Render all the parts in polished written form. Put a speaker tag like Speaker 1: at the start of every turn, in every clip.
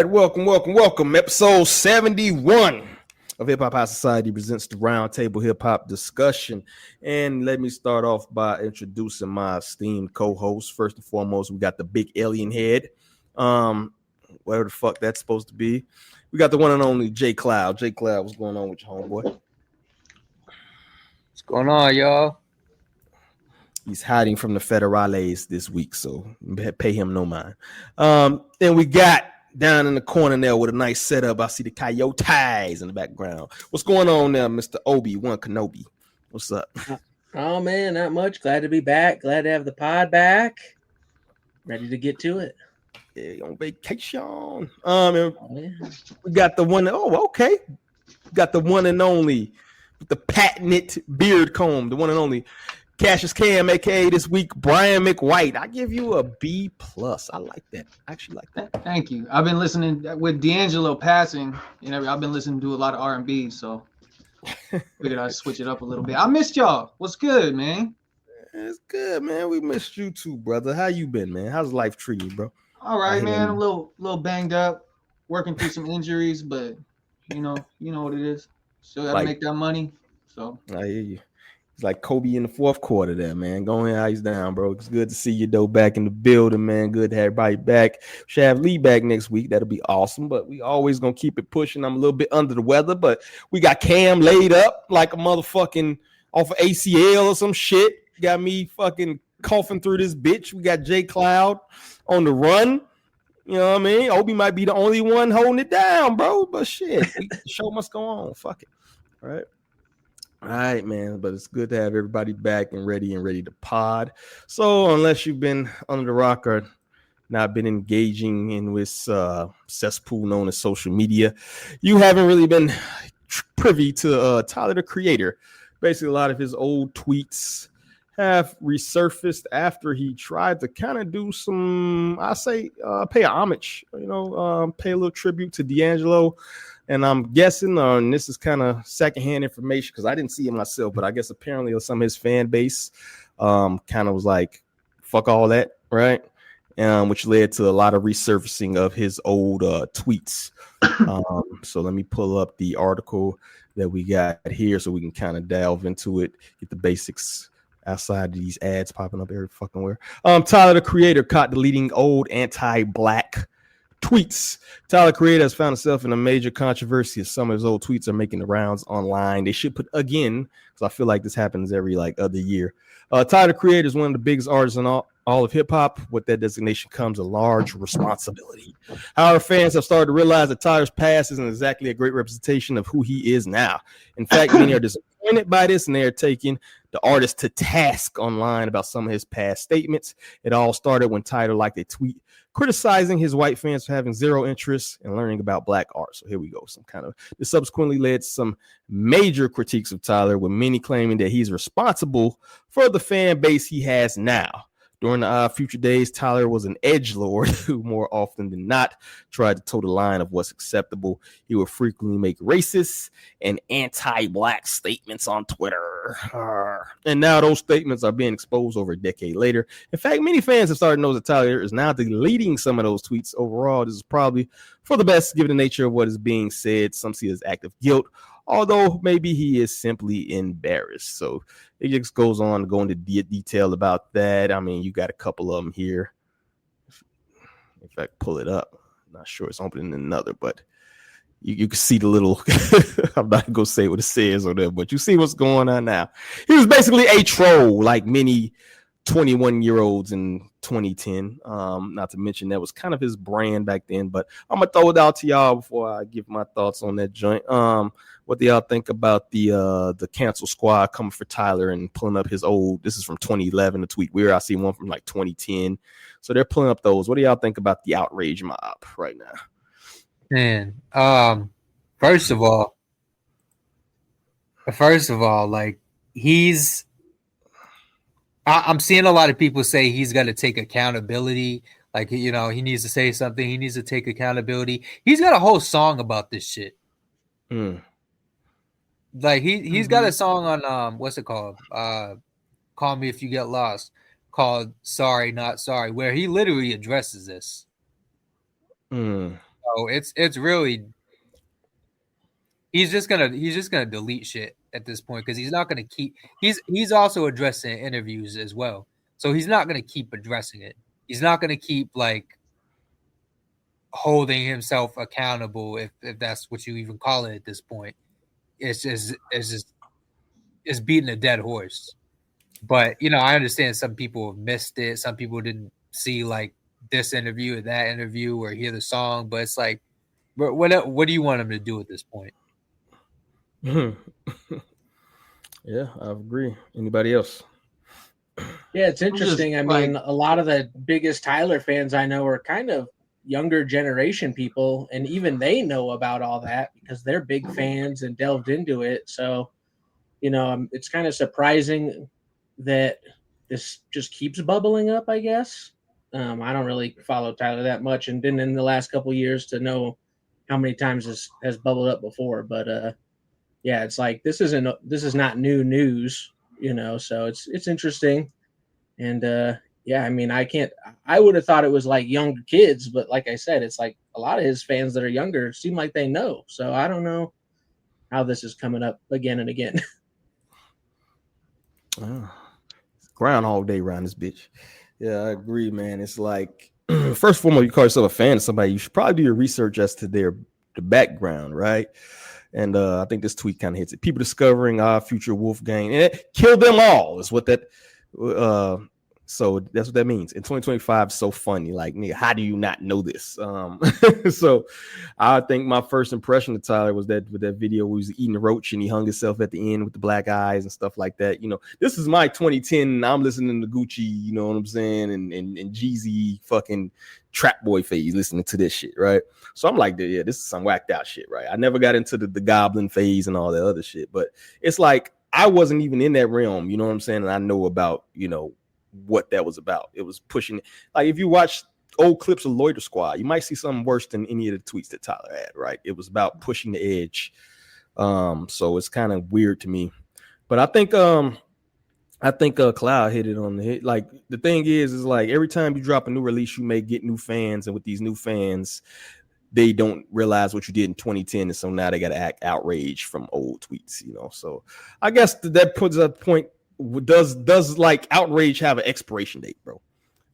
Speaker 1: Welcome. Episode 71 of Hip Hop High Society presents the Roundtable Hip Hop discussion. And let me start off by introducing my esteemed co-host. First and foremost, we got the big alien head. Whatever the fuck that's supposed to be. We got the one and only J Cloud. J Cloud, what's going on with your homeboy?
Speaker 2: What's going on, y'all?
Speaker 1: He's hiding from the federales this week, so pay him no mind. Then we got down in the corner there with a nice setup. I see the coyotes in the background. What's going on there, Mr. Obi-Wan Kenobi? What's up?
Speaker 3: Oh, man, not much. Glad to be back. Glad to have the pod back. Ready to get to it.
Speaker 1: Yeah, on vacation. We got the one. Oh, okay. We got the one and only, with the patented beard comb, the one and only Cassius Cam, aka this week Brian McWhite. I give you a B+. I like that. I actually like that.
Speaker 4: Thank you. I've been listening with D'Angelo passing. I've been listening to a lot of R&B, so figured I'd switch it up a little bit. I missed y'all. What's good, man?
Speaker 1: It's good, man. We missed you too, brother. How you been, man? How's life treating you, bro?
Speaker 4: All right, man. A little banged up, working through some injuries, but you know what it is. Still gotta make that money. So
Speaker 1: I hear you. It's like Kobe in the fourth quarter there, man. Go ahead, ice down, bro. It's good to see you, though, back in the building, man. Good to have everybody back. Should have Lee back next week. That'll be awesome, but we always going to keep it pushing. I'm a little bit under the weather, but we got Cam laid up like a motherfucking off of ACL or some shit. Got me fucking coughing through this bitch. We got J Cloud on the run. You know what I mean? Obi might be the only one holding it down, bro, but shit. The show must go on. Fuck it. All right, man, but it's good to have everybody back and ready to pod. So unless you've been under the rock or not been engaging in this cesspool known as social media, you haven't really been privy to Tyler, the Creator. Basically, a lot of his old tweets have resurfaced after he tried to kind of do some, pay homage, pay a little tribute to D'Angelo. And I'm guessing, and this is kind of secondhand information because I didn't see it myself, but I guess apparently some of his fan base kind of was like, fuck all that, right? Which led to a lot of resurfacing of his old tweets. So let me pull up the article that we got here so we can kind of delve into it, get the basics outside of these ads popping up every fucking where. Tyler, the Creator, caught deleting old anti-black tweets. Tyler, Creator, has found himself in a major controversy as some of his old tweets are making the rounds online. They should put again, because I feel like this happens every other year. Tyler, Creator, is one of the biggest artists in all of hip hop. With that designation comes a large responsibility. However, fans have started to realize that Tyler's past isn't exactly a great representation of who he is now. In fact, many are disappointed by this, and they are taking the artist to task online about some of his past statements. It all started when Tyler liked a tweet criticizing his white fans for having zero interest in learning about black art. So here we go. This subsequently led to some major critiques of Tyler, with many claiming that he's responsible for the fan base he has now. During the future days, Tyler was an edgelord who more often than not tried to toe the line of what's acceptable. He would frequently make racist and anti-black statements on Twitter. And now those statements are being exposed over a decade later. In fact, many fans have started to know that Tyler is now deleting some of those tweets. Overall, this is probably for the best given the nature of what is being said. Some see it as act of guilt, although maybe he is simply embarrassed. So it just goes on to go into detail about that. I mean, you got a couple of them here. In fact, pull it up. I'm not sure it's opening another, but you can see the little, I'm not going to say what it says on there, but you see what's going on now. He was basically a troll, like many 21-year-olds in 2010. Not to mention that was kind of his brand back then, but I'm going to throw it out to y'all before I give my thoughts on that joint. What do y'all think about the cancel squad coming for Tyler and pulling up his old, this is from 2011, the tweet where I see one from like 2010. So they're pulling up those. What do y'all think about the outrage mob right now?
Speaker 2: Man, first of all, like I'm seeing a lot of people say he's got to take accountability. Like, he needs to say something. He needs to take accountability. He's got a whole song about this shit. Like he's got a song on what's it called? Call Me If You Get Lost, called Sorry Not Sorry, where he literally addresses this. So it's really he's just gonna delete shit at this point because he's not gonna keep. He's also addressing interviews as well, so he's not gonna keep addressing it. He's not gonna keep like holding himself accountable if that's what you even call it at this point. It's beating a dead horse. But I understand some people have missed it. Some people didn't see like this interview or that interview or hear the song. But it's like, what do you want him to do at this point?
Speaker 1: Yeah, I agree. Anybody else?
Speaker 3: Yeah, it's interesting. I mean, a lot of the biggest Tyler fans I know are kind of younger generation people, and even they know about all that because they're big fans and delved into it. So, it's kind of surprising that this just keeps bubbling up, I guess. I don't really follow Tyler that much and didn't in the last couple of years to know how many times this has bubbled up before. But yeah, it's like this is not new news, so it's interesting. And yeah, I mean, I would have thought it was like younger kids, but like I said, it's like a lot of his fans that are younger seem like they know. So I don't know how this is coming up again and again.
Speaker 1: Groundhog Day around this bitch. Yeah, I agree, man. It's like, first and foremost, you call yourself a fan of somebody, you should probably do your research as to the background, right? And I think this tweet kind of hits it. People discovering our future Wolfgang and kill them all is what that. So that's what that means. In 2025, so funny. Like, nigga, how do you not know this? So I think my first impression of Tyler was that with that video where he was eating a roach and he hung himself at the end with the black eyes and stuff like that. This is my 2010. I'm listening to Gucci, you know what I'm saying? And Jeezy fucking trap boy phase listening to this shit, right? So I'm like, yeah, this is some whacked out shit, right? I never got into the goblin phase and all that other shit, but it's like I wasn't even in that realm, you know what I'm saying? And I know about, what that was about. It was pushing, like if you watch old clips of Loiter Squad, you might see something worse than any of the tweets that Tyler had, right? It was about pushing the edge. So it's kind of weird to me. But I think Cloud hit it on the hit. Like the thing is like every time you drop a new release, you may get new fans, and with these new fans, they don't realize what you did in 2010, and so now they got to act outraged from old tweets, So I guess that puts a point. Does like outrage have an expiration date, bro?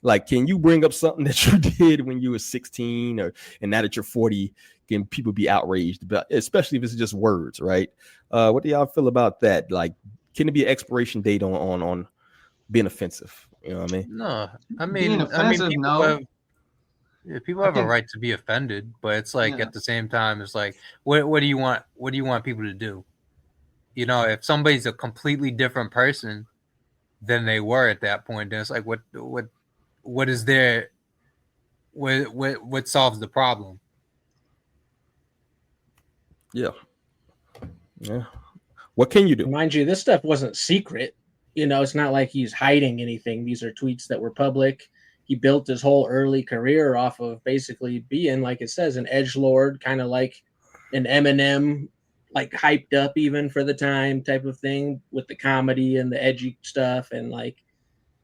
Speaker 1: Like, can you bring up something that you did when you were 16 and now that you're 40, can people be outraged about, especially if it's just words, right? What do y'all feel about that? Like, can it be an expiration date on being offensive? You know what I mean?
Speaker 2: No,
Speaker 4: Being offensive, no.
Speaker 2: People have a right to be offended, but it's like at the same time, it's like, what do you want? What do you want people to do? If somebody's a completely different person than they were at that point, then it's like, what is there? What solves the problem?
Speaker 1: Yeah. What can you do?
Speaker 3: Mind you, this stuff wasn't secret. It's not like he's hiding anything. These are tweets that were public. He built his whole early career off of basically being, like it says, an edgelord, kind of like an Eminem, like hyped up even for the time type of thing with the comedy and the edgy stuff. And like,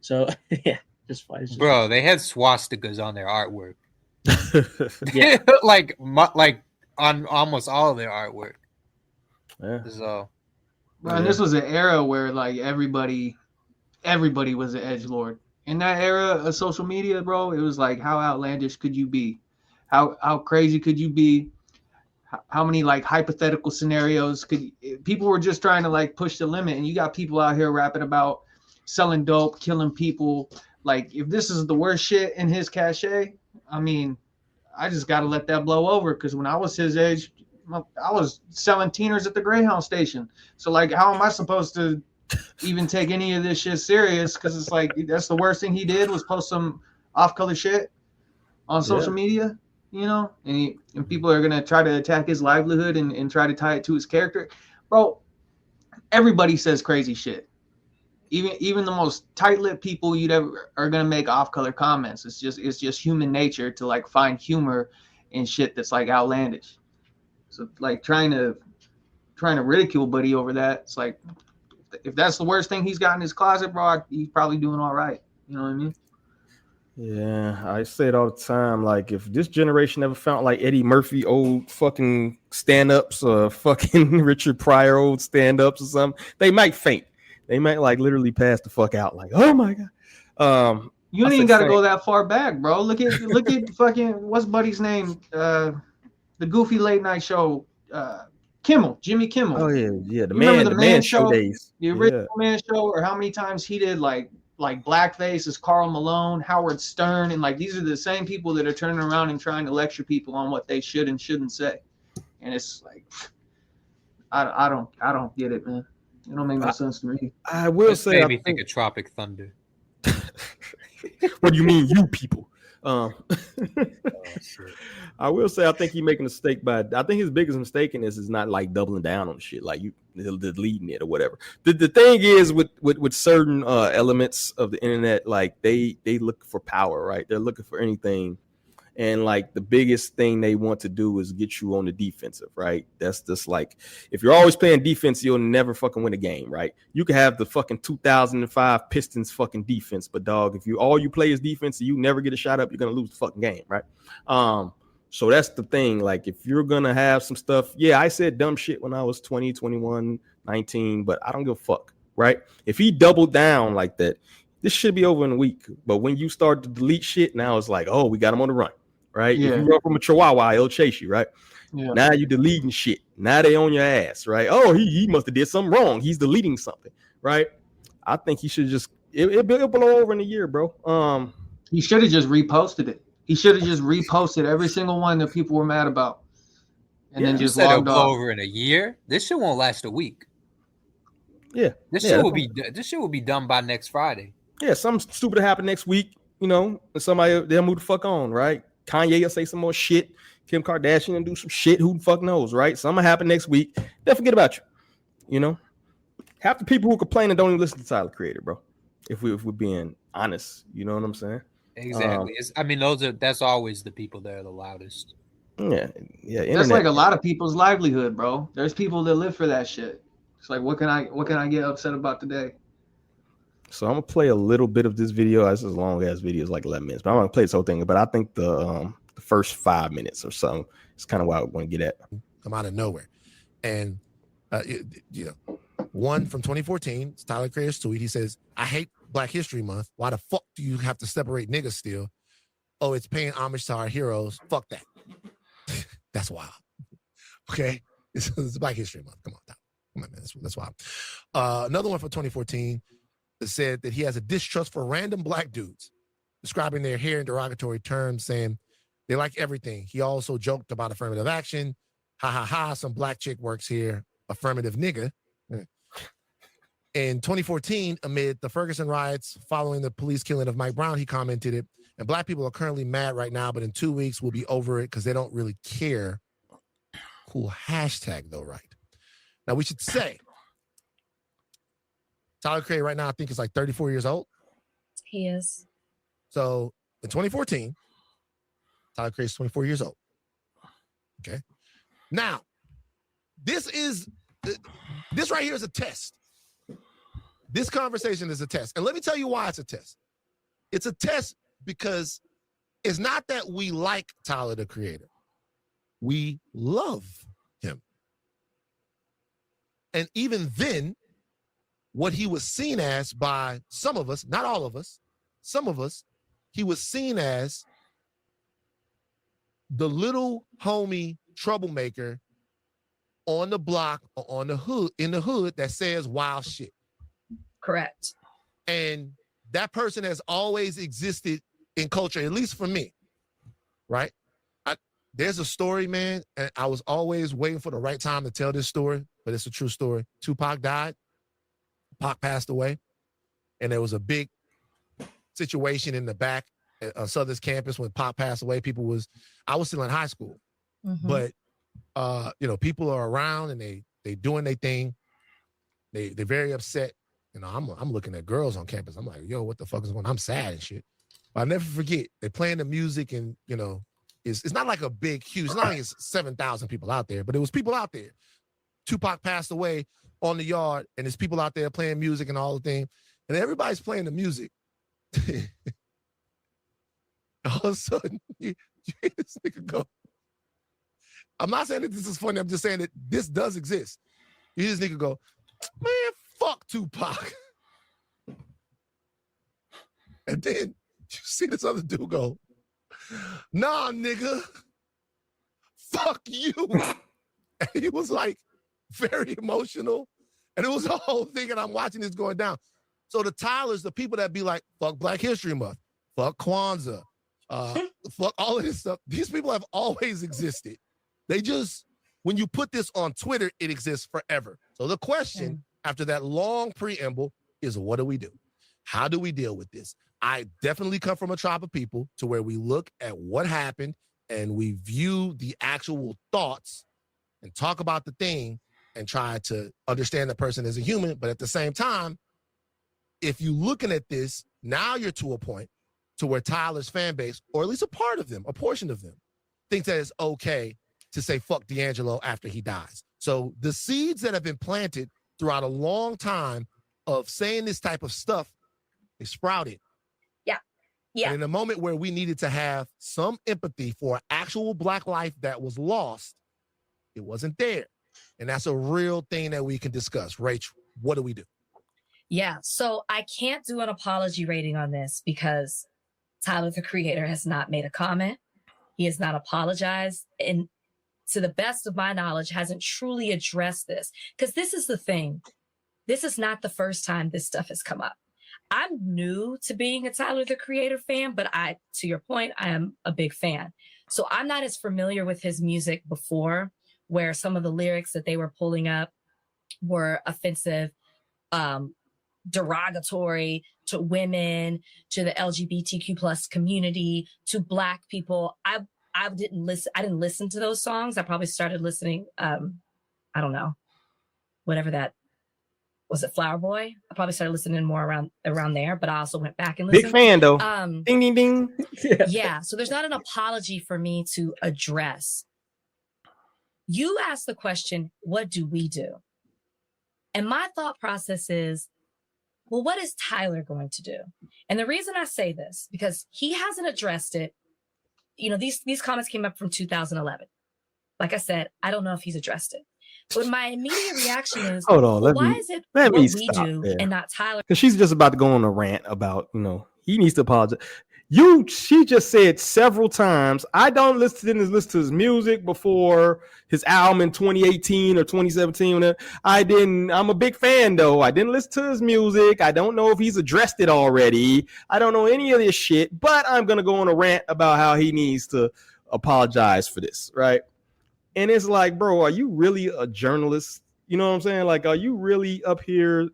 Speaker 3: so yeah, just fun.
Speaker 2: Bro, they had swastikas on their artwork.
Speaker 3: Yeah.
Speaker 2: like on almost all of their artwork.
Speaker 1: Yeah.
Speaker 2: So,
Speaker 4: and this was an era where like everybody was an edgelord. In that era of social media, bro, it was like, how outlandish could you be? How crazy could you be? How many like hypothetical scenarios people were just trying to like push the limit, and you got people out here rapping about selling dope, killing people. Like, if this is the worst shit in his cachet, I mean, I just got to let that blow over, because when I was his age, I was selling teeners at the Greyhound station. So like, how am I supposed to even take any of this shit serious? Because it's like, that's the worst thing he did was post some off-color shit on social media. And people are going to try to attack his livelihood and try to tie it to his character. Bro, everybody says crazy shit. Even the most tight-lipped people you'd ever are going to make off-color comments. It's just human nature to like find humor in shit that's like outlandish. So like trying to ridicule Buddy over that, it's like, if that's the worst thing he's got in his closet, bro, he's probably doing all right. You know what I mean?
Speaker 1: Yeah, I say it all the time. Like, if this generation ever found like Eddie Murphy old fucking stand-ups or fucking Richard Pryor old stand-ups or something, they might faint. They might like literally pass the fuck out. Like, oh my god.
Speaker 4: You
Speaker 1: I
Speaker 4: ain't
Speaker 1: say
Speaker 4: even got to
Speaker 1: same.
Speaker 4: go that far back, bro. Look at fucking what's Buddy's name? The goofy late night show, Jimmy Kimmel.
Speaker 1: Oh yeah.
Speaker 4: You remember the
Speaker 1: The man
Speaker 4: Man
Speaker 1: show
Speaker 4: Show,
Speaker 1: days.
Speaker 4: the
Speaker 1: Yeah.
Speaker 4: original Man Show, or how many times he did like blackface as Carl Malone, Howard Stern, and like these are the same people that are turning around and trying to lecture people on what they should and shouldn't say. And it's like, I don't get it, man. It don't make no sense to me.
Speaker 1: I will
Speaker 2: This
Speaker 1: say,
Speaker 2: made me think of Tropic Thunder.
Speaker 1: what do you mean, you people?
Speaker 2: Oh, shit.
Speaker 1: I will say I think he's making a mistake, but I think his biggest mistake in this is not like doubling down on shit, like you deleting it or whatever. The thing is with certain elements of the internet, like they look for power, right? They're looking for anything. And like the biggest thing they want to do is get you on the defensive, right? That's just like, if you're always playing defense, you'll never fucking win a game, right? You can have the fucking 2005 Pistons fucking defense, but dog, if all you play is defense and you never get a shot up, you're gonna lose the fucking game, right? So that's the thing. Like, if you're gonna have some stuff, yeah, I said dumb shit when I was 20, 21, 19, but I don't give a fuck, right? If he doubled down like that, this should be over in a week. But when you start to delete shit, now it's like, oh, we got him on the run. Right?
Speaker 4: Yeah.
Speaker 1: If you run from a chihuahua, he'll chase you, right?
Speaker 4: Yeah.
Speaker 1: Now you deleting shit. Now they on your ass, right? Oh, he must have did something wrong. He's deleting something, right? I think he should just it'll blow over in a year, bro.
Speaker 4: He should have just reposted it. He should have just reposted every single one that people were mad about, and then just logged
Speaker 2: blow
Speaker 4: off.
Speaker 2: over in a year. This shit won't last a week.
Speaker 1: Yeah,
Speaker 2: this shit will be done by next Friday.
Speaker 1: Yeah, something stupid to happen next week. You know, somebody they'll move the fuck on, right? Kanye will say some more shit. Kim Kardashian and do some shit. Who the fuck knows, right? Something will happen next week. They'll forget about you. You know, half the people who complain and don't even listen to Tyler Creator, bro. If we're being honest, you know what I'm saying?
Speaker 2: Exactly. I mean, that's always the people that are the loudest.
Speaker 1: Yeah.
Speaker 4: That's like a lot of people's livelihood, bro. There's people that live for that shit. It's like, what can I get upset about today?
Speaker 1: So I'm gonna play a little bit of this video. This is a long ass video, it's like 11 minutes, but I'm gonna play this whole thing. But I think the first 5 minutes or something is kind of what I want to get at.
Speaker 5: Come out of nowhere, and one from 2014, it's Tyler Creator's tweet. He says, "I hate Black History Month. Why the fuck do you have to separate niggas still? Oh, it's paying homage to our heroes. Fuck that. That's wild. Okay, it's Black History Month. Come on, man. That's wild." Another one from 2014 that said that he has a distrust for random Black dudes, describing their hair in derogatory terms, saying they like everything. He also joked about affirmative action. Ha ha ha, some Black chick works here. Affirmative nigga. In 2014, amid the Ferguson riots following the police killing of Mike Brown, he commented it, and Black people are currently mad right now, but in 2 weeks we'll be over it because they don't really care. Cool hashtag though, right? Now we should say, Tyler Creator right now I think is like 34 years old.
Speaker 6: He is.
Speaker 5: So in 2014, Tyler Creator is 24 years old. Okay. Now, this right here is a test. This conversation is a test. And let me tell you why it's a test. It's a test because it's not that we like Tyler, the Creator. We love him. And even then, what he was seen as by some of us, not all of us, some of us, he was seen as the little homie troublemaker on the block or on the hood, in the hood that says wild shit.
Speaker 6: Correct.
Speaker 5: And that person has always existed in culture, at least for me, right? There's a story, man, and I was always waiting for the right time to tell this story, but it's a true story. Tupac died. Pac passed away, and there was a big situation in the back of Southern's campus when Pac passed away. I was still in high school, but people are around and they doing their thing. They're very upset. You know, I'm looking at girls on campus. I'm like, yo, what the fuck is going on? I'm sad and shit. But I'll never forget, they're playing the music and, you know, it's not like a big, huge, it's not like it's 7,000 people out there, but it was people out there. Tupac passed away on the yard, and there's people out there playing music and all the thing, and everybody's playing the music. All of a sudden, you hear this nigga go. I'm not saying that this is funny. I'm just saying that this does exist. You hear this nigga go, man, fuck Tupac. And then you see this other dude go, nah, nigga, fuck you. And he was like very emotional. And it was a whole thing, and I'm watching this going down. So the Tylers, the people that be like, fuck Black History Month, fuck Kwanzaa, fuck all of this stuff, these people have always existed. They just, when you put this on Twitter, it exists forever. So the question after that long preamble is, what do we do? How do we deal with this? I definitely come from a tribe of people to where we look at what happened and we view the actual thoughts and talk about the thing and try to understand the person as a human. But at the same time, if you're looking at this, now you're to a point to where Tyler's fan base, or at least a part of them, a portion of them, thinks that it's okay to say fuck D'Angelo after he dies. So the seeds that have been planted throughout a long time of saying this type of stuff, they sprouted.
Speaker 6: Yeah.
Speaker 5: And in a moment where we needed to have some empathy for actual Black life that was lost, it wasn't there. And that's a real thing that we can discuss. Rachel, what do we do?
Speaker 6: Yeah, so I can't do an apology rating on this because Tyler, the Creator, has not made a comment. He has not apologized. And to the best of my knowledge, hasn't truly addressed this. Because this is the thing. This is not the first time this stuff has come up. I'm new to being a Tyler, the Creator fan, but to your point, I am a big fan. So I'm not as familiar with his music before, where some of the lyrics that they were pulling up were offensive, derogatory to women, to the LGBTQ plus community, to Black people. I didn't listen to those songs. I probably started listening, I don't know, whatever that was, it Flower Boy? I probably started listening more around there, but I also went back and listened.
Speaker 1: Big fan though. Ding ding ding.
Speaker 6: Yeah. So there's not an apology for me to address. You asked the question, what do we do? And my thought process is, well, what is Tyler going to do? And the reason I say this, because he hasn't addressed it. You know, these comments came up from 2011. Like I said, I don't know if he's addressed it. But my immediate reaction is,
Speaker 1: hold on,
Speaker 6: why is it what we do and not Tyler?
Speaker 1: Because she's just about to go on a rant about, he needs to apologize. She just said several times, I didn't listen to his music before his album in 2018 or 2017. I'm a big fan though. I didn't listen to his music. I don't know if he's addressed it already. I don't know any of this shit, but I'm going to go on a rant about how he needs to apologize for this, right? And it's like, bro, are you really a journalist? You know what I'm saying? Like, are you really up here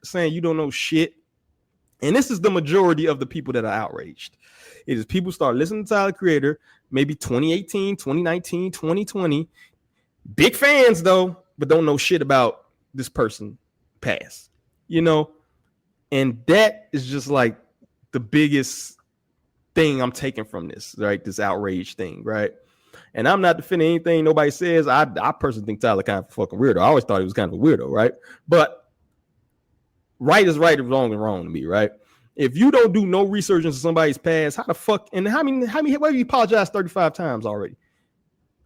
Speaker 1: saying you don't know shit? And this is the majority of the people that are outraged. It is people start listening to Tyler, Creator, maybe 2018, 2019, 2020. Big fans, though, but don't know shit about this person past. And that is just like the biggest thing I'm taking from this, right? This outrage thing, right? And I'm not defending anything nobody says. I personally think Tyler kind of a fucking weirdo. I always thought he was kind of a weirdo, right? But right is right and wrong is wrong to me, right? If you don't do no research into somebody's past, how the fuck, and how many, what have you apologized 35 times already?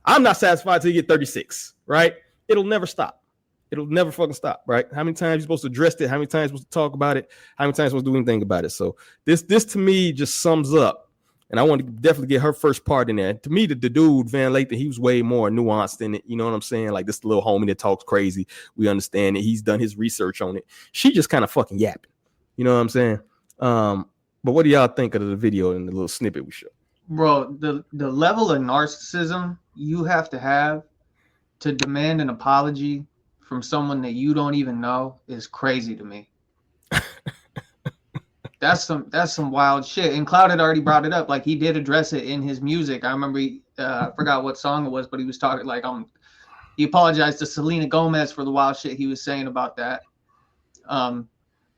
Speaker 1: I'm not satisfied till you get 36, right? It'll never stop. It'll never fucking stop, right? How many times you're supposed to address it? How many times you're supposed to talk about it? How many times you're supposed to do anything about it? So this to me just sums up. And I want to definitely get her first part in there. To me, the dude, Van Lathan, he was way more nuanced in it. You know what I'm saying? Like this little homie that talks crazy. We understand it. He's done his research on it. She just kind of fucking yapping. You know what I'm saying? But what do y'all think of the video and the little snippet we showed?
Speaker 4: Bro, the level of narcissism you have to demand an apology from someone that you don't even know is crazy to me. That's some wild shit. And Cloud had already brought it up. Like he did address it in his music. I remember I forgot what song it was, but he was talking like he apologized to Selena Gomez for the wild shit he was saying about that.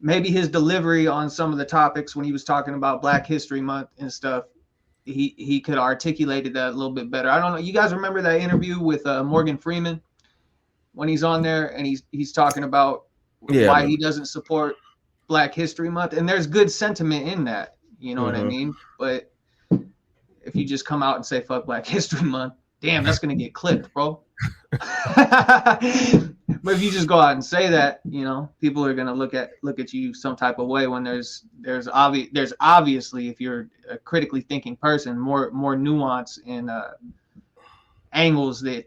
Speaker 4: Maybe his delivery on some of the topics when he was talking about Black History Month and stuff, he could have articulated that a little bit better. I don't know. You guys remember that interview with Morgan Freeman when he's on there and he's talking about why he doesn't support Black History Month, and there's good sentiment in that, you know what I mean? But if you just come out and say fuck Black History Month, damn, that's gonna get clipped, bro. But if you just go out and say that, you know, people are gonna look at you some type of way when there's obviously, if you're a critically thinking person, more nuance and angles that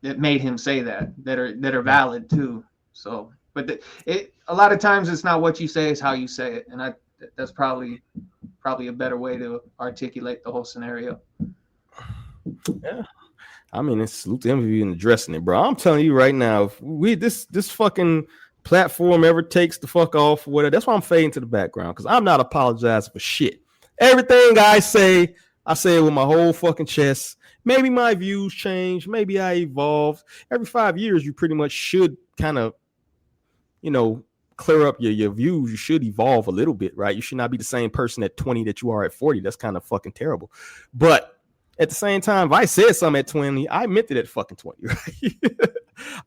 Speaker 4: made him say that are valid too. So, but a lot of times it's not what you say, it's how you say it, and that's probably a better way to articulate the whole scenario.
Speaker 1: Yeah. I mean, it's salute to him for even addressing it, bro. I'm telling you right now, if this fucking platform ever takes the fuck off, whatever, that's why I'm fading to the background, because I'm not apologizing for shit. Everything I say it with my whole fucking chest. Maybe my views change. Maybe I evolve. Every 5 years, you pretty much should kind of, you know, clear up your views. You should evolve a little bit, right? You should not be the same person at 20 that you are at 40. That's kind of fucking terrible. But at the same time, if I said something at 20, I meant it at fucking 20, right?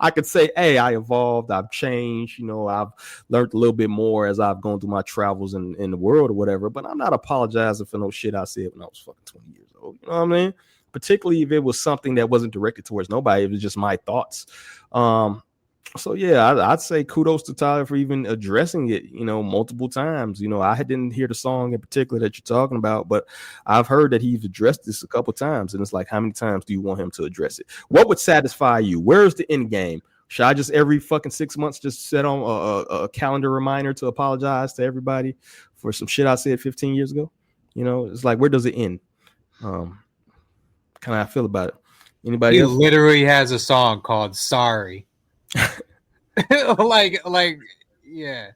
Speaker 1: I could say, hey, I evolved, I've changed, you know, I've learned a little bit more as I've gone through my travels in the world or whatever, but I'm not apologizing for no shit I said when I was fucking 20 years old. You know what I mean? Particularly if it was something that wasn't directed towards nobody, it was just my thoughts. So yeah, I'd say kudos to Tyler for even addressing it, you know, multiple times. You know, I didn't hear the song in particular that you're talking about, but I've heard that he's addressed this a couple times, and it's like, how many times do you want him to address it? What would satisfy you? Where's the end game? Should I just every fucking 6 months just set on a calendar reminder to apologize to everybody for some shit I said 15 years ago? You know, it's like, where does it end? Kind of how I feel about it. Anybody else?
Speaker 2: He literally has a song called "Sorry." like yeah.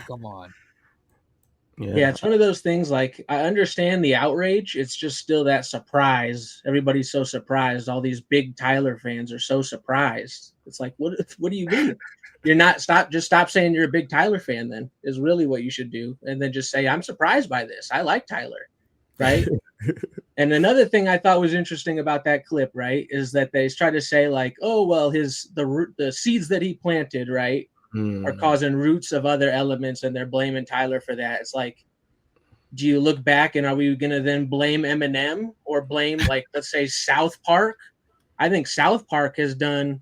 Speaker 2: Come on.
Speaker 3: Yeah, it's one of those things, like, I understand the outrage. It's just still that surprise. Everybody's so surprised. All these big Tyler fans are so surprised. It's like, what do you mean? You're not stop saying you're a big Tyler fan, then, is really what you should do. And then just say, I'm surprised by this. I like Tyler. Right. And another thing I thought was interesting about that clip, right, is that they try to say, like, oh, well, the seeds that he planted, right, are causing roots of other elements, and they're blaming Tyler for that. It's like, do you look back and are we going to then blame Eminem or blame, like, let's say South Park? I think South Park has done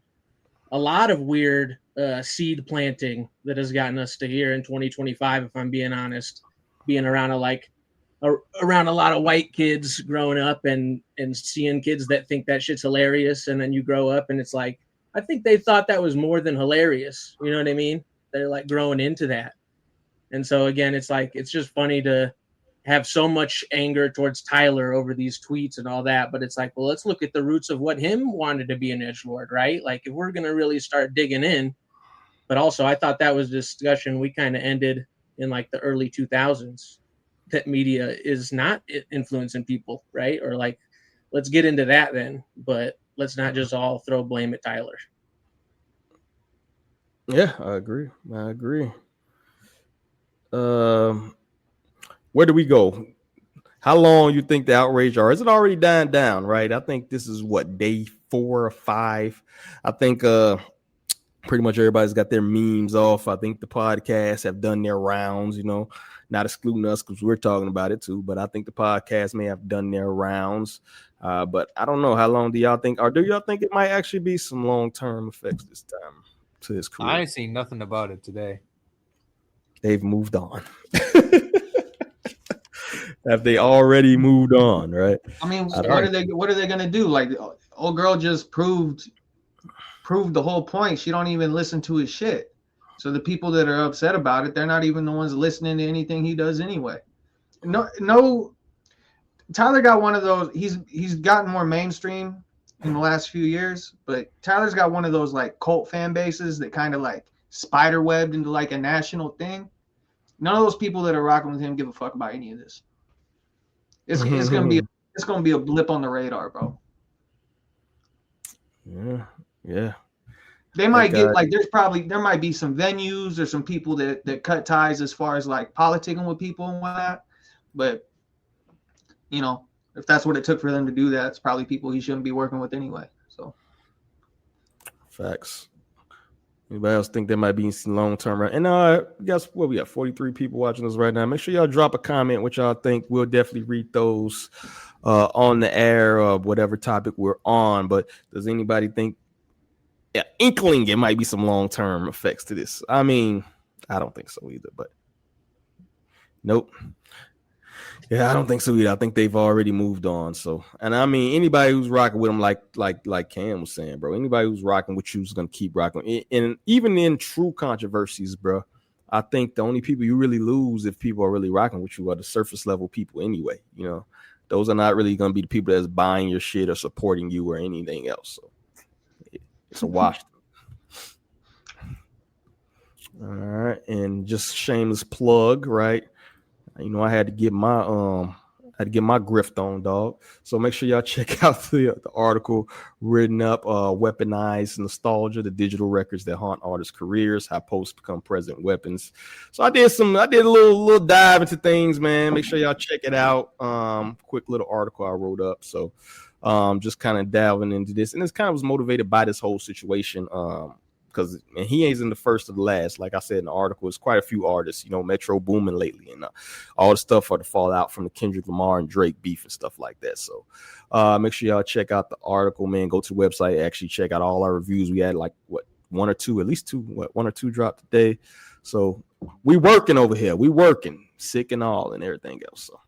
Speaker 3: a lot of weird seed planting that has gotten us to here in 2025, if I'm being honest, being around around a lot of white kids growing up and seeing kids that think that shit's hilarious. And then you grow up and it's like, I think they thought that was more than hilarious. You know what I mean? They're like growing into that. And so again, it's like, it's just funny to have so much anger towards Tyler over these tweets and all that. But it's like, well, let's look at the roots of what him wanted to be an edgelord, right? Like, if we're going to really start digging in. But also, I thought that was a discussion we kind of ended in like the early 2000s. That media is not influencing people, right? Or like, let's get into that then, but let's not just all throw blame at Tyler.
Speaker 1: Yeah, I agree. Where do we go? How long you think the outrage are? Is it already dying down, right? I think this is what, day 4 or 5. I think pretty much everybody's got their memes off. I think the podcasts have done their rounds, you know, not excluding us because we're talking about it too. But I think the podcast may have done their rounds. But I don't know. How long do y'all think? Or do y'all think it might actually be some long-term effects this time to his career?
Speaker 2: I ain't seen nothing about it today.
Speaker 1: They've moved on. Have they already moved on, right?
Speaker 4: I mean, what are they gonna do? Like, old girl just proved the whole point. She don't even listen to his shit. So the people that are upset about it, they're not even the ones listening to anything he does anyway. No. Tyler got one of those. He's gotten more mainstream in the last few years, but Tyler's got one of those like cult fan bases that kind of like spider webbed into like a national thing. None of those people that are rocking with him give a fuck about any of this. It's gonna be a blip on the radar, bro.
Speaker 1: Yeah.
Speaker 4: They might get like there might be some venues or some people that cut ties as far as like politicking with people and whatnot. But you know, if that's what it took for them to do that, it's probably people he shouldn't be working with anyway. So
Speaker 1: facts. Anybody else think there might be some long-term? And guess what? We got 43 people watching us right now. Make sure y'all drop a comment what y'all think. We'll definitely read those on the air of whatever topic we're on. But does anybody think inkling it might be some long-term effects to this? I mean, I don't think so either, but nope. Yeah, I don't think so either. I think they've already moved on. So, and I mean, anybody who's rocking with them, like Cam was saying, bro, anybody who's rocking with you is going to keep rocking. And even in true controversies, bro, I think the only people you really lose if people are really rocking with you are the surface level people anyway. You know, those are not really going to be the people that's buying your shit or supporting you or anything else. So it's a wash. All right. And just shameless plug, right? You know, I had to get my grift on, dog. So make sure y'all check out the article written up, Weaponized Nostalgia, the digital records that haunt artists' careers, how posts become present weapons. So I did a little dive into things, man. Make sure y'all check it out. Quick little article I wrote up. So just kind of delving into this. And this kind of was motivated by this whole situation. Because he ain't in the first or the last. Like I said in the article, it's quite a few artists, you know, Metro booming lately, and all the stuff for the fallout from the Kendrick Lamar and Drake beef and stuff like that. So make sure y'all check out the article, man. Go to the website, actually check out all our reviews. We had like one or two dropped today. So we working over here. We working, sick and all, and everything else. So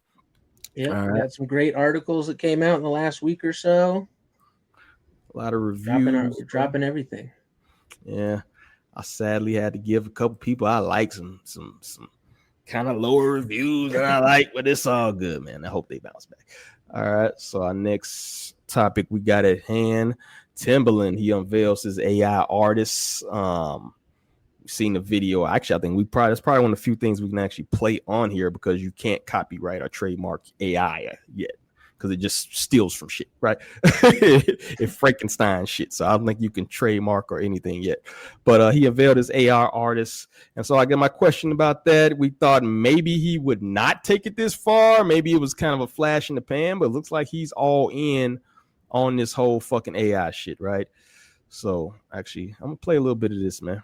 Speaker 3: yeah, we got some great articles that came out in the last week or so.
Speaker 1: A lot of reviews,
Speaker 3: dropping everything.
Speaker 1: Yeah, I sadly had to give a couple people I like some kind of lower reviews that I like, but it's all good, man. I hope they bounce back. All right, so our next topic we got at hand, Timbaland. He unveils his AI artists. We've seen the video. Actually, I think that's probably one of the few things we can actually play on here because you can't copyright or trademark AI yet. Because it just steals from shit, right? It Frankenstein shit. So I don't think you can trademark or anything yet. But he unveiled his AR artists. And so I get my question about that. We thought maybe he would not take it this far. Maybe it was kind of a flash in the pan, but it looks like he's all in on this whole fucking AI shit, right? So actually, I'm going to play a little bit of this, man.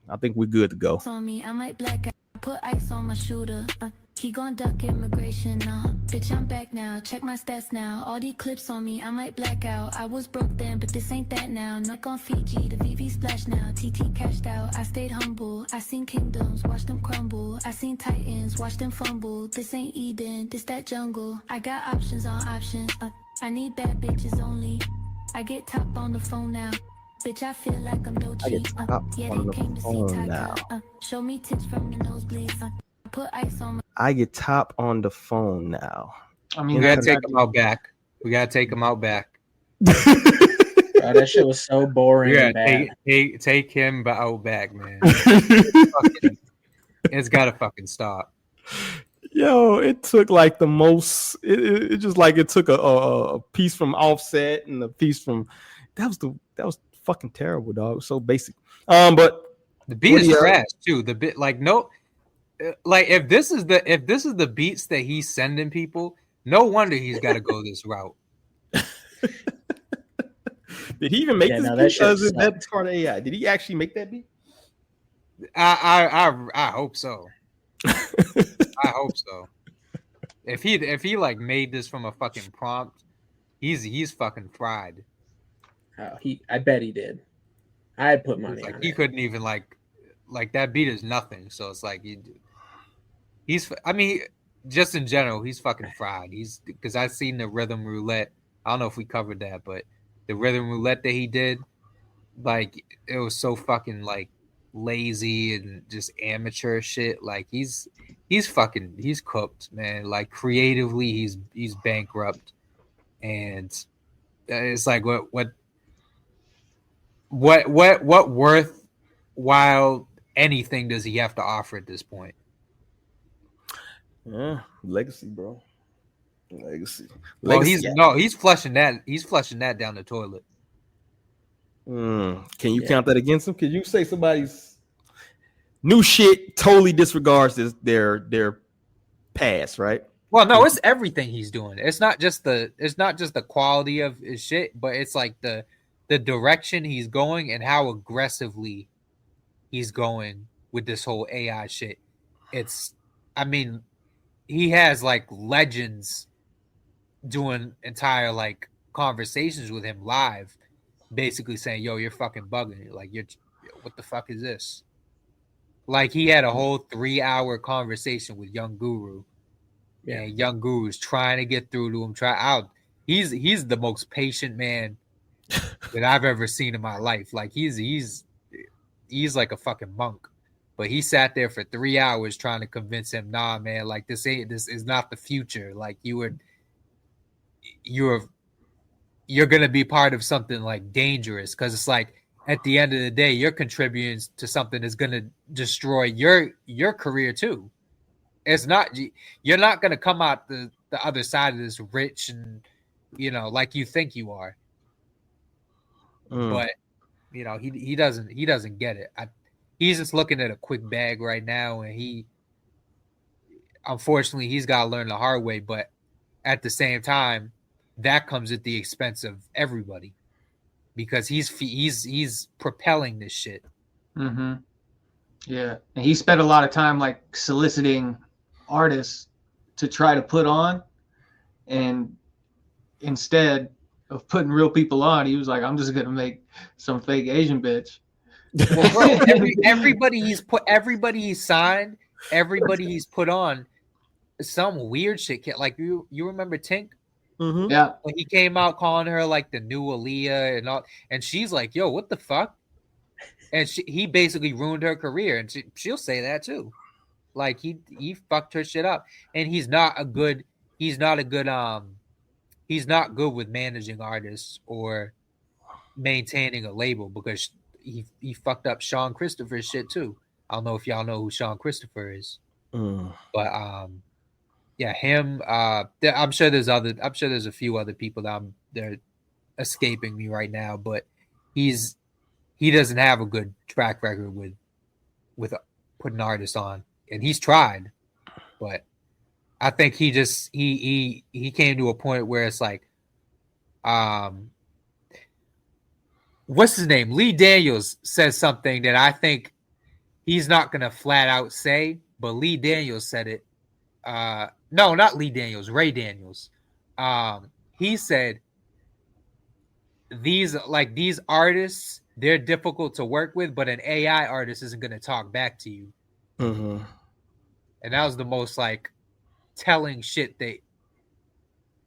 Speaker 1: I think we're good to go.
Speaker 7: On me, I might black out, put ice on my shooter. He gon' duck immigration now. Bitch, I'm back now. Check my stats now. All these clips on me, I might black out. I was broke then, but this ain't that now. Knock on Fiji, the VV splash now. TT cashed out, I stayed humble. I seen kingdoms, watch them crumble. I seen titans, watch them fumble. This ain't Eden, this that jungle. I got options on options. I need bad bitches only. I get top on the phone now. Bitch, I feel like I'm no cheat. Yeah, they came to see Tiger. Show me tits from the nosebleeds. Put ice on my.
Speaker 1: I get top on the phone now.
Speaker 2: I mean, we gotta take him out back. We gotta take him out back.
Speaker 3: That shit was so boring.
Speaker 2: Yeah, take him out back, man. It's gotta fucking stop.
Speaker 1: Yo, it took like the most. It just like it took a piece from Offset and a piece from. That was fucking terrible, dog. So basic. But
Speaker 2: the beat is trash too. The bit like no. Like if this is the beats that he's sending people, no wonder he's got to go this route.
Speaker 1: Did he even make this beat? That's part of AI. Did he actually make that beat?
Speaker 2: I hope so. I hope so. If he like made this from a fucking prompt, he's fucking fried.
Speaker 3: I bet he did. I'd put money on
Speaker 2: he couldn't even like that beat is nothing. So it's like I mean, just in general, he's fucking fried. Because I've seen the rhythm roulette. I don't know if we covered that, but the rhythm roulette that he did, like it was so fucking like lazy and just amateur shit. Like he's cooked, man. Like creatively, he's bankrupt, and it's like what worthwhile anything does he have to offer at this point?
Speaker 1: Yeah, legacy, bro. Legacy.
Speaker 2: Well, he's flushing that. He's flushing that down the toilet.
Speaker 1: Can you count that against him? Can you say somebody's new shit totally disregards their past, right?
Speaker 2: Well, no, it's everything he's doing. It's not just the quality of his shit, but it's like the direction he's going and how aggressively he's going with this whole AI shit. I mean, he has like legends doing entire like conversations with him live, basically saying, "Yo, you're fucking bugging. Like, what the fuck is this?" Like, he had a whole 3-hour conversation with Young Guru, and Young Guru's trying to get through to him. He's the most patient man that I've ever seen in my life. Like, he's like a fucking monk. But he sat there for 3 hours trying to convince him, nah, man, like this is not the future. Like, you're gonna be part of something like dangerous, because it's like at the end of the day, you're contributing to something that's gonna destroy your career too. It's not, you're not gonna come out the other side of this rich and like you think you are. But he doesn't get it. He's just looking at a quick bag right now, and unfortunately he's got to learn the hard way. But at the same time, that comes at the expense of everybody, because he's propelling this shit.
Speaker 4: Mm-hmm. Yeah, and he spent a lot of time like soliciting artists to try to put on, and instead of putting real people on, he was like, "I'm just gonna make some fake Asian bitch."
Speaker 2: Well, bro, everybody he's signed, everybody he's put on some weird shit. Like, you remember Tink?
Speaker 1: Mm-hmm.
Speaker 4: Yeah,
Speaker 2: when he came out calling her like the new Aaliyah and all, and she's like, "Yo, what the fuck?" And he basically ruined her career, and she'll say that too. Like, he fucked her shit up, and he's not good with managing artists or maintaining a label, because he fucked up Sean Christopher's shit too. I don't know if y'all know who Sean Christopher is, but yeah, him. I'm sure there's a few other people they're escaping me right now, but he doesn't have a good track record with putting artists on, and he's tried, but I think he came to a point where it's like, what's his name? Lee Daniels says something that I think he's not gonna flat out say, but Lee Daniels said it. No, not Lee Daniels, Ray Daniels. He said these artists, they're difficult to work with, but an AI artist isn't gonna talk back to you.
Speaker 1: Mm-hmm.
Speaker 2: And that was the most like telling shit that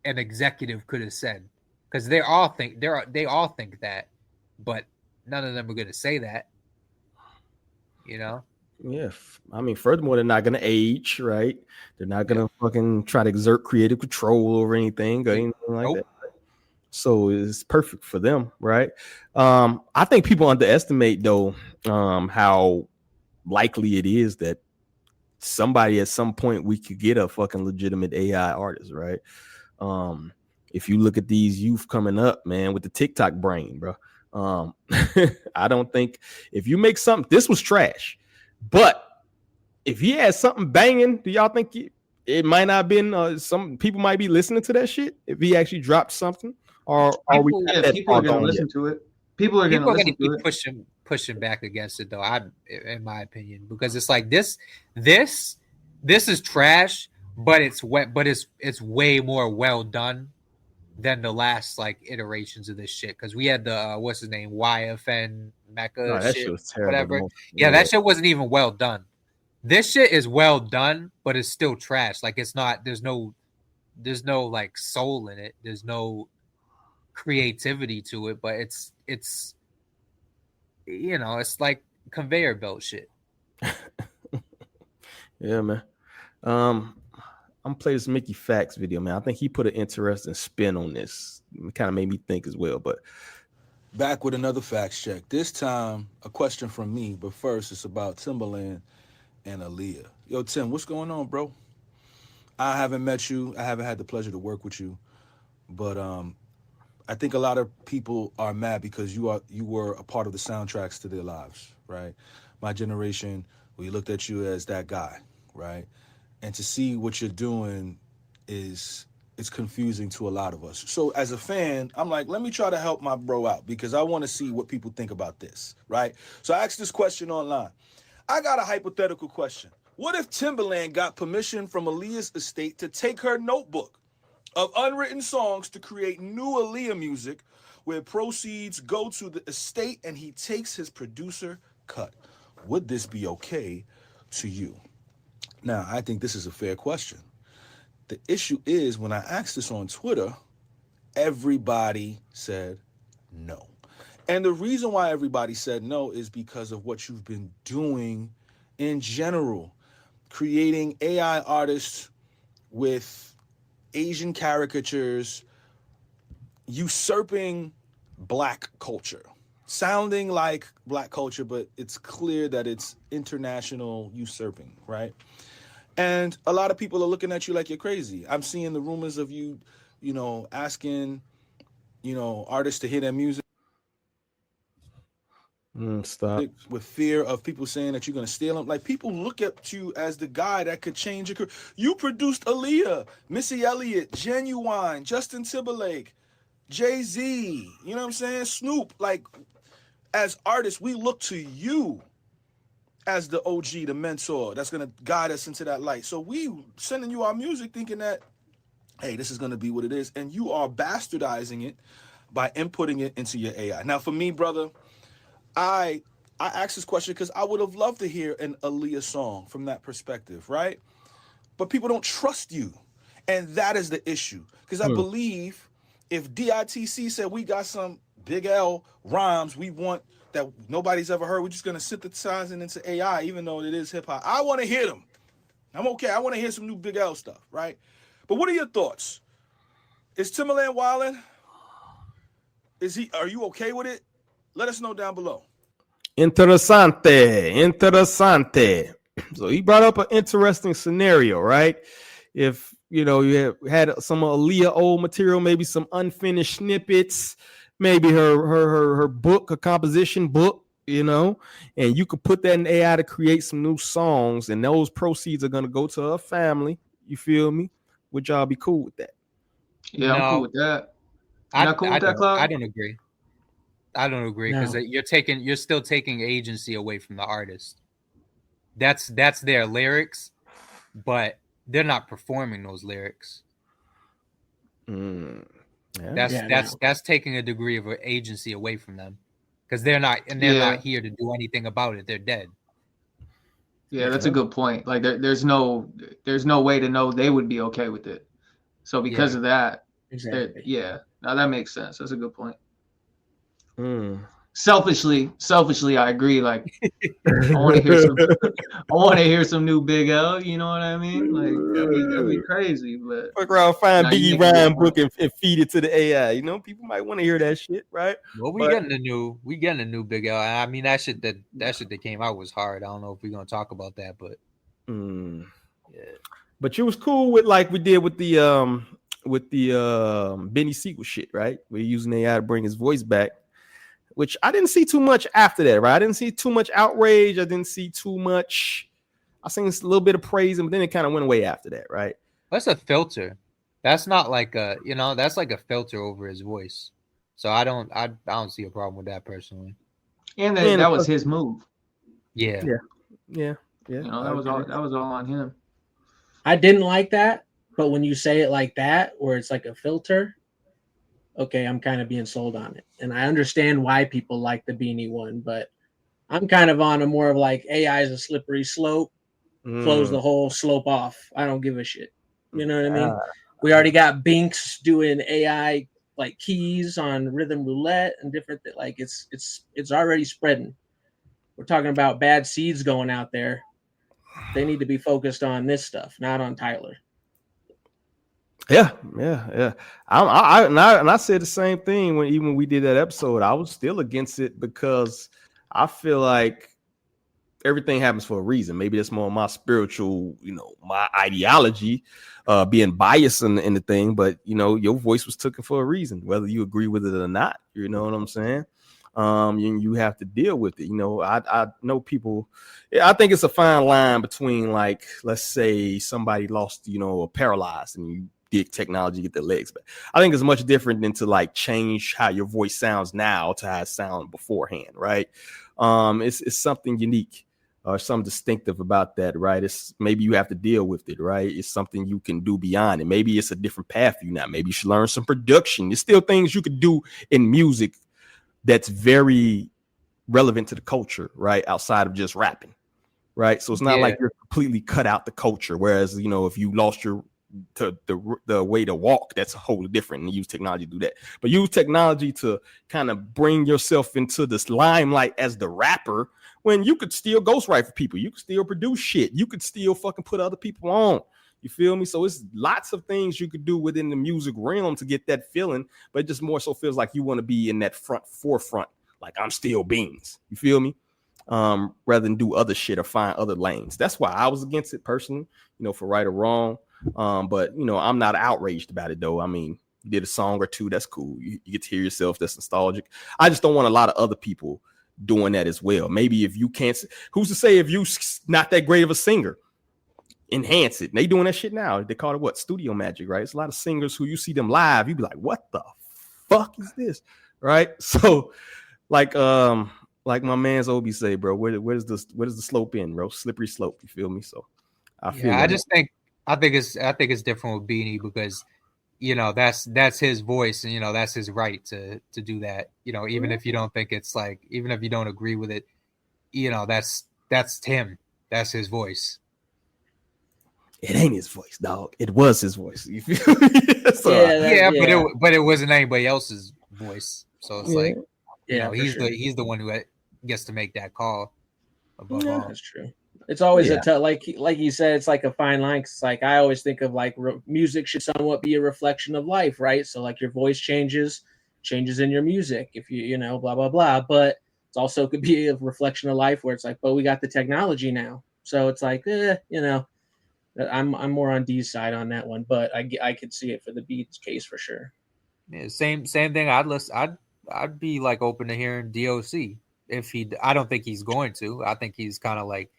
Speaker 2: an executive could have said, because they all think that, but none of them are going to say that.
Speaker 1: Yeah, I mean, furthermore, they're not going to age, right? They're not going to fucking try to exert creative control over anything or anything like that. So it's perfect for them, right? I think people underestimate though how likely it is that somebody at some point we could get a fucking legitimate AI artist, right? If you look at these youth coming up, man, with the TikTok brain, bro. I don't think if you make something, this was trash, but if he had something banging, do y'all think it might not have been some people might be listening to that shit if he actually dropped something? Or are we?
Speaker 4: People are going to listen to it. People are going to listen to
Speaker 2: it. Pushing back against it though, in my opinion, because it's like this is trash, but it's wet, but it's way more well done than the last like iterations of this shit. Because we had the what's his name, YFN Mecca shit was terrible, whatever. Yeah, that shit wasn't even well done. This shit is well done, but it's still trash. Like, it's not. There's no like soul in it. There's no creativity to it, but it's it's like conveyor belt shit.
Speaker 1: Yeah, man. I'm playing this Mickey Facts video, man. I think he put an interesting spin on this. It kind of made me think as well. But
Speaker 8: back with another facts check. This time, a question from me, but first it's about Timbaland and Aaliyah. Yo, Tim, what's going on, bro? I haven't met you. I haven't had the pleasure to work with you, but I think a lot of people are mad because you were a part of the soundtracks to their lives, right? My generation, we looked at you as that guy, right? And to see what you're doing is it's confusing to a lot of us. So as a fan, I'm like, let me try to help my bro out because I want to see what people think about this, right? So I asked this question online. I got a hypothetical question. What if Timbaland got permission from Aaliyah's estate to take her notebook of unwritten songs to create new Aaliyah music where proceeds go to the estate and he takes his producer cut? Would this be okay to you? Now, I think this is a fair question. The issue is when I asked this on Twitter, everybody said no. And the reason why everybody said no is because of what you've been doing in general, creating AI artists with Asian caricatures, usurping Black culture, sounding like Black culture, but it's clear that it's international usurping, right? And a lot of people are looking at you like you're crazy. I'm seeing the rumors of you, asking, artists to hear their music.
Speaker 1: Stop.
Speaker 8: With fear of people saying that you're going to steal them. Like, people look at you as the guy that could change your career. You produced Aaliyah, Missy Elliott, Genuine, Justin Timberlake, Jay-Z, you know what I'm saying? Snoop. Like, as artists, we look to you as the OG, the mentor that's going to guide us into that light. So we sending you our music thinking that, hey, this is going to be what it is. And you are bastardizing it by inputting it into your AI. Now, for me, brother, I asked this question because I would have loved to hear an Aaliyah song from that perspective, right? But people don't trust you. And that is the issue. Because I believe if DITC said we got some Big L rhymes we want that nobody's ever heard, we're just going to synthesize it into AI, even though it is hip-hop. I want to hear them. I'm okay. I want to hear some new Big L stuff, right? But what are your thoughts? Is Timbaland wildin'? Are you okay with it? Let us know down below.
Speaker 1: Interessante. So he brought up an interesting scenario, right? If you had some Aaliyah old material, maybe some unfinished snippets, maybe her book, a composition book, and you could put that in AI to create some new songs, and those proceeds are gonna go to her family. You feel me? Would y'all be cool with that?
Speaker 4: Yeah, I'm cool with that. You're not cool with that, Cloud?
Speaker 2: I don't agree. Because you're still taking agency away from the artist. That's their lyrics, but they're not performing those lyrics. That's taking a degree of agency away from them because they're not here to do anything about it. They're dead.
Speaker 4: Yeah, that's a good point. Like there's no way to know they would be okay with it. So because of that, now that makes sense. That's a good point. Selfishly, I agree. Like, I want to hear some new Big L. You know what I mean? Like, that'd be crazy. But
Speaker 1: fuck around, find Biggie Rhyme book and feed it to the AI. People might want to hear that shit, right?
Speaker 2: Well, we getting a new Big L. I mean, that shit that came out was hard. I don't know if we're gonna talk about that, but
Speaker 1: But you was cool with like we did with the Benny Siegel shit, right? We're using AI to bring his voice back. Which I didn't see too much after that, right? I didn't see too much outrage. I didn't see too much. I seen a little bit of praise, but then it kind of went away after that, right?
Speaker 2: That's a filter. That's not like that's like a filter over his voice. So I don't see a problem with that personally.
Speaker 4: And that was his move.
Speaker 2: Yeah.
Speaker 4: That was all on him.
Speaker 3: I didn't like that, but when you say it like that, where it's like a filter, okay, I'm kind of being sold on it. And I understand why people like the Beanie one, but I'm kind of on a more of like AI is a slippery slope, close the whole slope off. I don't give a shit. You know what I mean? We already got Binks doing AI like keys on Rhythm Roulette and different like it's already spreading. We're talking about bad seeds going out there. They need to be focused on this stuff, not on Tyler.
Speaker 1: Yeah. I said the same thing when we did that episode. I was still against it because I feel like everything happens for a reason. Maybe that's more my spiritual, my ideology, being biased in the thing. But your voice was taken for a reason, whether you agree with it or not. You know what I'm saying? You have to deal with it. I know people. I think it's a fine line between, like, let's say somebody lost, or paralyzed, and you the technology get the legs back. I think it's much different than to like change how your voice sounds now to how it sounded beforehand, right? It's something unique or something distinctive about that, right? It's maybe you have to deal with it, right? It's something you can do beyond it. Maybe it's a different path for you now. Maybe you should learn some production. There's still things you could do in music that's very relevant to the culture, right? Outside of just rapping, right? So it's not like you're completely cut out the culture. Whereas, you know, if you lost your the way to walk, that's a whole different, and use technology to do that. But use technology to kind of bring yourself into this limelight as the rapper, when you could still ghostwrite for people, you could still produce shit, you could still fucking put other people on. You feel me? So it's lots of things you could do within the music realm to get that feeling, but it just more so feels like you want to be in that forefront, like I'm still Beans. You feel me? Rather than do other shit or find other lanes. That's why I was against it personally, you know, for right or wrong. But you know, I'm not outraged about it though. I mean, you did a song or two, that's cool. You get to hear yourself, that's nostalgic. I just don't want a lot of other people doing that as well. Maybe if you can't, who's to say if you not that great of a singer, enhance it. And they doing that shit now. They call it what? Studio magic, right? It's a lot of singers who you see them live, you be like, what the fuck is this? Right? So like my man's Obi say, bro, where's the slope in, bro? Slippery slope. You feel me? So I feel.
Speaker 2: Yeah, I think it's different with Beanie because, you know, that's his voice, and you know that's his right to do that. You know, even if you don't think it's like, even if you don't agree with it, you know, that's him. That's his voice.
Speaker 1: It ain't his voice, dog. It was his voice. You feel me? So,
Speaker 2: but it wasn't anybody else's voice. So it's like, you know, he's the one who gets to make that call. Above all.
Speaker 3: That's true. It's always like you said, it's like a fine line. Cause like I always think of like music should somewhat be a reflection of life, right? So like your voice changes in your music, if you know, blah blah blah. But it's also could be a reflection of life where it's like, but we got the technology now, so it's like, you know, I'm more on D's side on that one, but I could see it for the Beats case for sure.
Speaker 2: Yeah, same thing. I'd be like open to hearing DOC if he. I don't think he's going to. I think he's kind of like,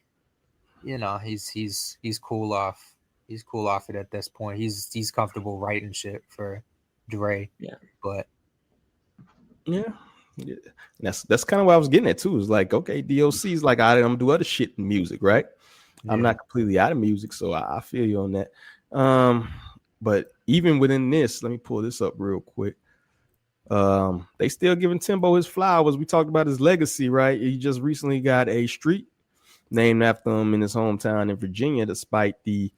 Speaker 2: you know, he's cool off. He's cool off it at this point. He's comfortable writing shit for Dre.
Speaker 3: Yeah,
Speaker 2: but
Speaker 1: yeah. That's kind of what I was getting at too. Is like, okay, DOC is like, I'm gonna do other shit in music, right? Yeah. I'm not completely out of music, so I feel you on that. But even within this, let me pull this up real quick. They still giving Timbo his flowers. We talked about his legacy, right? He just recently got a street named after him in his hometown in Virginia, despite the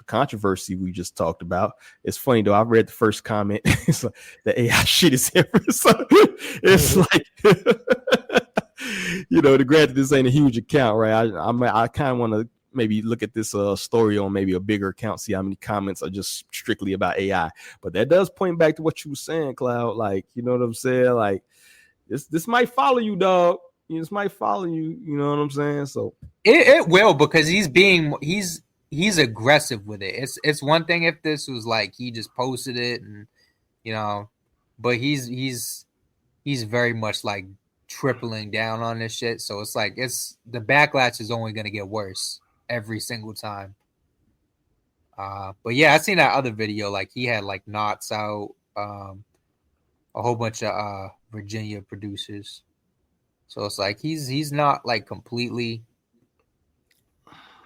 Speaker 1: controversy we just talked about. It's funny though. I read the first comment. It's like the AI shit is everywhere. So it's like, you know, granted this ain't a huge account, right? I kind of want to maybe look at this story on maybe a bigger account, see how many comments are just strictly about AI. But that does point back to what you were saying, Cloud. Like, you know what I'm saying? Like this might follow you, dog. This might follow you. You know what I'm saying? So
Speaker 2: it will, because he's aggressive with it. It's one thing if this was like he just posted it and, you know, but he's very much like tripling down on this shit. So it's like the backlash is only gonna get worse every single time. But yeah, I seen that other video, like he had like knots out, a whole bunch of Virginia producers. So it's like he's not like completely.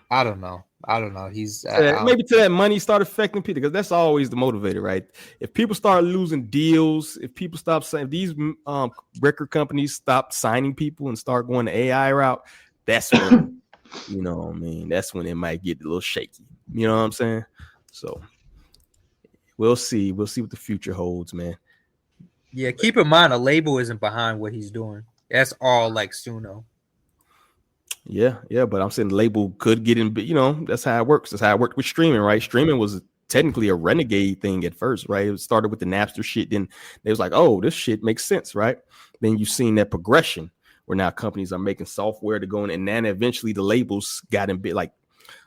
Speaker 2: I don't know. He's
Speaker 1: maybe to that money start affecting people, because that's always the motivator, right? If people start losing deals, if people stop saying, these record companies stop signing people and start going the AI route, that's when you know what I mean. That's when it might get a little shaky. You know what I'm saying? So we'll see. We'll see what the future holds, man.
Speaker 2: Yeah, keep in mind a label isn't behind what he's doing. That's all like Suno.
Speaker 1: Yeah, but I'm saying the label could get in, you know, that's how it works. That's how it worked with streaming, right? Streaming was technically a renegade thing at first, right? It started with the Napster shit. Then they was like, oh, this shit makes sense, right? Then you've seen that progression where now companies are making software to go in, and then eventually the labels got in bit, like,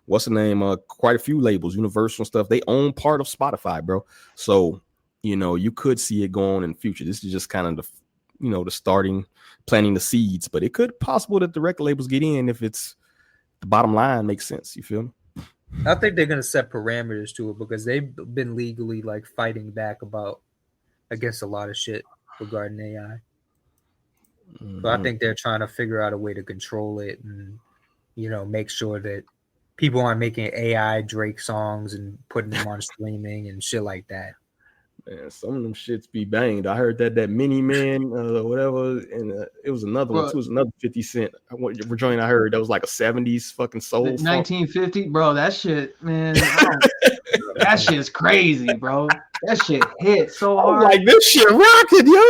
Speaker 1: what's the name? Quite a few labels, Universal and stuff. They own part of Spotify, bro. So, you know, you could see it go on in the future. This is just kind of the, you know, the starting, planting the seeds, but it could possible that the record labels get in if it's the bottom line makes sense. You feel me?
Speaker 2: I think they're gonna set parameters to it because they've been legally like fighting back against a lot of shit regarding AI. So I think they're trying to figure out a way to control it and, you know, make sure that people aren't making AI Drake songs and putting them on streaming and shit like that.
Speaker 1: Man, some of them shits be banged. I heard that Mini Man, whatever, and it was another one too. It was another 50 Cent. Rejoin, I heard that was like a 70s fucking soul.
Speaker 4: 1950, bro. That shit, man. That shit's crazy, bro. That shit hit so hard.
Speaker 1: Like, this shit rocking, yo.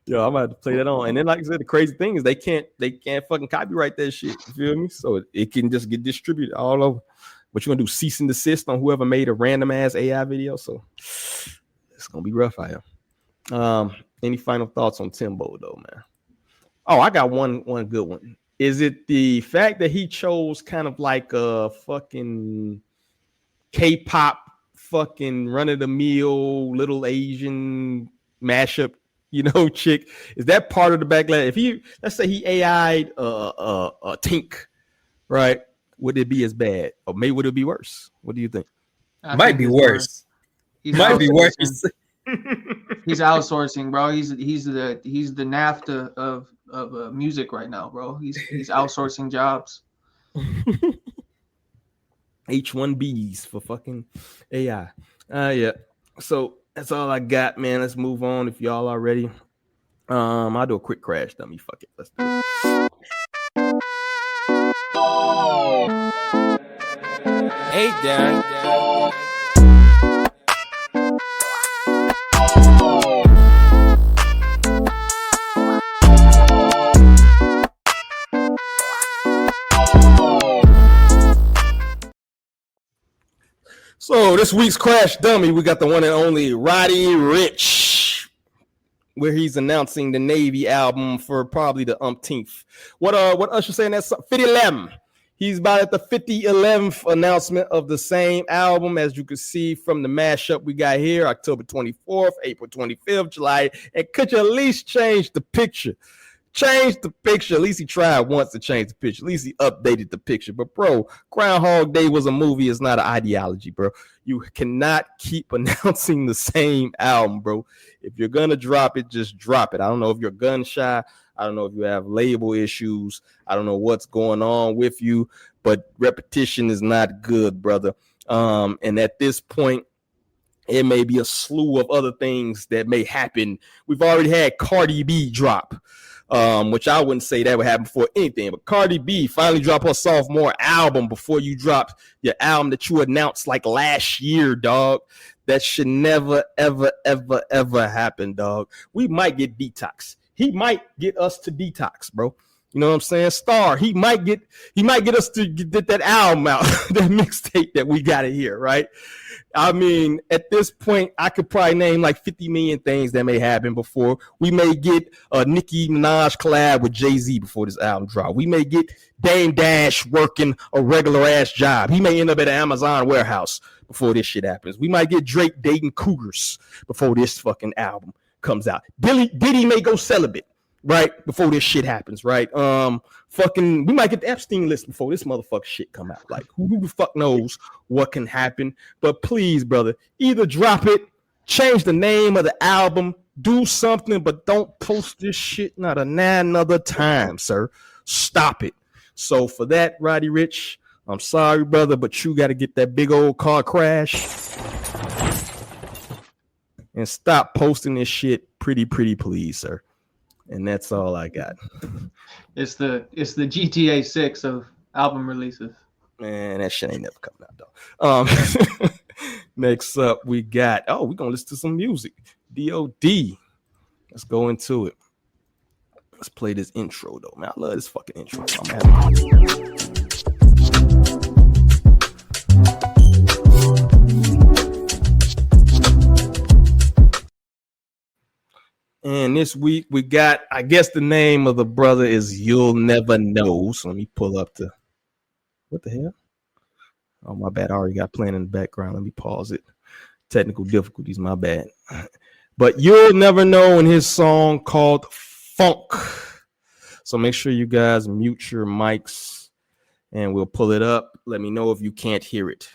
Speaker 1: Yo, I'm gonna have to play that on. And then, like I said, the crazy thing is they can't fucking copyright that shit. You feel me? So it can just get distributed all over. What you gonna do? Cease and desist on whoever made a random ass AI video? So it's gonna be rough out here. Any final thoughts on Timbo though, man? Oh, I got one good one. Is it the fact that he chose kind of like a fucking K-pop fucking run-of-the-mill little Asian mashup, you know, chick? Is that part of the backlash? If he, let's say he AI'd a Tink, right? Would it be as bad, or maybe would it be worse? What do you think?
Speaker 2: Might be worse.
Speaker 4: Might be worse. He's outsourcing, bro. He's the NAFTA of music right now, bro. He's outsourcing jobs.
Speaker 1: H1Bs for fucking AI. Yeah. So that's all I got, man. Let's move on if y'all are ready. I'll do a quick crash dummy. Fuck it. Let's do it. Hey, Darren. So this week's crash dummy, we got the one and only Roddy Ricch, where he's announcing the Navy album for probably the umpteenth. What Usher saying? That's 50-11. He's about at the 50-11th announcement of the same album, as you can see from the mashup we got here, October 24th, April 25th, July. And could you at least change the picture? Change the picture. At least he tried once to change the picture. At least he updated the picture. But, bro, Groundhog Day was a movie. It's not an ideology, bro. You cannot keep announcing the same album, bro. If you're going to drop it, just drop it. I don't know if you're gun shy. I don't know if you have label issues. I don't know what's going on with you. But repetition is not good, brother. And at this point, it may be a slew of other things that may happen. We've already had Cardi B drop. Which I wouldn't say that would happen before anything, but Cardi B finally dropped her sophomore album before you dropped your album that you announced like last year, dog. That should never, ever, ever, ever happen, dog. We might get Detox. He might get us to Detox, bro. You know what I'm saying? Star, he might get us to get that album out, that mixtape that we got to hear, right? I mean, at this point, I could probably name like 50 million things that may happen before. We may get a Nicki Minaj collab with Jay-Z before this album drop. We may get Dame Dash working a regular ass job. He may end up at an Amazon warehouse before this shit happens. We might get Drake dating cougars before this fucking album comes out. Diddy may go celibate, right, before this shit happens, right? We might get the Epstein list before this motherfucker shit come out. Like, who the fuck knows what can happen? But please, brother, either drop it, change the name of the album, do something, but don't post this shit not another time, sir. Stop it. So for that, Roddy Ricch, I'm sorry, brother, but you got to get that big old car crash and stop posting this shit pretty, please, sir. And that's all I got.
Speaker 4: It's the GTA 6 of album releases.
Speaker 1: Man, that shit ain't never coming out though. Next up, we got we're gonna listen to some music. DOD. Let's go into it. Let's play this intro though, man. I love this fucking intro. And this week we got, I guess the name of the brother is You'll Never Know. So let me pull up what the hell? Oh, my bad. I already got playing in the background. Let me pause it. Technical difficulties, my bad. But You'll Never Know in his song called Funk. So make sure you guys mute your mics and we'll pull it up. Let me know if you can't hear it.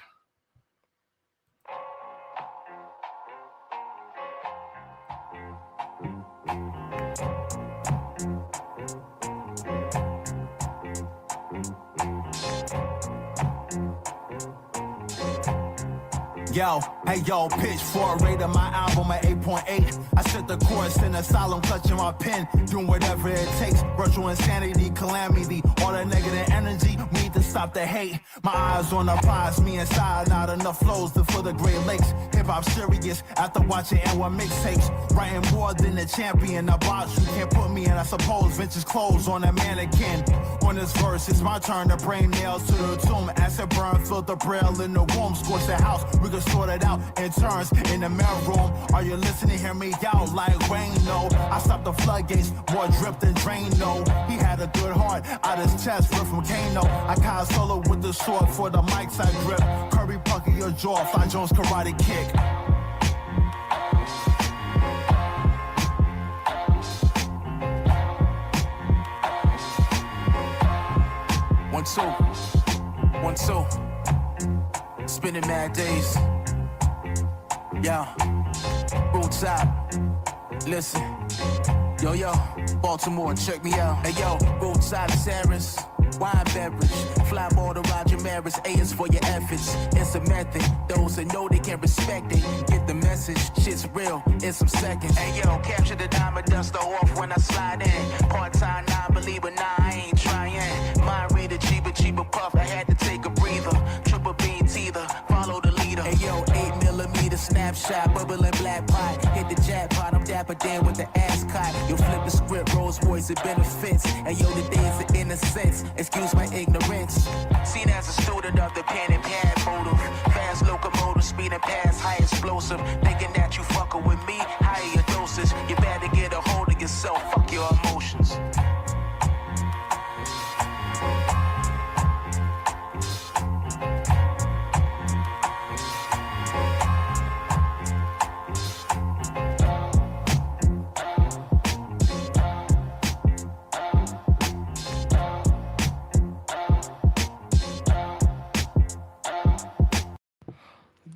Speaker 9: Yo, hey yo, pitch for a rate of my album at 8.8. I set the course in asylum, clutching my pen, doing whatever it takes. Virtual insanity, calamity, all that negative energy. We need to stop the hate. My eyes on the prize, me inside, not enough flows to fill the Great Lakes. Hip hop serious after watching N1 mixtapes. Writing more than a champion. I box, you can't put me in, I suppose. Vintage clothes on a mannequin. On this verse, it's my turn to bring nails to the tomb. Acid burn, filter braille in the womb. Scorch the house, we can sort it out in turns in the mirror room. Are you listening? Hear me out like rain, no. I stopped the floodgates, more drip than drain, no. He had a good heart, out his chest, ripped from Kano. I caught solo with the sword for the mics I grip. Kirby pucker your jaw, Fly Jones karate kick. One, two. One, two. Spending mad days. Yeah. Roadside. Listen. Yo, yo. Baltimore, check me out. Hey, yo. Roadside Sarah's. Wine beverage. Fly ball to Roger Maris. A is for your efforts. It's a method. Those that know they can respect it. Get the message. Shit's real in some seconds. Hey, yo. Capture the diamond duster off when I slide in. Part-time non-believer. Nah, I ain't trying. Mind reader, cheaper puff. I had to take a breather. Triple bean teether. Follow the leader. Hey, yo. 8mm snapshot. Bubbling black pot. Hit the jackpot. I'm dapper Dan with the ass cot. You flip the script. Rolls Royce. It benefits. And yo, the days of innocence. Excuse my ignorance. Seen as a student of the pen and pad motive. Fast locomotive, speeding past high explosive. Thinking that you fucking with me, higher your dosage. You better get a hold of yourself, fuck your emotions.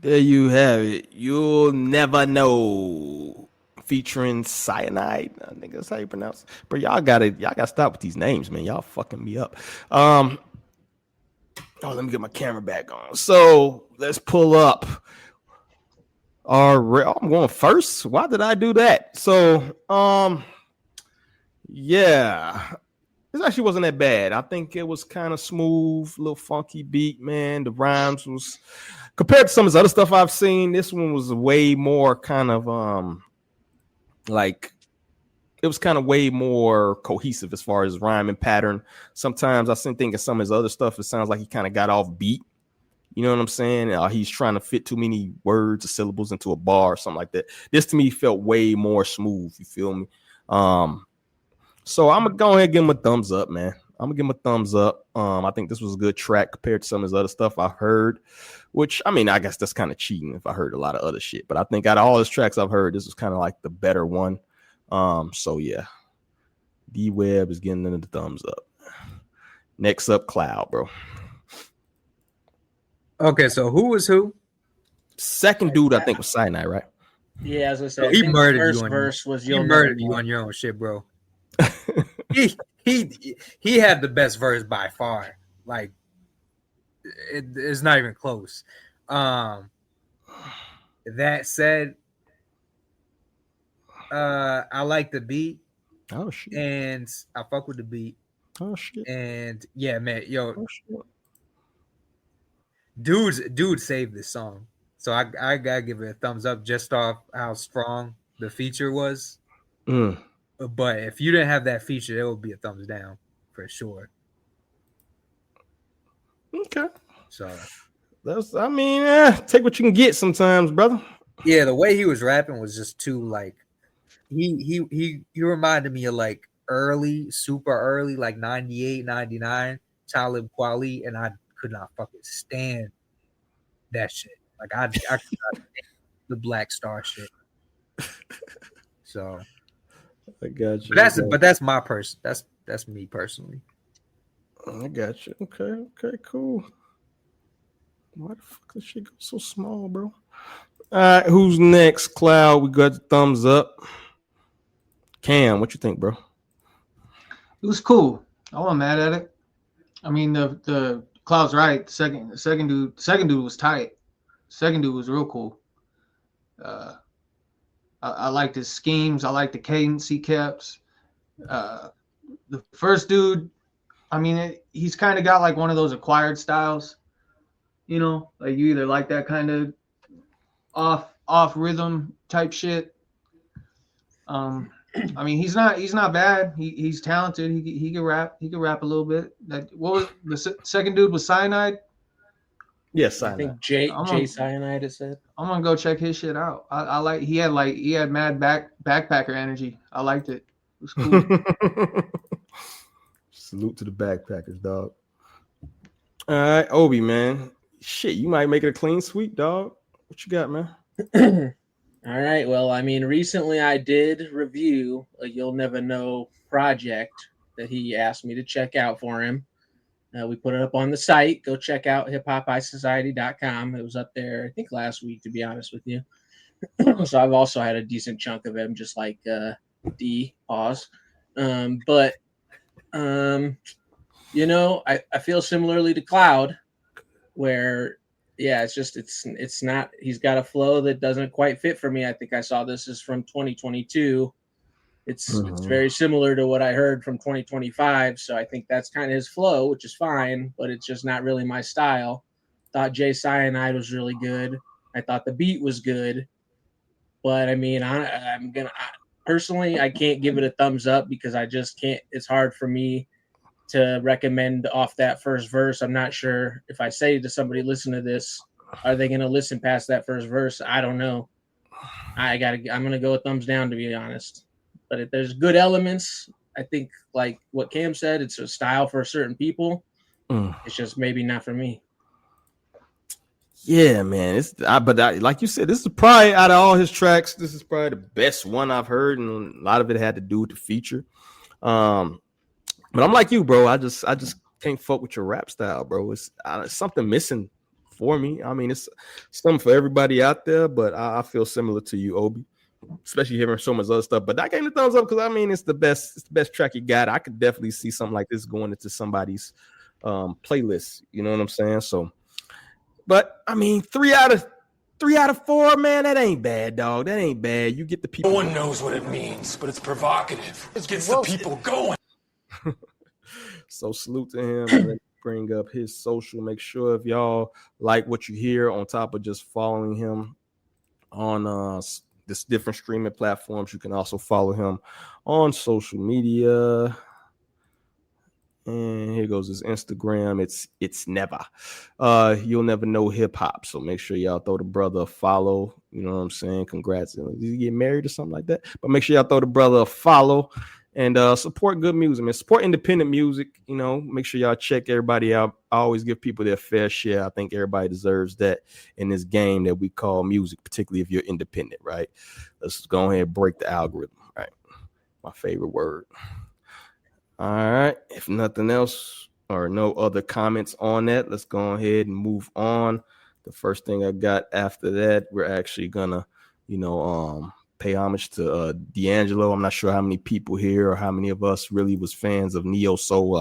Speaker 1: There you have it. You'll never know. Featuring Cyanide. I think that's how you pronounce it. But y'all gotta stop with these names, man. Y'all fucking me up. Let me get my camera back on. So let's pull up. I'm going first. Why did I do that? So yeah. This actually wasn't that bad. I think it was kind of smooth, little funky beat, man. The rhymes was compared to some of his other stuff I've seen. This one was way more kind of like it was kind of way more cohesive as far as rhyming pattern. Sometimes I think of some of his other stuff, it sounds like he kind of got off beat. You know what I'm saying? He's trying to fit too many words or syllables into a bar or something like that. This to me felt way more smooth. You feel me? So I'm gonna go ahead and give him a thumbs up, man. I'm gonna give him a thumbs up. I think this was a good track compared to some of his other stuff I've heard, which I mean, I guess that's kind of cheating if I heard a lot of other shit. But I think out of all his tracks I've heard, this was kind of like the better one. So yeah, D-Web is getting the thumbs up. Next up, Cloud, bro.
Speaker 2: Okay, so who was who?
Speaker 1: Second dude, I think, was Cyanide, right?
Speaker 3: Yeah, as I said,
Speaker 2: he murdered you.
Speaker 3: First verse was
Speaker 2: he murdered you on your own shit, bro. he had the best verse by far. Like it's not even close. That said, I like the beat.
Speaker 1: Oh shit.
Speaker 2: And I fuck with the beat.
Speaker 1: Oh shit.
Speaker 2: And yeah, man, yo.
Speaker 1: Oh, shit.
Speaker 2: Dude saved this song. So I gotta give it a thumbs up just off how strong the feature was. But if you didn't have that feature, it would be a thumbs down for sure.
Speaker 1: Okay.
Speaker 2: So
Speaker 1: that's, take what you can get sometimes, brother.
Speaker 2: Yeah, the way he was rapping was just too like he reminded me of like super early, like 98, 99, Talib Kweli, and I could not fucking stand that shit. Like I could not stand the Black Star shit. So
Speaker 1: I got you.
Speaker 2: But that's my person. That's me personally.
Speaker 1: I got you. Okay, cool. Why the fuck does shit go so small, bro? All right, who's next? Cloud, we got the thumbs up. Cam, what you think, bro?
Speaker 4: It was cool. I wasn't mad at it. I mean, the Cloud's right. The second dude was tight. Second dude was real cool. I liked his schemes. I liked the cadence he kept. The first dude, I mean, he's kind of got like one of those acquired styles. You know, like you either like that kind of off rhythm type shit. I mean, he's not bad. He's talented. He can rap. He can rap a little bit. What was the second dude was Cyanide?
Speaker 1: Yes,
Speaker 3: I think Jay Cyanide is said.
Speaker 4: I'm gonna go check his shit out. I like he had mad backpacker energy. I liked it. It was cool.
Speaker 1: Salute to the backpackers, dog. All right, Obi, man. Shit, you might make it a clean sweep, dog. What you got, man?
Speaker 3: All right. Well, I mean, recently I did review a You'll Never Know project that he asked me to check out for him. We put it up on the site. Go check out hiphopisociety.com. It was up there, I think, last week, to be honest with you. So I've also had a decent chunk of him, just like D. Pause. But you know, I feel similarly to Cloud, where yeah, it's not. He's got a flow that doesn't quite fit for me. I think I saw this is from 2022. It's very similar to what I heard from 2025. So I think that's kind of his flow, which is fine, but it's just not really my style. Thought Jay Cyanide was really good. I thought the beat was good, but I mean, personally, I can't give it a thumbs up because I just can't. It's hard for me to recommend off that first verse. I'm not sure if I say to somebody, listen to this, are they going to listen past that first verse? I don't know. I'm going to go with thumbs down, to be honest. But if there's good elements, I think like what Cam said, it's a style for certain people. It's just maybe not for me.
Speaker 1: Yeah, man. Like you said, this is probably out of all his tracks, this is probably the best one I've heard, and a lot of it had to do with the feature. But I'm like you, bro. I just can't fuck with your rap style, bro. It's something missing for me. I mean, it's something for everybody out there, but I feel similar to you, Obi, especially hearing so much other stuff. But I gave the thumbs up because I mean, it's the best track you got. I could definitely see something like this going into somebody's playlist. You know what I'm saying? So, but I mean, 3 out of 4, man, that ain't bad, dog. That ain't bad. You get the people.
Speaker 10: No one knows what it means, but it's provocative. It gets the people going.
Speaker 1: So salute to him. Let me bring up his social. Make sure if y'all like what you hear, on top of just following him on this different streaming platforms, you can also follow him on social media. And here goes his Instagram. It's never. You'll never know hip hop. So make sure y'all throw the brother a follow. You know what I'm saying? Congrats. Did he get married or something like that? But make sure y'all throw the brother a follow and support good music, man. Support independent music. You know, make sure y'all check everybody out. I always give people their fair share. I think everybody deserves that in this game that we call music, particularly if you're independent, right? Let's go ahead and break the algorithm, right? My favorite word. All right. If nothing else or no other comments on that, let's go ahead and move on. The first thing I got after that, we're actually gonna, pay homage to D'Angelo. I'm not sure how many people here or how many of us really was fans of Neo Soul.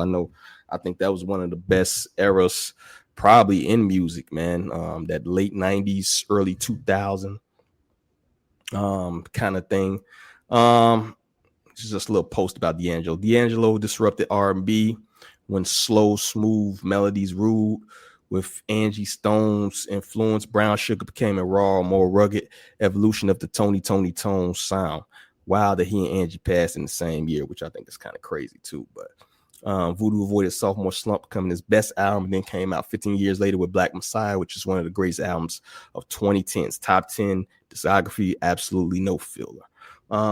Speaker 1: I think that was one of the best eras probably in music, man. That late 90s, early 2000 kind of thing. Just a little post about D'Angelo. D'Angelo disrupted R&B when slow, smooth melodies ruled. With Angie Stone's influence, Brown Sugar became a raw, more rugged evolution of the Tony Tone sound. Wild that he and Angie passed in the same year, which I think is kind of crazy too. But Voodoo avoided sophomore slump, becoming his best album, and then came out 15 years later with Black Messiah, which is one of the greatest albums of 2010s. Top 10 discography, absolutely no filler.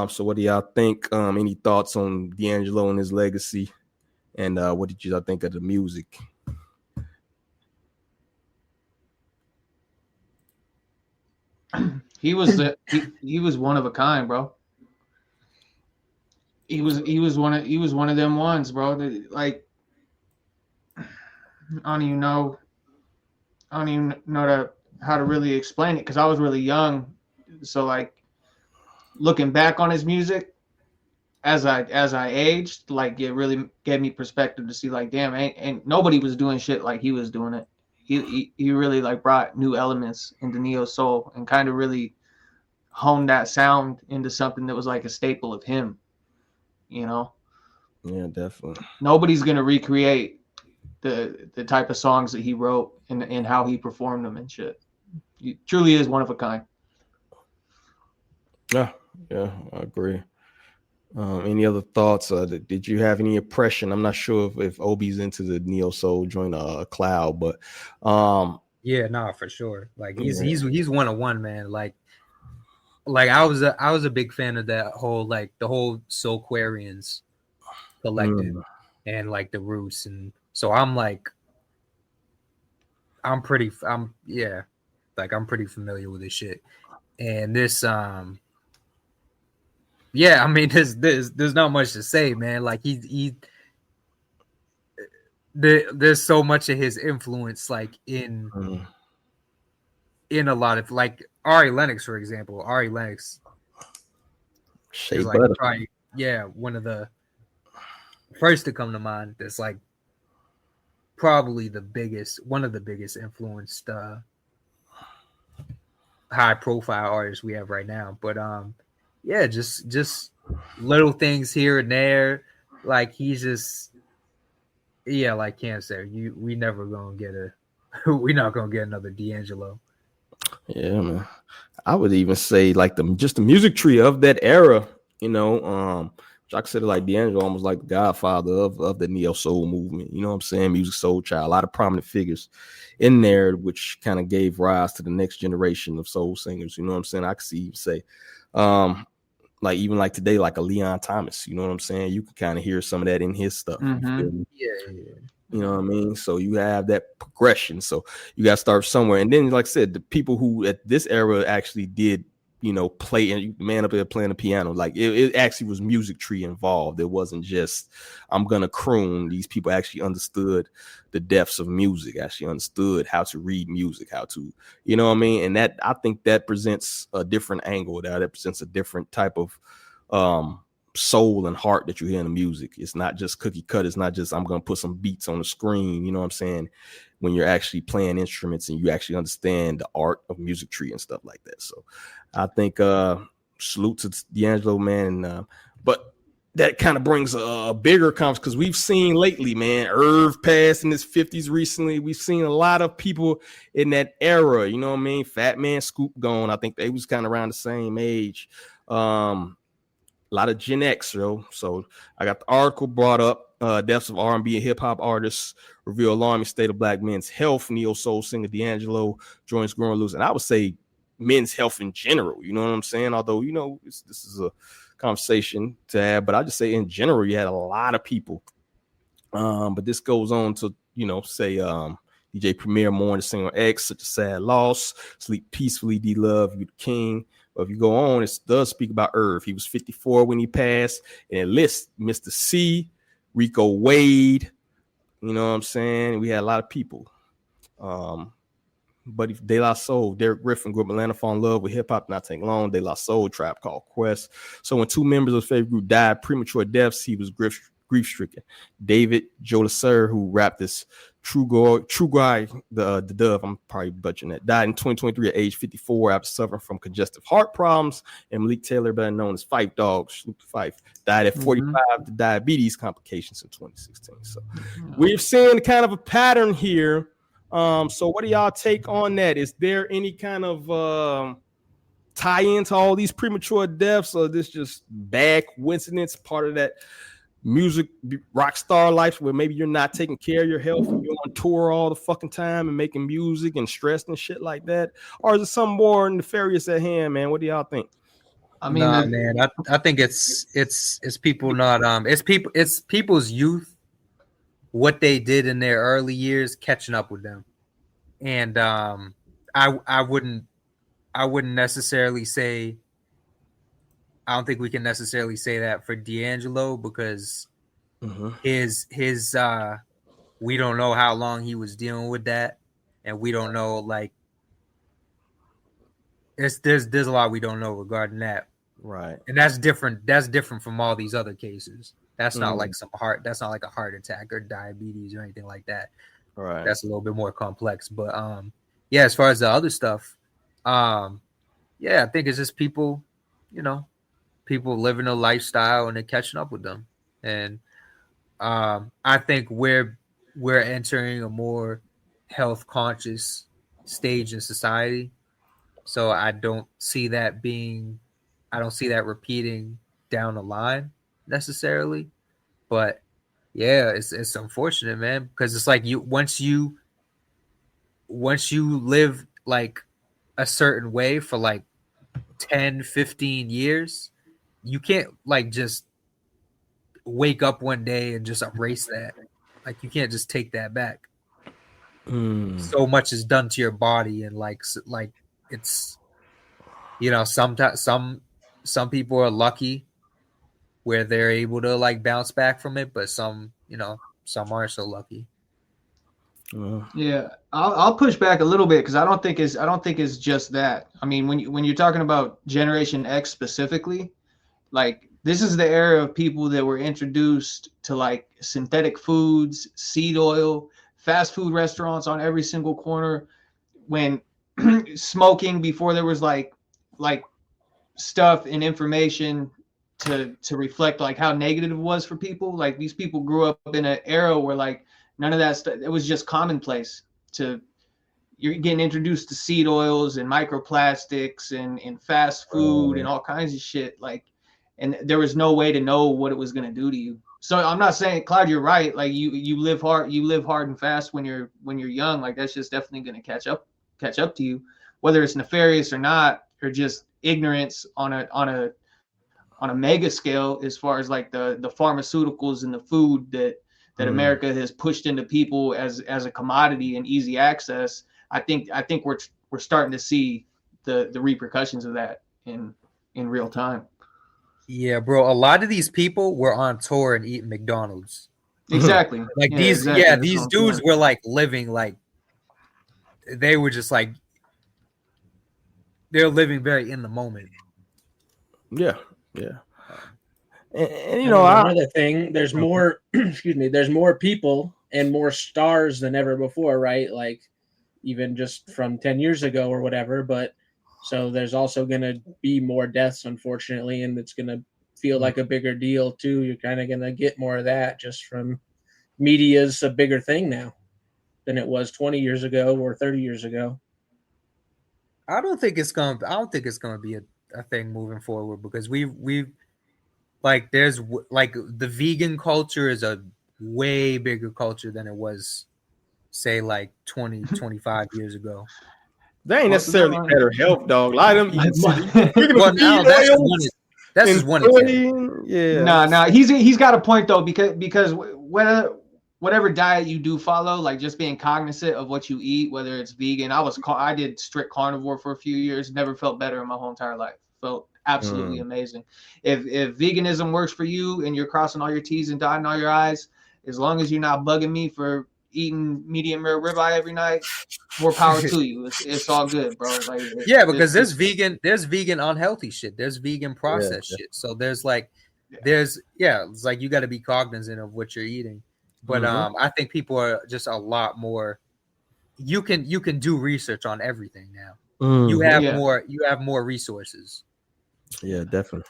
Speaker 1: So what do y'all think? Any thoughts on D'Angelo and his legacy? And what did y'all think of the music?
Speaker 4: He was one of a kind, bro. He was one of them ones, bro. Like I don't even know how to really explain it because I was really young. So like looking back on his music as I aged, like it really gave me perspective to see like, damn, ain't nobody was doing shit like he was doing it. He really like brought new elements into neo soul and kind of really honed that sound into something that was like a staple of him. You know,
Speaker 1: Yeah, definitely.
Speaker 4: nobody's gonna recreate the type of songs that he wrote and how he performed them and shit. He truly is one of a kind.
Speaker 1: Yeah, I agree. Any other thoughts? Did you have any impression? I'm not sure if Obi's into the neo soul joint Cloud, but
Speaker 2: yeah, no, for sure. Like he's 101, man. Like I was a big fan of that whole like the whole Soulquarians collective and like the Roots, and so I'm pretty familiar with this shit. And this yeah, I mean there's not much to say, man. Like there's so much of his influence like in a lot of like Ari Lennox, for example. Ari Lennox is like probably one of the first to come to mind. That's like probably one of the biggest influenced high profile artists we have right now. But yeah, just little things here and there. Like he's just like Cam said, we never gonna get we're not gonna get another D'Angelo.
Speaker 1: Yeah, man. I would even say like the music tree of that era, you know, I consider like D'Angelo almost like the godfather of the neo soul movement. You know what I'm saying? Music soul child, a lot of prominent figures in there, which kind of gave rise to the next generation of soul singers. You know what I'm saying? I could see you say, like even like today, like a Leon Thomas. You know what I'm saying? You can kind of hear some of that in his stuff.
Speaker 4: Mm-hmm.
Speaker 1: You know what I mean? So you have that progression. So you got to start somewhere. And then, like I said, the people who at this era actually did, you know, play and man up there playing the piano, like it actually was music tree involved. It wasn't just I'm gonna croon. These people actually understood the depths of music, actually understood how to read music, how to, you know what I mean? And that I think that presents a different angle. That presents a different type of soul and heart that you hear in the music. It's not just cookie cut. It's not just I'm gonna put some beats on the screen. You know what I'm saying? When you're actually playing instruments and you actually understand the art of music tree and stuff like that. So I think salute to D'Angelo, man. But that kind of brings a bigger conversation because we've seen lately, man, Irv passed in his 50s recently. We've seen a lot of people in that era, you know what I mean? Fat Man Scoop gone. I think they was kind of around the same age. A lot of Gen X, yo. So I got the article brought up. Deaths of R&B and hip hop artists reveal alarming state of black men's health. Neo soul singer D'Angelo joins growing loose, and I would say men's health in general. You know what I'm saying? Although you know this is a conversation to have, but I just say in general you had a lot of people. But this goes on to say DJ Premier mourn the singer X, such a sad loss. Sleep peacefully, D Love, you the king. But if you go on, it does speak about Irv. He was 54 when he passed, and it lists Mr. C, Rico Wade. You know what I'm saying? We had a lot of people. Buddy De La Soul, Derek Griffin grew up in Atlanta, fall in love with hip hop, not take long. De La Soul, Trap Called Quest. So when two members of his favorite group died premature deaths, he was grief-stricken. David Jolasser, who rapped this True Guy, the Dove, I'm probably butchering that, died in 2023 at age 54 after suffering from congestive heart problems. And Malik Taylor, better known as Phife Dawg, Snoop Phife, died at 45 to diabetes complications in 2016. So we've seen kind of a pattern here. So what do y'all take on that? Is there any kind of tie into all these premature deaths, or this just bad coincidence, part of that music rock star life where maybe you're not taking care of your health and you're on tour all the fucking time and making music and stressed and shit like that? Or is it something more nefarious at hand, man? What do y'all think?
Speaker 2: I mean, man, I think it's people not it's people's youth, what they did in their early years catching up with them. And I wouldn't necessarily say, I don't think we can necessarily say that for D'Angelo, because his we don't know how long he was dealing with that, and we don't know like there's a lot we don't know regarding that.
Speaker 1: Right.
Speaker 2: And that's different. That's different from all these other cases. That's not like that's not like a heart attack or diabetes or anything like that.
Speaker 1: Right.
Speaker 2: That's a little bit more complex. But yeah, as far as the other stuff, yeah, I think it's just people, people living a lifestyle and they're catching up with them. And I think we're entering a more health conscious stage in society. So I don't see that repeating down the line necessarily. But yeah, it's unfortunate, man, because it's like once you live like a certain way for like 10, 15 years, you can't like just wake up one day and just erase that. Like you can't just take that back. So much is done to your body, and like it's sometimes some people are lucky where they're able to like bounce back from it, but some aren't so lucky.
Speaker 4: Yeah, I'll push back a little bit because I don't think it's just that. I mean, when you're talking about Generation X specifically, like this is the era of people that were introduced to like synthetic foods, seed oil, fast food restaurants on every single corner, when smoking before there was like stuff and information to reflect like how negative it was for people. Like these people grew up in an era where like none of that stuff, it was just commonplace. You're getting introduced to seed oils and microplastics and fast food and all kinds of shit. Like, and there was no way to know what it was going to do to you. So I'm not saying, Cloud, you're right. Like you live hard and fast when you're young. Like that's just definitely going to catch up to you, whether it's nefarious or not, or just ignorance on a mega scale, as far as like the pharmaceuticals and the food that America has pushed into people as a commodity and easy access. I think we're starting to see the repercussions of that in real time.
Speaker 2: Yeah, bro. A lot of these people were on tour and eating McDonald's.
Speaker 4: Exactly.
Speaker 2: Like these dudes were like living like they were just like they're living very in the moment.
Speaker 1: Yeah. And
Speaker 3: another thing, there's more there's more people and more stars than ever before, right? Like even just from 10 years ago or whatever, but so there's also going to be more deaths, unfortunately, and it's going to feel like a bigger deal too. You're kind of going to get more of that just from media's a bigger thing now than it was 20 years ago or 30 years ago.
Speaker 2: I don't think it's going to be a thing moving forward, because we've like there's like the vegan culture is a way bigger culture than it was, say, like 20, 25 years ago.
Speaker 1: They ain't necessarily better health, dog. A lot of them
Speaker 2: that's just one example.
Speaker 1: Yeah.
Speaker 4: Nah. He's got a point though, because whatever diet you do follow, like just being cognizant of what you eat, whether it's vegan. I did strict carnivore for a few years. Never felt better in my whole entire life. Felt absolutely amazing. If veganism works for you and you're crossing all your T's and dotting all your I's, as long as you're not bugging me for eating medium rare ribeye every night, more power to you. It's all good, bro. Like
Speaker 2: because there's vegan unhealthy shit. There's vegan processed shit. So there's like it's like you got to be cognizant of what you're eating. But I think people are just a lot more. You can do research on everything now. You have more resources.
Speaker 1: Yeah, definitely.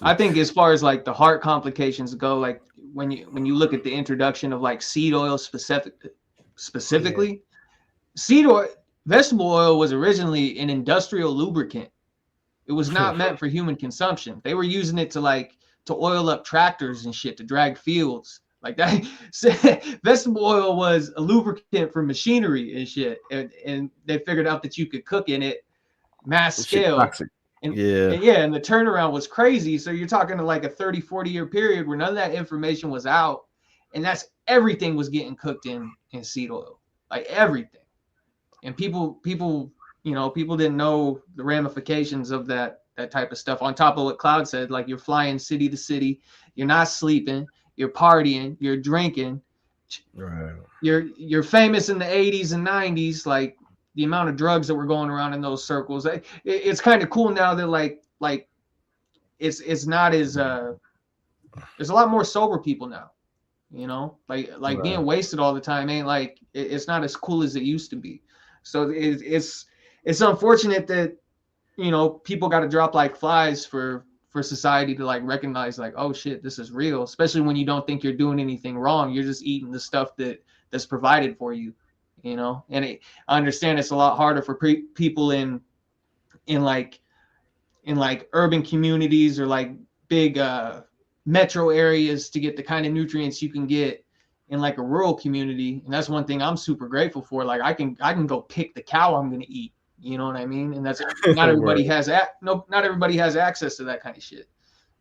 Speaker 4: I think as far as like the heart complications go, like when you look at the introduction of like seed oil specifically, seed oil, vegetable oil was originally an industrial lubricant. It was not meant for human consumption. They were using it to oil up tractors and shit, to drag fields. Like that, vegetable oil was a lubricant for machinery and shit, and they figured out that you could cook in it mass scale. And the turnaround was crazy. So you're talking to like a 30, 40 year period where none of that information was out, and that's everything was getting cooked in seed oil, like everything. And people didn't know the ramifications of that type of stuff. On top of what Cloud said, like you're flying city to city, you're not sleeping, you're partying, you're drinking,
Speaker 1: Right.
Speaker 4: You're famous in the 80s and 90s, like the amount of drugs that were going around in those circles. It's kind of cool now that like it's not as there's a lot more sober people now, you know, like
Speaker 1: Right.
Speaker 4: being wasted all the time ain't like it's not as cool as it used to be. So it's unfortunate that, you know, people got to drop like flies for society to like recognize like, oh shit, this is real, especially when you don't think you're doing anything wrong. You're just eating the stuff that's provided for you, you know. And I understand it's a lot harder for people in like urban communities or like big metro areas to get the kind of nutrients you can get in like a rural community. And that's one thing I'm super grateful for. Like I can go pick the cow I'm going to eat. You know what I mean? And that's not everybody has not everybody has access to that kind of shit.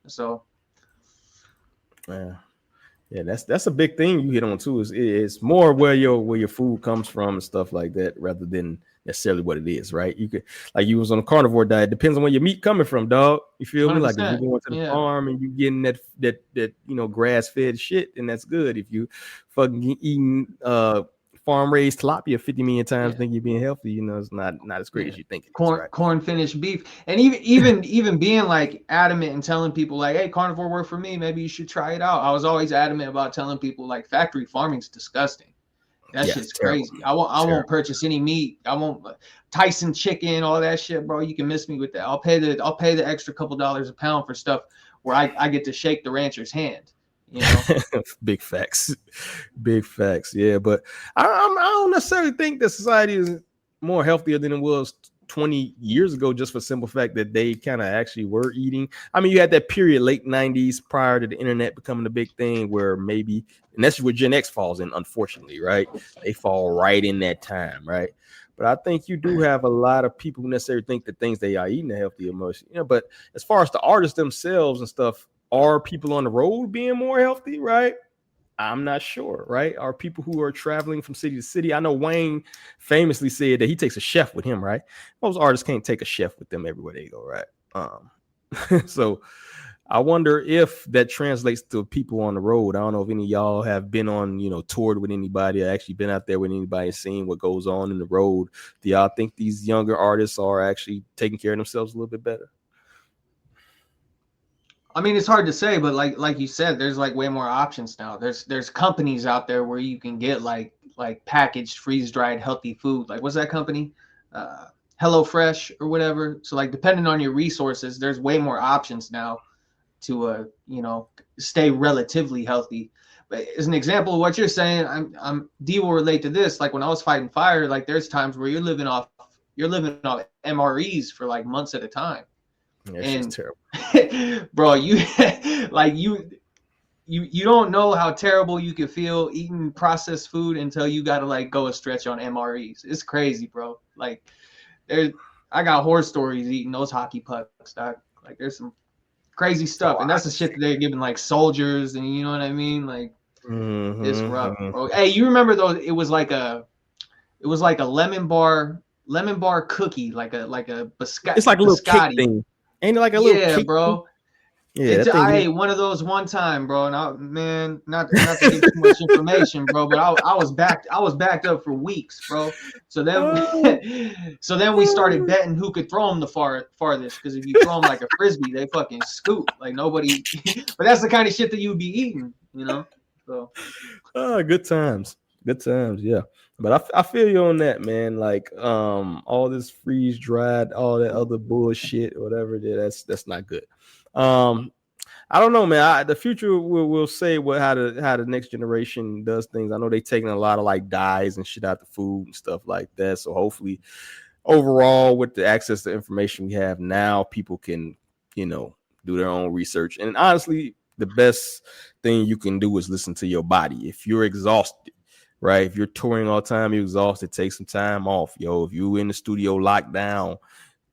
Speaker 4: So
Speaker 1: yeah, that's a big thing you hit on too. It's more where your food comes from and stuff like that, rather than necessarily what it is, right? You could, like you was on a carnivore diet, depends on where your meat coming from, dog. You feel me? Like if you're going to the farm and you getting that you know, grass fed shit, and that's good. If you fucking eating farm raised tilapia 50 million times, think you're being healthy, you know, it's not as great as you think.
Speaker 4: Corn finished beef, and even being like adamant and telling people like, hey, carnivore worked for me, maybe you should try it out. I was always adamant about telling people like factory farming's disgusting. That shit's crazy. I won't purchase any meat. I won't Tyson chicken, all that shit, bro. You can miss me with that. I'll pay the extra couple dollars a pound for stuff where I get to shake the rancher's hand. You know?
Speaker 1: Big facts. Yeah, but I don't necessarily think that society is more healthier than it was 20 years ago, just for the simple fact that they kind of actually were eating. I mean, you had that period, late 90s, prior to the internet becoming a big thing, where maybe, and that's where Gen X falls in, unfortunately, right? They fall right in that time, right? But I think you do have a lot of people who necessarily think that things they are eating are healthy emotion, you know. But as far as the artists themselves and stuff, are people on the road being more healthy, right? I'm not sure, right? Are people who are traveling from city to city? I know Wayne famously said that he takes a chef with him, right? Most artists can't take a chef with them everywhere they go, right? So I wonder if that translates to people on the road. I don't know if any of y'all have been on, you know, toured with anybody, or actually been out there with anybody, seeing what goes on in the road. Do y'all think these younger artists are actually taking care of themselves a little bit better?
Speaker 4: I mean, it's hard to say, but like you said, there's like way more options now. There's companies out there where you can get like packaged, freeze-dried, healthy food. Like, what's that company? HelloFresh or whatever. So like, depending on your resources, there's way more options now to you know, stay relatively healthy. But as an example of what you're saying, I'm D will relate to this. Like when I was fighting fire, like there's times where you're living off MREs for like months at a time.
Speaker 1: Yeah, it's terrible.
Speaker 4: Bro, you like you don't know how terrible you can feel eating processed food until you gotta like go a stretch on MREs. It's crazy, bro. Like I got horror stories eating those hockey pucks, dog. Like there's some crazy stuff, and that's the shit that they're giving like soldiers, and you know what I mean? Like it's rough, bro. Hey, you remember those? It was like a lemon bar cookie, like a biscotti.
Speaker 1: It's like a little cake thing. Ain't it like a little cake
Speaker 4: bro?
Speaker 1: Thing? Yeah,
Speaker 4: I ate one of those one time, bro, and man, not to give too much information, bro, but I was backed up for weeks, bro. So then we started betting who could throw them the farthest, because if you throw them like a frisbee, they fucking scoop like nobody. But that's the kind of shit that you would be eating, you know. So,
Speaker 1: good times, yeah. But I feel you on that, man. Like all this freeze dried, all that other bullshit, whatever it is, that's not good. I don't know, man. The future will say how the next generation does things. I know they taking a lot of like dyes and shit out the food and stuff like that. So hopefully, overall, with the access to information we have now, people can, you know, do their own research. And honestly, the best thing you can do is listen to your body. If you're exhausted, right? If you're touring all the time, you're exhausted, take some time off, yo. If you're in the studio locked down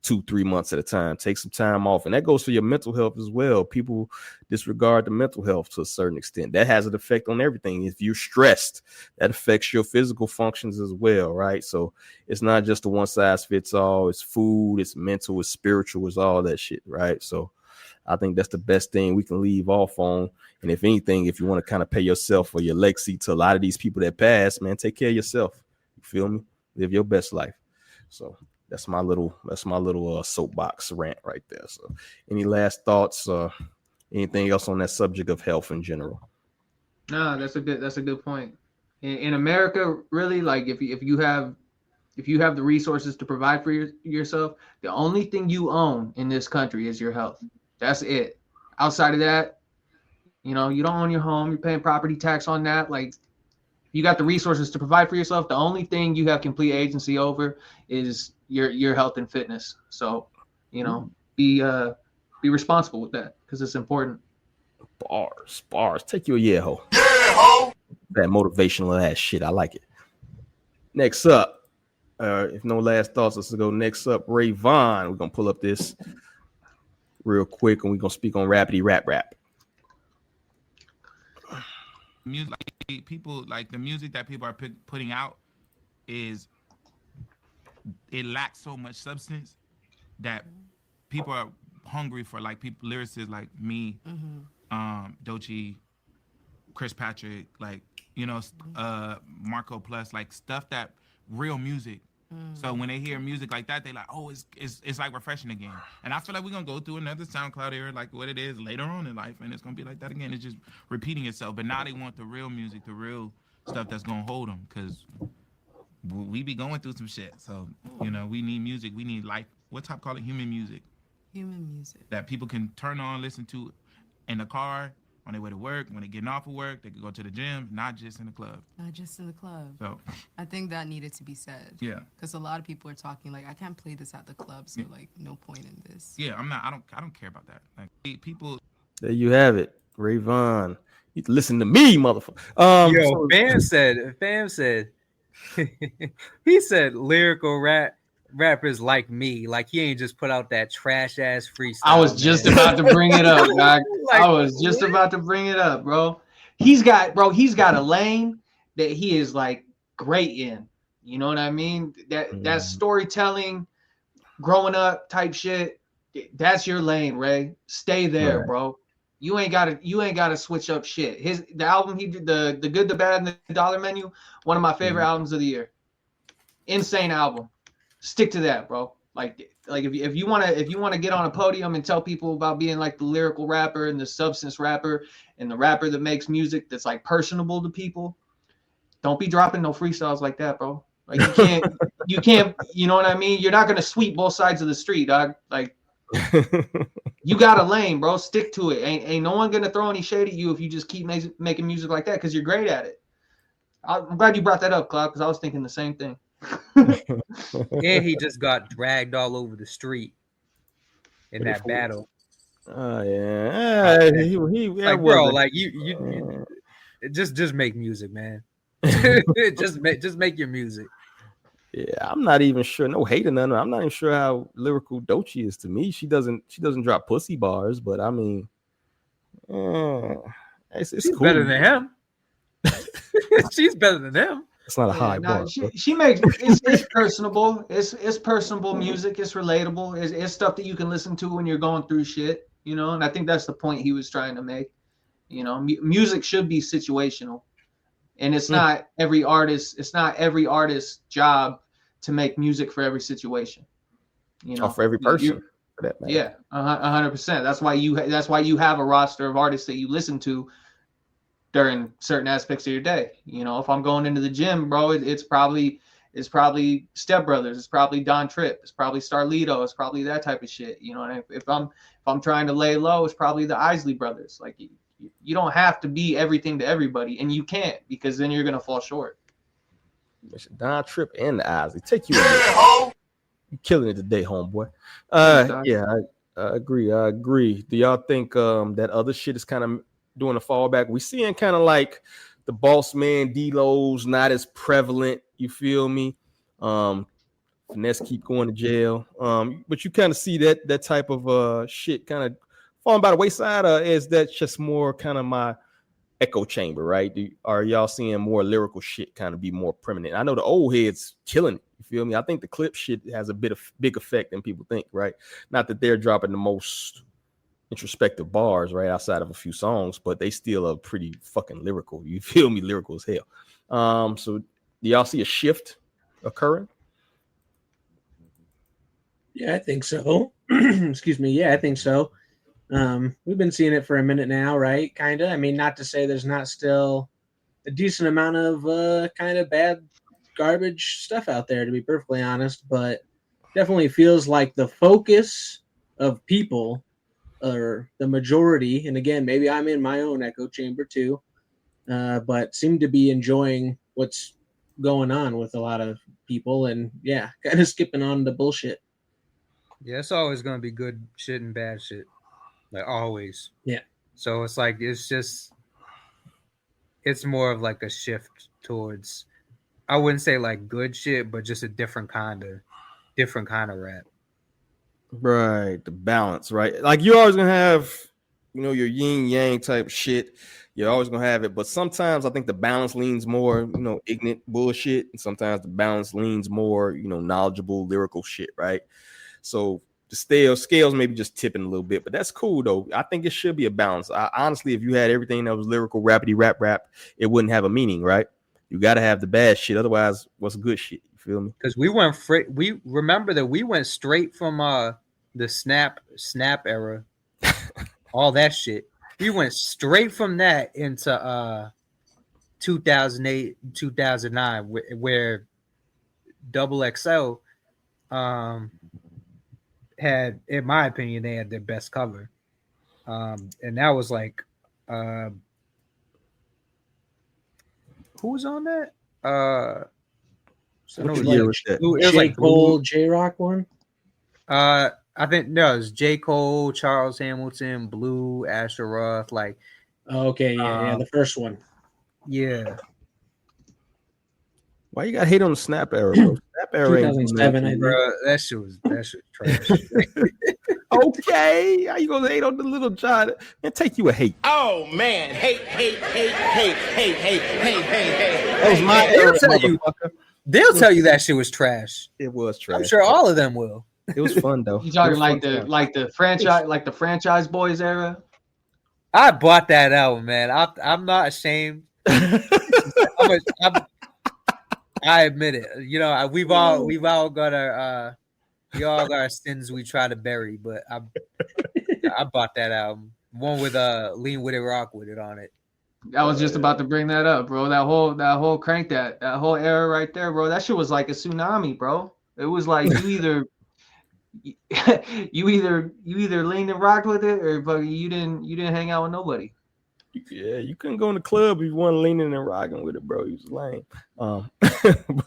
Speaker 1: 2-3 months at a time, take some time off. And that goes for your mental health as well. People disregard the mental health to a certain extent. That has an effect on everything. If you're stressed, that affects your physical functions as well, right? So it's not just a one size fits all. It's food, it's mental, it's spiritual, it's all that shit, right? So I think that's the best thing we can leave off on. And if anything, if you want to kind of pay yourself or your legacy to a lot of these people that pass, man, take care of yourself. You feel me? Live your best life. So that's my little soapbox rant right there. So any last thoughts? Anything else on that subject of health in general?
Speaker 4: No, that's a good point. In America, really, like if you have the resources to provide for yourself, the only thing you own in this country is your health. That's it. Outside of that, you know, you don't own your home. You're paying property tax on that. Like, you got the resources to provide for yourself. The only thing you have complete agency over is your health and fitness. So, you know, be responsible with that because it's important.
Speaker 1: Bars. Take you a yeah, ho. Yeah, ho. That motivational ass shit. I like it. Next up, if no last thoughts, let's go next up. Ray Vaughn. We're gonna pull up this real quick, and we're gonna speak on rappity rap.
Speaker 11: Music, people like the music that people are putting out it lacks so much substance that people are hungry for, like people lyricists like me, Doechii, Chris Patrick, like, you know, Marco Plus, like stuff that real music. So when they hear music like that, they like, oh, it's like refreshing again. And I feel like we're gonna go through another SoundCloud era, like what it is later on in life, and it's gonna be like that again. It's just repeating itself. But now they want the real music, the real stuff that's gonna hold them, because we be going through some shit. So, you know, we need music. We need life. What type call it? Human music.
Speaker 12: Human music
Speaker 11: that people can turn on, listen to in the car, on their way to work, when they're getting off of work, they can go to the gym, not just in the club. So
Speaker 12: I think that needed to be said.
Speaker 11: Yeah.
Speaker 12: Because a lot of people are talking like, I can't play this at the club, so like no point in this.
Speaker 11: Yeah, I don't care about that. Like people.
Speaker 1: There you have it. Ray Vaughn. You listen to me, motherfucker.
Speaker 2: Fam said he said lyrical rappers like me, like he ain't just put out that trash ass freestyle.
Speaker 4: I was just about to bring it up, dog. I was just about to bring it up, bro. He's got a lane that he is like great in. You know what I mean? That storytelling, growing up type shit. That's your lane, Ray. Stay there, bro. You ain't gotta switch up shit. The album he did, the Good, the Bad, and the Dollar Menu, one of my favorite albums of the year. Insane album. Stick to that, bro. Like if you wanna get on a podium and tell people about being like the lyrical rapper and the substance rapper and the rapper that makes music that's like personable to people, don't be dropping no freestyles like that, bro. Like you can't, you know what I mean? You're not gonna sweep both sides of the street, dog. Like you got a lane, bro. Stick to it. Ain't no one gonna throw any shade at you if you just keep making music like that, because you're great at it. I'm glad you brought that up, Cloud, because I was thinking the same thing.
Speaker 2: And he just got dragged all over the street in that battle.
Speaker 1: Oh yeah, he
Speaker 2: like, bro, like you just make music, man. just make your music.
Speaker 1: Yeah, I'm not even sure. No hate or nothing. I'm not even sure how lyrical Doechii is to me. She doesn't drop pussy bars, but I mean, it's cool.
Speaker 2: Better than him. She's better than him.
Speaker 1: It's not a high bar.
Speaker 4: She makes it's personable. It's personable music. It's relatable. It's stuff that you can listen to when you're going through shit, you know. And I think that's the point he was trying to make. You know, music should be situational, and it's not every artist. It's not every artist's job to make music for every situation. You know,
Speaker 1: for every person. For that matter.
Speaker 4: Yeah, 100%. That's why you have a roster of artists that you listen to during certain aspects of your day. You know, if I'm going into the gym, bro, it's probably Step Brothers, it's probably Don Tripp, it's probably Starlito, it's probably that type of shit. You know, and if I'm trying to lay low, it's probably the Isley Brothers. Like you don't have to be everything to everybody, and you can't, because then you're gonna fall short.
Speaker 1: Don Tripp and the Isley take you. You're killing it today, homeboy. Yeah, I agree. Do y'all think that other shit is kind of doing a fallback? We seeing kind of like the Boss Man D-Lo's not as prevalent. You feel me? Finesse keep going to jail. But you kind of see that type of shit kind of falling by the wayside. Is that just more kind of my echo chamber, right? Are y'all seeing more lyrical shit kind of be more prominent? I know the old heads killing it. You feel me? I think the clip shit has a big effect than people think, right? Not that they're dropping the most, introspective bars, right, outside of a few songs, but they still are pretty fucking lyrical. You feel me? Lyrical as hell. So do y'all see a shift occurring?
Speaker 3: Yeah, I think so. Excuse me. Yeah, I think so. We've been seeing it for a minute now, right? Kind of. I mean, not to say there's not still a decent amount of kind of bad garbage stuff out there, to be perfectly honest, but definitely feels like the focus of people, or the majority, and again, maybe I'm in my own echo chamber too, but seem to be enjoying what's going on with a lot of people, and yeah, kind of skipping on the bullshit.
Speaker 2: Yeah, it's always gonna be good shit and bad shit, like always.
Speaker 3: Yeah.
Speaker 2: So it's like it's more of like a shift towards, I wouldn't say like good shit, but just a different kind of rap.
Speaker 1: Right, the balance, right? Like you're always gonna have, your yin yang type shit. You're always gonna have it, but sometimes I think the balance leans more, ignorant bullshit, and sometimes the balance leans more, knowledgeable lyrical shit, right? So the scales maybe just tipping a little bit, but that's cool though. I think it should be a balance. Honestly, if you had everything that was lyrical, rappity rap, it wouldn't have a meaning, right? You got to have the bad shit, otherwise, what's good shit? You feel me?
Speaker 2: Because we remember that we went straight from the snap era, all that shit. We went straight from that into 2008, 2009, where Double XL had, in my opinion, they had their best cover, and that was like, who was on that?
Speaker 3: What year was that? It was like Cole, J Rock one.
Speaker 2: I think no, it was J. Cole, Charles Hamilton, Blue, Asher Roth, like.
Speaker 3: Okay, yeah, the first one.
Speaker 2: Yeah.
Speaker 1: Why you got hate on the Snap era, bro? Snap era
Speaker 3: 2007, I think.
Speaker 2: That shit was trash.
Speaker 1: Okay, how you gonna hate on the little John and take you a hate?
Speaker 9: Oh man, hate.
Speaker 1: That was my era,
Speaker 2: They'll tell you that shit was trash.
Speaker 1: It was trash.
Speaker 2: I'm sure all of them will.
Speaker 1: It was fun though.
Speaker 4: You talking like the franchise boys era?
Speaker 2: I bought that album, man. I'm not ashamed. I admit it. We've all got our we all got our sins we try to bury, but I bought that album. One with Lean With It, Rock With It on it.
Speaker 4: I was just about to bring that up, bro. That whole crank that whole era right there, bro. That shit was like a tsunami, bro. It was like you either leaned and rocked with it, or you didn't hang out with nobody.
Speaker 1: Yeah, you couldn't go in the club if you weren't leaning and rocking with it, bro. You was lame.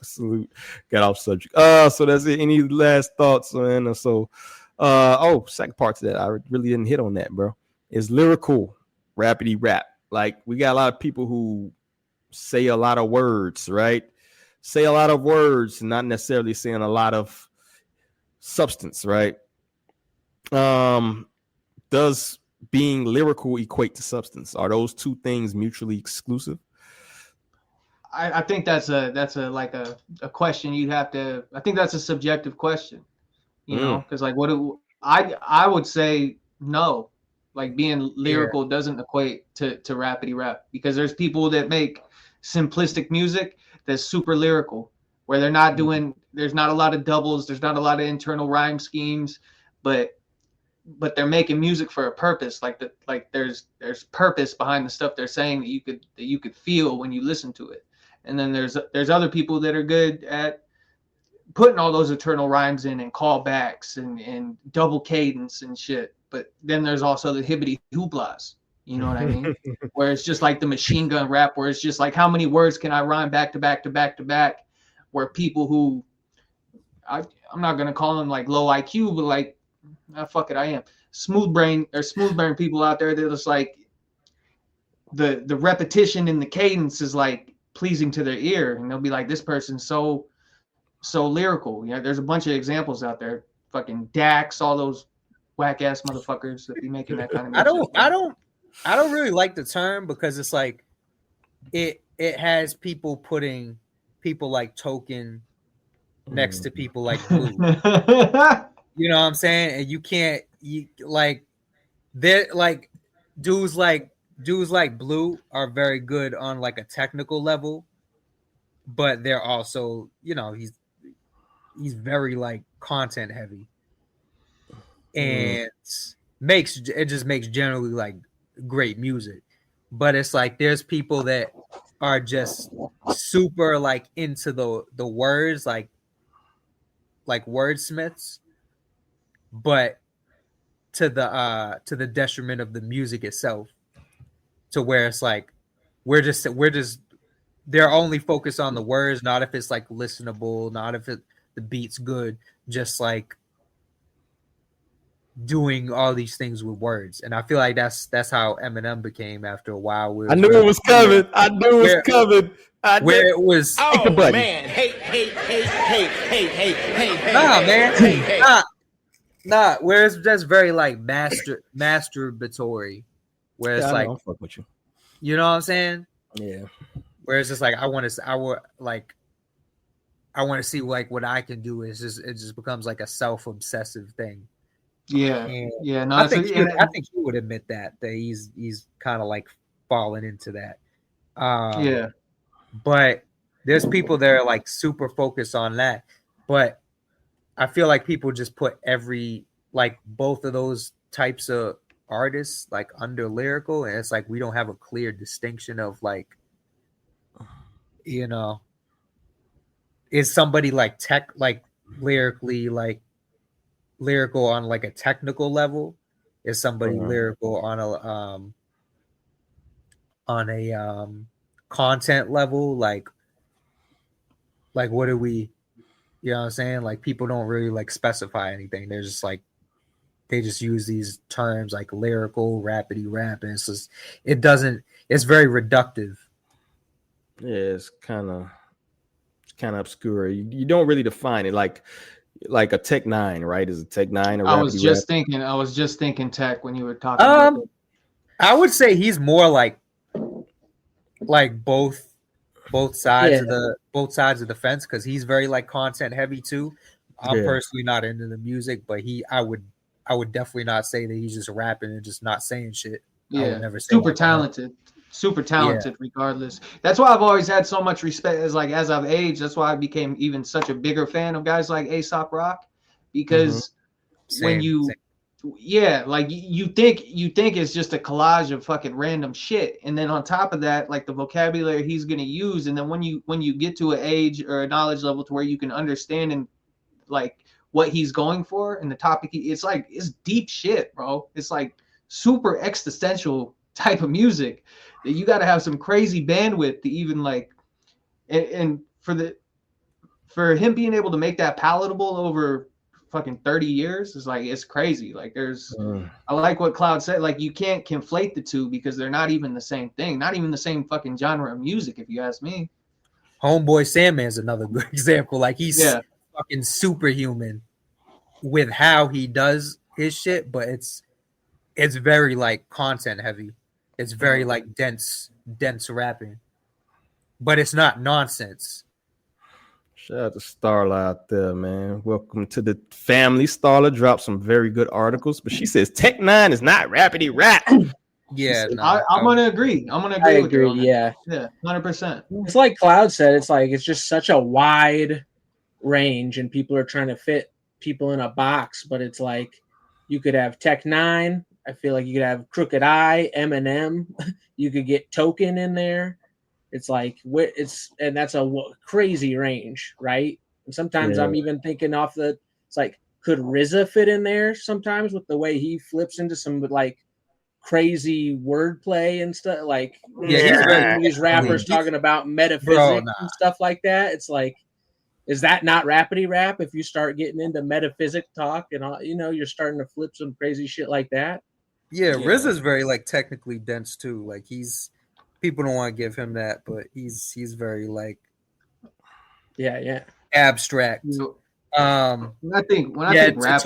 Speaker 1: Salute. Got off subject. So that's it. Any last thoughts, man? So, second part to that, I really didn't hit on that, bro. Is lyrical, rappity rap. Like we got a lot of people who say a lot of words, right? Say a lot of words, not necessarily saying a lot of substance, right? Does being lyrical equate to substance? Are those two things mutually exclusive?
Speaker 4: I think that's a question you'd have to. I think that's a subjective question, know, because like I would say no. Like being lyrical doesn't equate to rappity rap, because there's people that make simplistic music that's super lyrical, where they're not doing, there's not a lot of doubles, there's not a lot of internal rhyme schemes, but they're making music for a purpose. Like there's purpose behind the stuff they're saying that you could feel when you listen to it. And then there's other people that are good at putting all those eternal rhymes in and callbacks and double cadence and shit. But then there's also the hibbity hooplas, you know what I mean? Where it's just like the machine gun rap, where it's just like, how many words can I rhyme back to back to back to back? Where people who, I'm not going to call them like low IQ, but like, fuck it, I am. Smooth brain people out there that just like the repetition in the cadence is like pleasing to their ear. And they'll be like, this person's so lyrical. Yeah, there's a bunch of examples out there. Fucking Dax, all those whack ass motherfuckers that be making that kind of music.
Speaker 2: I don't really like the term, because it's like it has people putting people like Token next to people like Blue. You know what I'm saying? And you they're like dudes like Blue are very good on like a technical level, but they're also, he's very like content heavy, and just makes generally like great music. But it's like there's people that are just super like into the words, like wordsmiths, but to the detriment of the music itself, to where it's like we're just they're only focused on the words, not if it's like listenable, not if the beat's good, just like doing all these things with words. And I feel like that's how Eminem became after a while.
Speaker 1: I knew it was coming. I knew it was coming.
Speaker 2: Where it was.
Speaker 9: Oh man, hey.
Speaker 2: Nah, man. Nah. Where it's just very like masturbatory. Where it's like,
Speaker 1: I'll fuck with you.
Speaker 2: You know what I'm saying?
Speaker 1: Yeah.
Speaker 2: Where it's just like I want to see like what I can do. It just becomes like a self-obsessive thing.
Speaker 4: Yeah.
Speaker 2: And
Speaker 4: Yeah. No,
Speaker 2: I think he would admit that he's kind of like fallen into that.
Speaker 4: Yeah.
Speaker 2: But there's people that are like super focused on that. But I feel like people just put both of those types of artists like under lyrical, and it's like we don't have a clear distinction of like, is somebody like lyrically like lyrical on like a technical level? Is somebody lyrical on a content level? Like what do we, you know what I'm saying? Like people don't really like specify anything. They're just like, they just use these terms like lyrical, rappity rap, and it's just, it's very reductive.
Speaker 1: Yeah, it's kind of obscure. You don't really define it like a Tech 9, right? Is a Tech 9 a
Speaker 4: I was just thinking Tech when you were talking about it.
Speaker 2: I would say he's more like both sides of the fence, because he's very like content heavy too. I'm personally not into the music, but I would definitely not say that he's just rapping and just not saying shit.
Speaker 4: Yeah,
Speaker 2: I would never say
Speaker 4: super talented regardless. That's why I've always had so much respect as I've aged. That's why I became even such a bigger fan of guys like Aesop Rock, because when you think it's just a collage of fucking random shit, and then on top of that, like the vocabulary he's gonna use, and then when you get to an age or a knowledge level to where you can understand and like what he's going for and the topic, it's deep shit, bro. It's like super existential type of music that you got to have some crazy bandwidth to even like, and for him being able to make that palatable over fucking 30 years is like, it's crazy. Like I like what Cloud said, like you can't conflate the two because they're not even the same thing, not even the same fucking genre of music, if you ask me.
Speaker 2: Homeboy Sandman's another good example. Like he's fucking superhuman with how he does his shit, but it's very like content heavy. It's very like dense rapping, but it's not nonsense.
Speaker 1: Shout out to Starla out there, man. Welcome to the family. Starla dropped some very good articles, but she says Tech 9 is not rappity rap.
Speaker 2: Yeah,
Speaker 4: I'm gonna agree.
Speaker 3: I agree. Yeah,
Speaker 4: 100%.
Speaker 3: It's like Cloud said. It's like it's just such a wide range, and people are trying to fit people in a box. But it's like you could have Tech 9. I feel like you could have Crooked Eye, Eminem. You could get Token in there. It's like and that's a crazy range, right? And sometimes I'm even thinking it's like, could RZA fit in there sometimes with the way he flips into some like crazy wordplay and stuff? Like these rappers talking about metaphysics and stuff like that. It's like, is that not rappity rap if you start getting into metaphysic talk and all, you're starting to flip some crazy shit like that?
Speaker 2: Yeah, RZA's very like technically dense too. Like people don't want to give him that, but he's very like abstract.
Speaker 4: When I think rappity rap,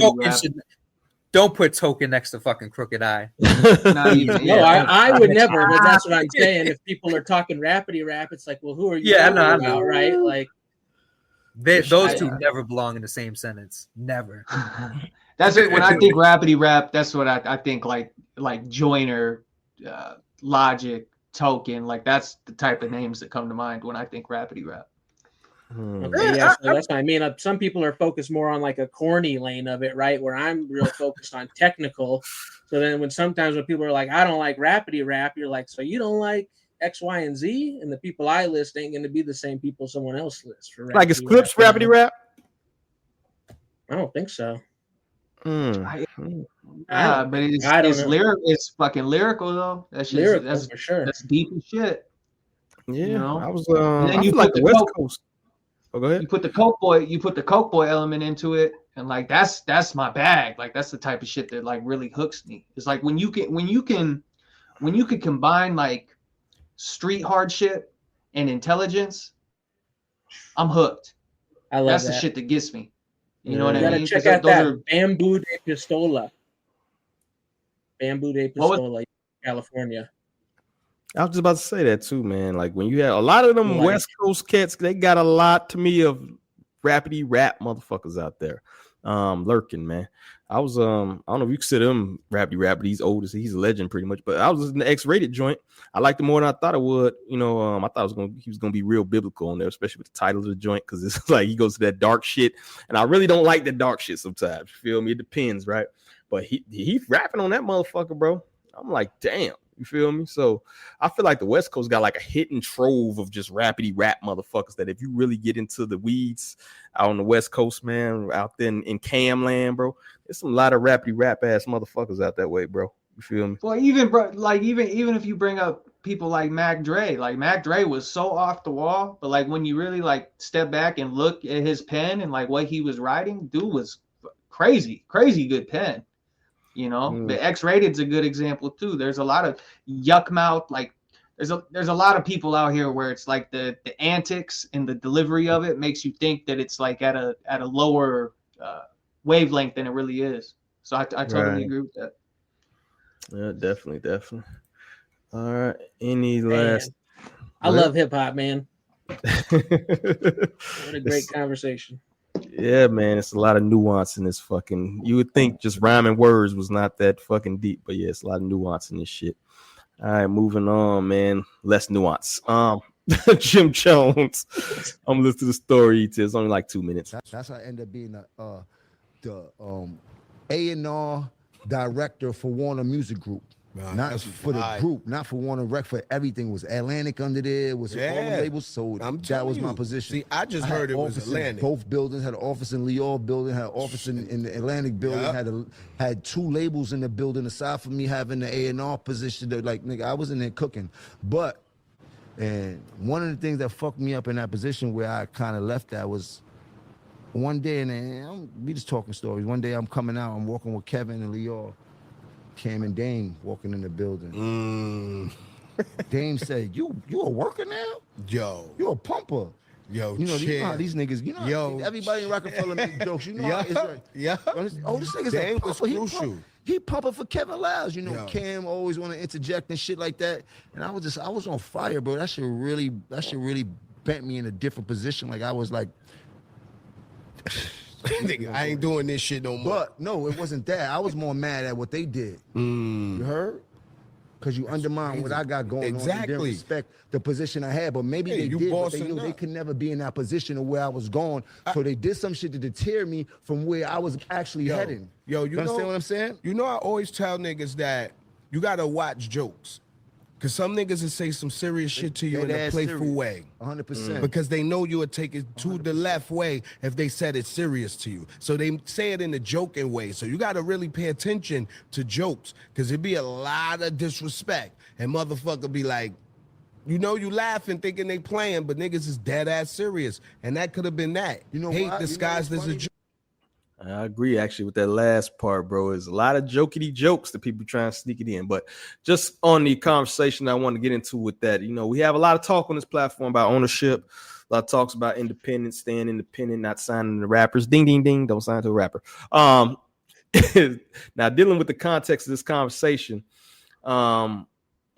Speaker 2: don't put Token next to fucking Crooked Eye.
Speaker 3: I would never, but that's what I'm saying. If people are talking rappity rap, it's like, well, who are you talking about, right? Like
Speaker 2: those two never belong in the same sentence. Never.
Speaker 4: That's it. When I think rappity rap, that's what I think like Joyner, Logic, Token. Like that's the type of names that come to mind when I think rappity rap.
Speaker 3: Okay, yeah, so that's what I mean. Some people are focused more on like a corny lane of it, right? Where I'm real focused on technical. So then sometimes when people are like, I don't like rappity rap, you're like, so you don't like X, Y, and Z? And the people I list ain't going to be the same people someone else lists for rappity
Speaker 1: like it's Clips rappity rap?
Speaker 3: I don't think so.
Speaker 4: But it's fucking lyrical though. That's just that's
Speaker 3: for sure.
Speaker 4: That's deep as shit.
Speaker 1: Yeah,
Speaker 4: you know?
Speaker 1: I was.
Speaker 4: And then
Speaker 1: I
Speaker 4: you
Speaker 1: feel
Speaker 4: put
Speaker 1: like the
Speaker 4: the
Speaker 1: West
Speaker 4: Coke,
Speaker 1: Coast. Oh, go ahead.
Speaker 4: You put the Coke boy element into it, and like that's my bag. Like that's the type of shit that like really hooks me. It's like when you can combine like street hardship and intelligence, I'm hooked.
Speaker 3: I love
Speaker 4: that's
Speaker 3: that.
Speaker 4: the shit that gets me. You know what I
Speaker 3: mean?
Speaker 4: mean?
Speaker 3: Check out that Bamboo de Pistola. Bamboo de Pistola, California.
Speaker 1: I was just about to say that too, man. Like when you have a lot of them West Coast cats, they got a lot to me of rappity rap motherfuckers out there lurking, man. I was I don't know if you consider him rappity rap, but he's old. He's a legend pretty much. But I was in the X-rated joint. I liked it more than I thought it would. You know, I thought he was gonna be real biblical on there, especially with the title of the joint, because it's like he goes to that dark shit, and I really don't like the dark shit sometimes. You feel me? It depends, right? But he rapping on that motherfucker, bro. I'm like, damn. You feel me? So I feel like the West Coast got like a hidden trove of just rappity rap motherfuckers that if you really get into the weeds out on the West Coast, man, out there in Cam land, bro, there's some lot of rappity rap ass motherfuckers out that way, bro. You feel me?
Speaker 4: Well, even if you bring up people like Mac Dre was so off the wall, but like when you really like step back and look at his pen and like what he was writing, dude was crazy good pen. You know, the X-rated's a good example too. There's a lot of yuck mouth, like there's a lot of people out here where it's like the antics and the delivery of it makes you think that it's like at a lower wavelength than it really is. So I totally agree with that.
Speaker 1: Yeah, definitely. All right, any last?
Speaker 3: I love hip hop, man. What a great conversation.
Speaker 1: Yeah, man, it's a lot of nuance in this fucking. You would think just rhyming words was not that fucking deep, but yeah, it's a lot of nuance in this shit. All right, moving on, man. Less nuance. Jim Jones. I'm listening to the story. It's only like 2 minutes.
Speaker 13: That's how I end up being the A&R director for Warner Music Group. Not for the group, not for Warner Rec, for everything. Was Atlantic under there, was all the labels, so that was my position.
Speaker 14: See, I just heard it was Atlantic.
Speaker 13: Both buildings had an office in Lior building, had an office in the Atlantic building, had two labels in the building aside from me having the A&R position. That, like, nigga, I was in there cooking. But, and one of the things that fucked me up in that position where I kind of left that was one day, and we just talking stories. One day I'm coming out, I'm walking with Kevin and Lior. Cam and Dame walking in the building. Dame said, "You a worker now?
Speaker 14: Yo,
Speaker 13: you a pumper?
Speaker 14: Yo,
Speaker 13: you know how these niggas. You know, everybody in Rockefeller make jokes. You know, how it's like, oh, this nigga's
Speaker 14: Dame
Speaker 13: a
Speaker 14: was
Speaker 13: pumper.
Speaker 14: crucial.
Speaker 13: He pumping for Kevin Lyles. You know, Cam always want to interject and shit like that. And I was on fire, bro. That shit really bent me in a different position. Like I was like."
Speaker 14: Nigga, I ain't doing this shit no more.
Speaker 13: But no, it wasn't that. I was more mad at what they did. You heard? Because you undermine what I got going on. You didn't respect the position I had. But maybe they did, but they knew they could never be in that position of where I was going. So they did some shit to deter me from where I was actually heading.
Speaker 14: You
Speaker 13: understand what I'm saying?
Speaker 14: You know, I always tell niggas that you got to watch jokes. Because some niggas will say some serious shit to you in a playful way.
Speaker 13: 100%.
Speaker 14: Because they know you would take it to the left way if they said it serious to you. So they say it in a joking way. So you got to really pay attention to jokes. Because it'd be a lot of disrespect. And motherfucker be like, you know, you laughing thinking they playing, but niggas is dead ass serious. And that could have been that. You know, hate disguised as a joke.
Speaker 1: I agree actually with that last part, bro. There's a lot of jokey jokes that people try and sneak it in. But just on the conversation I want to get into with that, you know, we have a lot of talk on this platform about ownership. A lot of talks about independence, staying independent, not signing the rappers. Ding, ding, ding. Don't sign to a rapper. Now, dealing with the context of this conversation, in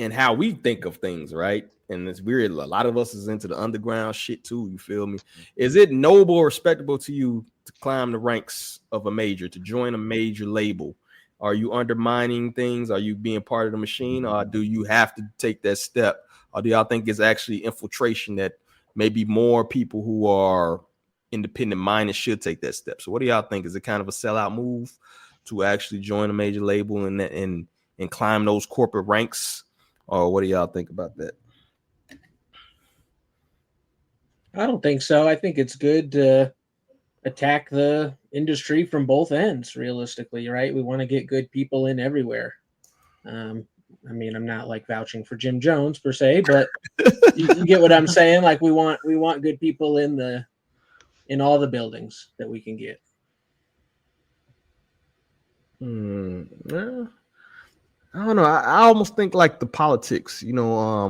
Speaker 1: and how we think of things, right? And it's weird. A lot of us is into the underground shit too. You feel me? Is it noble or respectable to you to climb the ranks of a major, to join a major label? Are you undermining things? Are you being part of the machine, or do you have to take that step? Or do y'all think it's actually infiltration that maybe more people who are independent minded should take that step? So what do y'all think? Is it kind of a sellout move to actually join a major label and climb those corporate ranks? Or what do y'all think about that?
Speaker 3: I don't think so. I think it's good to attack the industry from both ends, realistically, right? We want to get good people in everywhere. I mean, I'm not like vouching for Jim Jones per se, but you get what I'm saying. Like we want good people in all the buildings that we can get.
Speaker 1: Yeah. I don't know. I almost think like the politics, you know,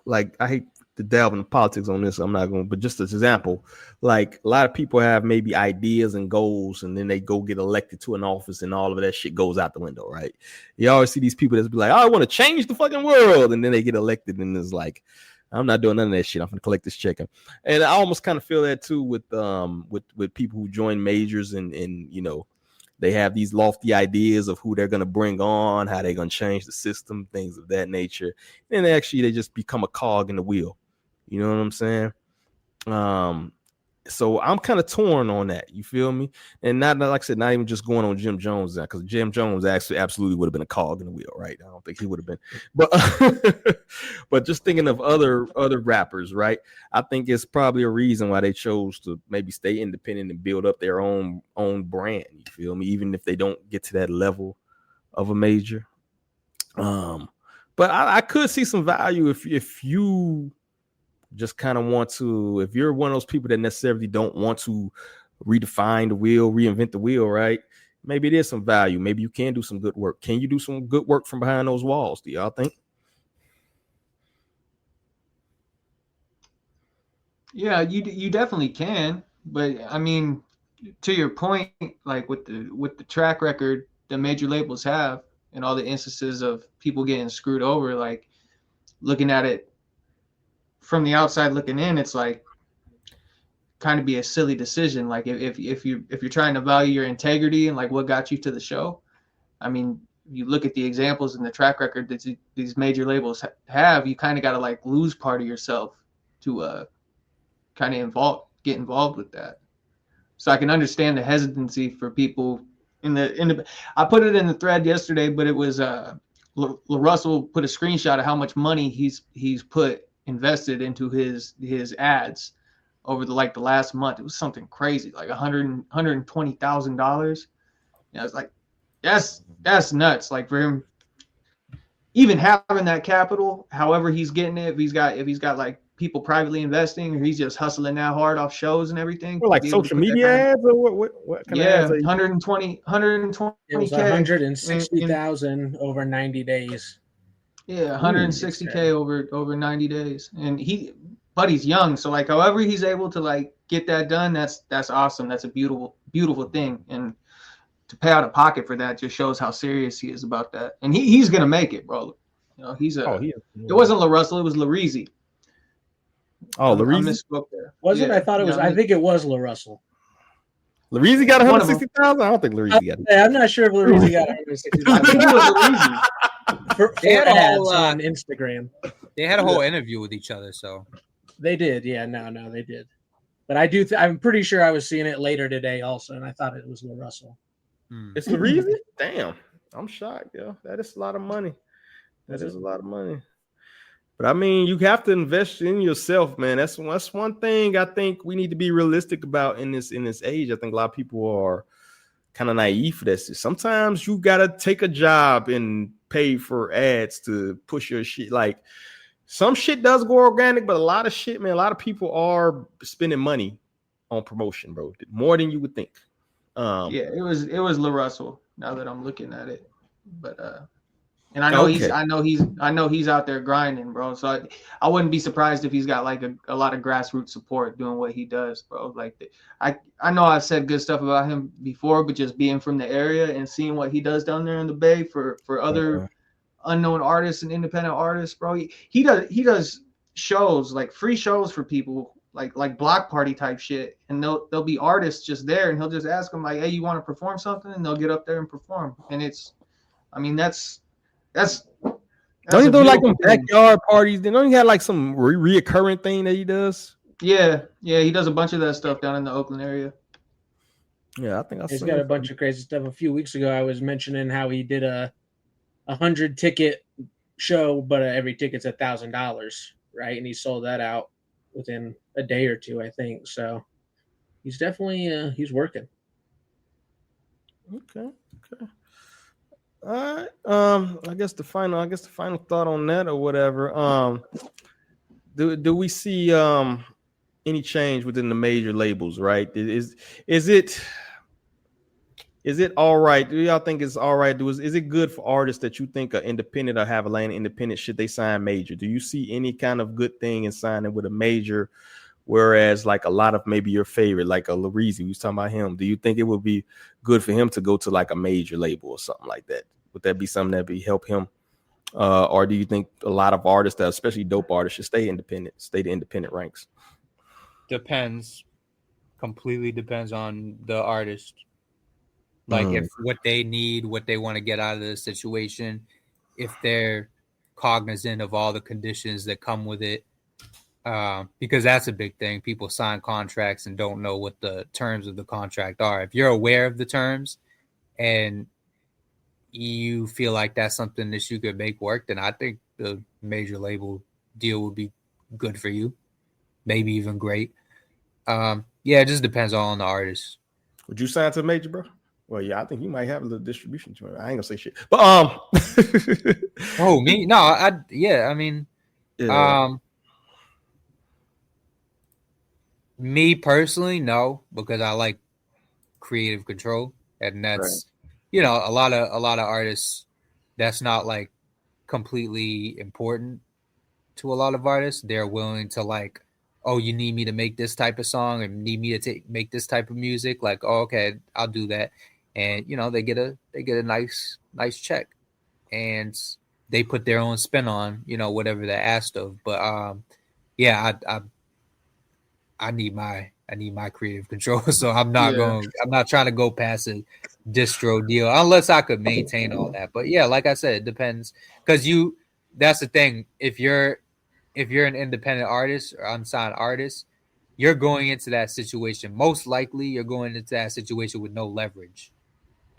Speaker 1: like I hate to delve into politics on this. I'm not going, but just as an example, like a lot of people have maybe ideas and goals, and then they go get elected to an office, and all of that shit goes out the window, right? You always see these people that's be like, oh, I want to change the fucking world, and then they get elected, and it's like, I'm not doing none of that shit. I'm gonna collect this check. And I almost kind of feel that too with people who join majors and you know, they have these lofty ideas of who they're going to bring on, how they're going to change the system, things of that nature. And actually, they just become a cog in the wheel. You know what I'm saying? So I'm kind of torn on that. You feel me? And not like I said, not even just going on Jim Jones, because Jim Jones actually absolutely would have been a cog in the wheel, right? I don't think he would have been, but but just thinking of other rappers, right? I think it's probably a reason why they chose to maybe stay independent and build up their own brand. You feel me? Even if they don't get to that level of a major. But I could see some value if you just kind of want to, if you're one of those people that necessarily don't want to redefine the wheel, reinvent the wheel, right? Maybe there's some value. Maybe you can do some good work. Can you do some good work from behind those walls? Do y'all think?
Speaker 4: Yeah, you definitely can. But I mean, to your point, like with the track record the major labels have and all the instances of people getting screwed over, like looking at it from the outside looking in, it's like kind of be a silly decision. Like if you're trying to value your integrity and like what got you to the show, I mean, you look at the examples and the track record that these major labels have, you kind of got to like lose part of yourself to kind of get involved with that. So I can understand the hesitancy for people in the. I put it in the thread yesterday, but it was LaRussell put a screenshot of how much money he's invested into his ads over the last month. It was something crazy, like $120,000. I was like, that's nuts. Like for him, even having that capital, however he's getting it, if he's got like people privately investing, or he's just hustling that hard off shows and everything.
Speaker 1: Or like social media ads, or what kind of ads?
Speaker 4: 120.
Speaker 3: It was 160,000 over 90 days.
Speaker 4: Yeah, 160K over 90 days. And he's young, so like however he's able to like get that done, that's awesome. That's a beautiful thing. And to pay out of pocket for that just shows how serious he is about that. And he's gonna make it, bro. You know, it wasn't LaRussell, it was Larizzi.
Speaker 1: Oh, Larizzi?
Speaker 3: I misspoke there. Wasn't I thought it was, I think it was LaRussell.
Speaker 1: Larizzi got 160,000? I don't think Larizzi got it.
Speaker 3: I'm not sure if Larizzi got 160,000. I think it was Larizzi. For ads on Instagram.
Speaker 2: They had a whole interview with each other, so
Speaker 3: they did. Yeah, no, they did. But I do. I'm pretty sure I was seeing it later today, also, and I thought it was LaRussell.
Speaker 1: It's Larizzi? Damn, I'm shocked, yo. That is a lot of money. That is a lot of money. But I mean, you have to invest in yourself, man. That's one thing I think we need to be realistic about in this age. I think a lot of people are kind of naive for this. Sometimes you gotta take a job and pay for ads to push your shit. Like some shit does go organic, but a lot of shit, man, a lot of people are spending money on promotion, bro, more than you would think.
Speaker 4: Yeah, it was LaRussell. Now that I'm looking at it, but and I know he's out there grinding, bro. So I wouldn't be surprised if he's got like a lot of grassroots support doing what he does, bro. Like I know I've said good stuff about him before, but just being from the area and seeing what he does down there in the Bay for other unknown artists and independent artists, bro. He does shows, like free shows for people, like block party type shit, and they'll be artists just there, and he'll just ask them like, hey, you want to perform something, and they'll get up there and perform. And it's, I mean, that's
Speaker 1: don't you do like some backyard parties? Don't you have like some reoccurring thing that he does?
Speaker 4: Yeah, he does a bunch of that stuff down in the Oakland area.
Speaker 1: Yeah, I think
Speaker 3: he's got a bunch of crazy stuff. A few weeks ago, I was mentioning how he did a 100 ticket show, but every ticket's $1,000, right? And he sold that out within a day or two, I think. So he's definitely he's working.
Speaker 1: Okay. All right. I guess the final thought on that or whatever. Do we see any change within the major labels, right? Is it all right? Do y'all think it's all right? Is it good for artists that you think are independent or have a lane independent? Should they sign major? Do you see any kind of good thing in signing with a major? Whereas like a lot of maybe your favorite, like a Lareezy, we was talking about him. Do you think it would be good for him to go to like a major label or something like that? Would that be something that would help him? Or do you think a lot of artists, that especially dope artists, should stay independent, stay the independent ranks?
Speaker 2: Depends. Completely depends on the artist. Like if what they need, what they want to get out of the situation, if they're cognizant of all the conditions that come with it. Because that's a big thing. People sign contracts and don't know what the terms of the contract are. If you're aware of the terms and you feel like that's something that you could make work, then I think the major label deal would be good for you. Maybe even great. Yeah, it just depends on the artist.
Speaker 1: Would you sign to a major, bro? Well, yeah, I think you might have a little distribution to it. I ain't gonna say shit. But
Speaker 2: oh, me? No, I mean, me personally, no, because I like creative control, and that's a lot of artists. That's not like completely important to a lot of artists. They're willing to like, oh, you need me to make this type of song and need me to make this type of music. Like, oh, okay, I'll do that, and they get a nice check, and they put their own spin on whatever they're asked of. But yeah, I need my creative control, so I'm not trying to go past a distro deal unless I could maintain all that. But yeah, like I said, it depends, because that's the thing. If you're an independent artist or unsigned artist, you're going into that situation. Most likely, you're going into that situation with no leverage.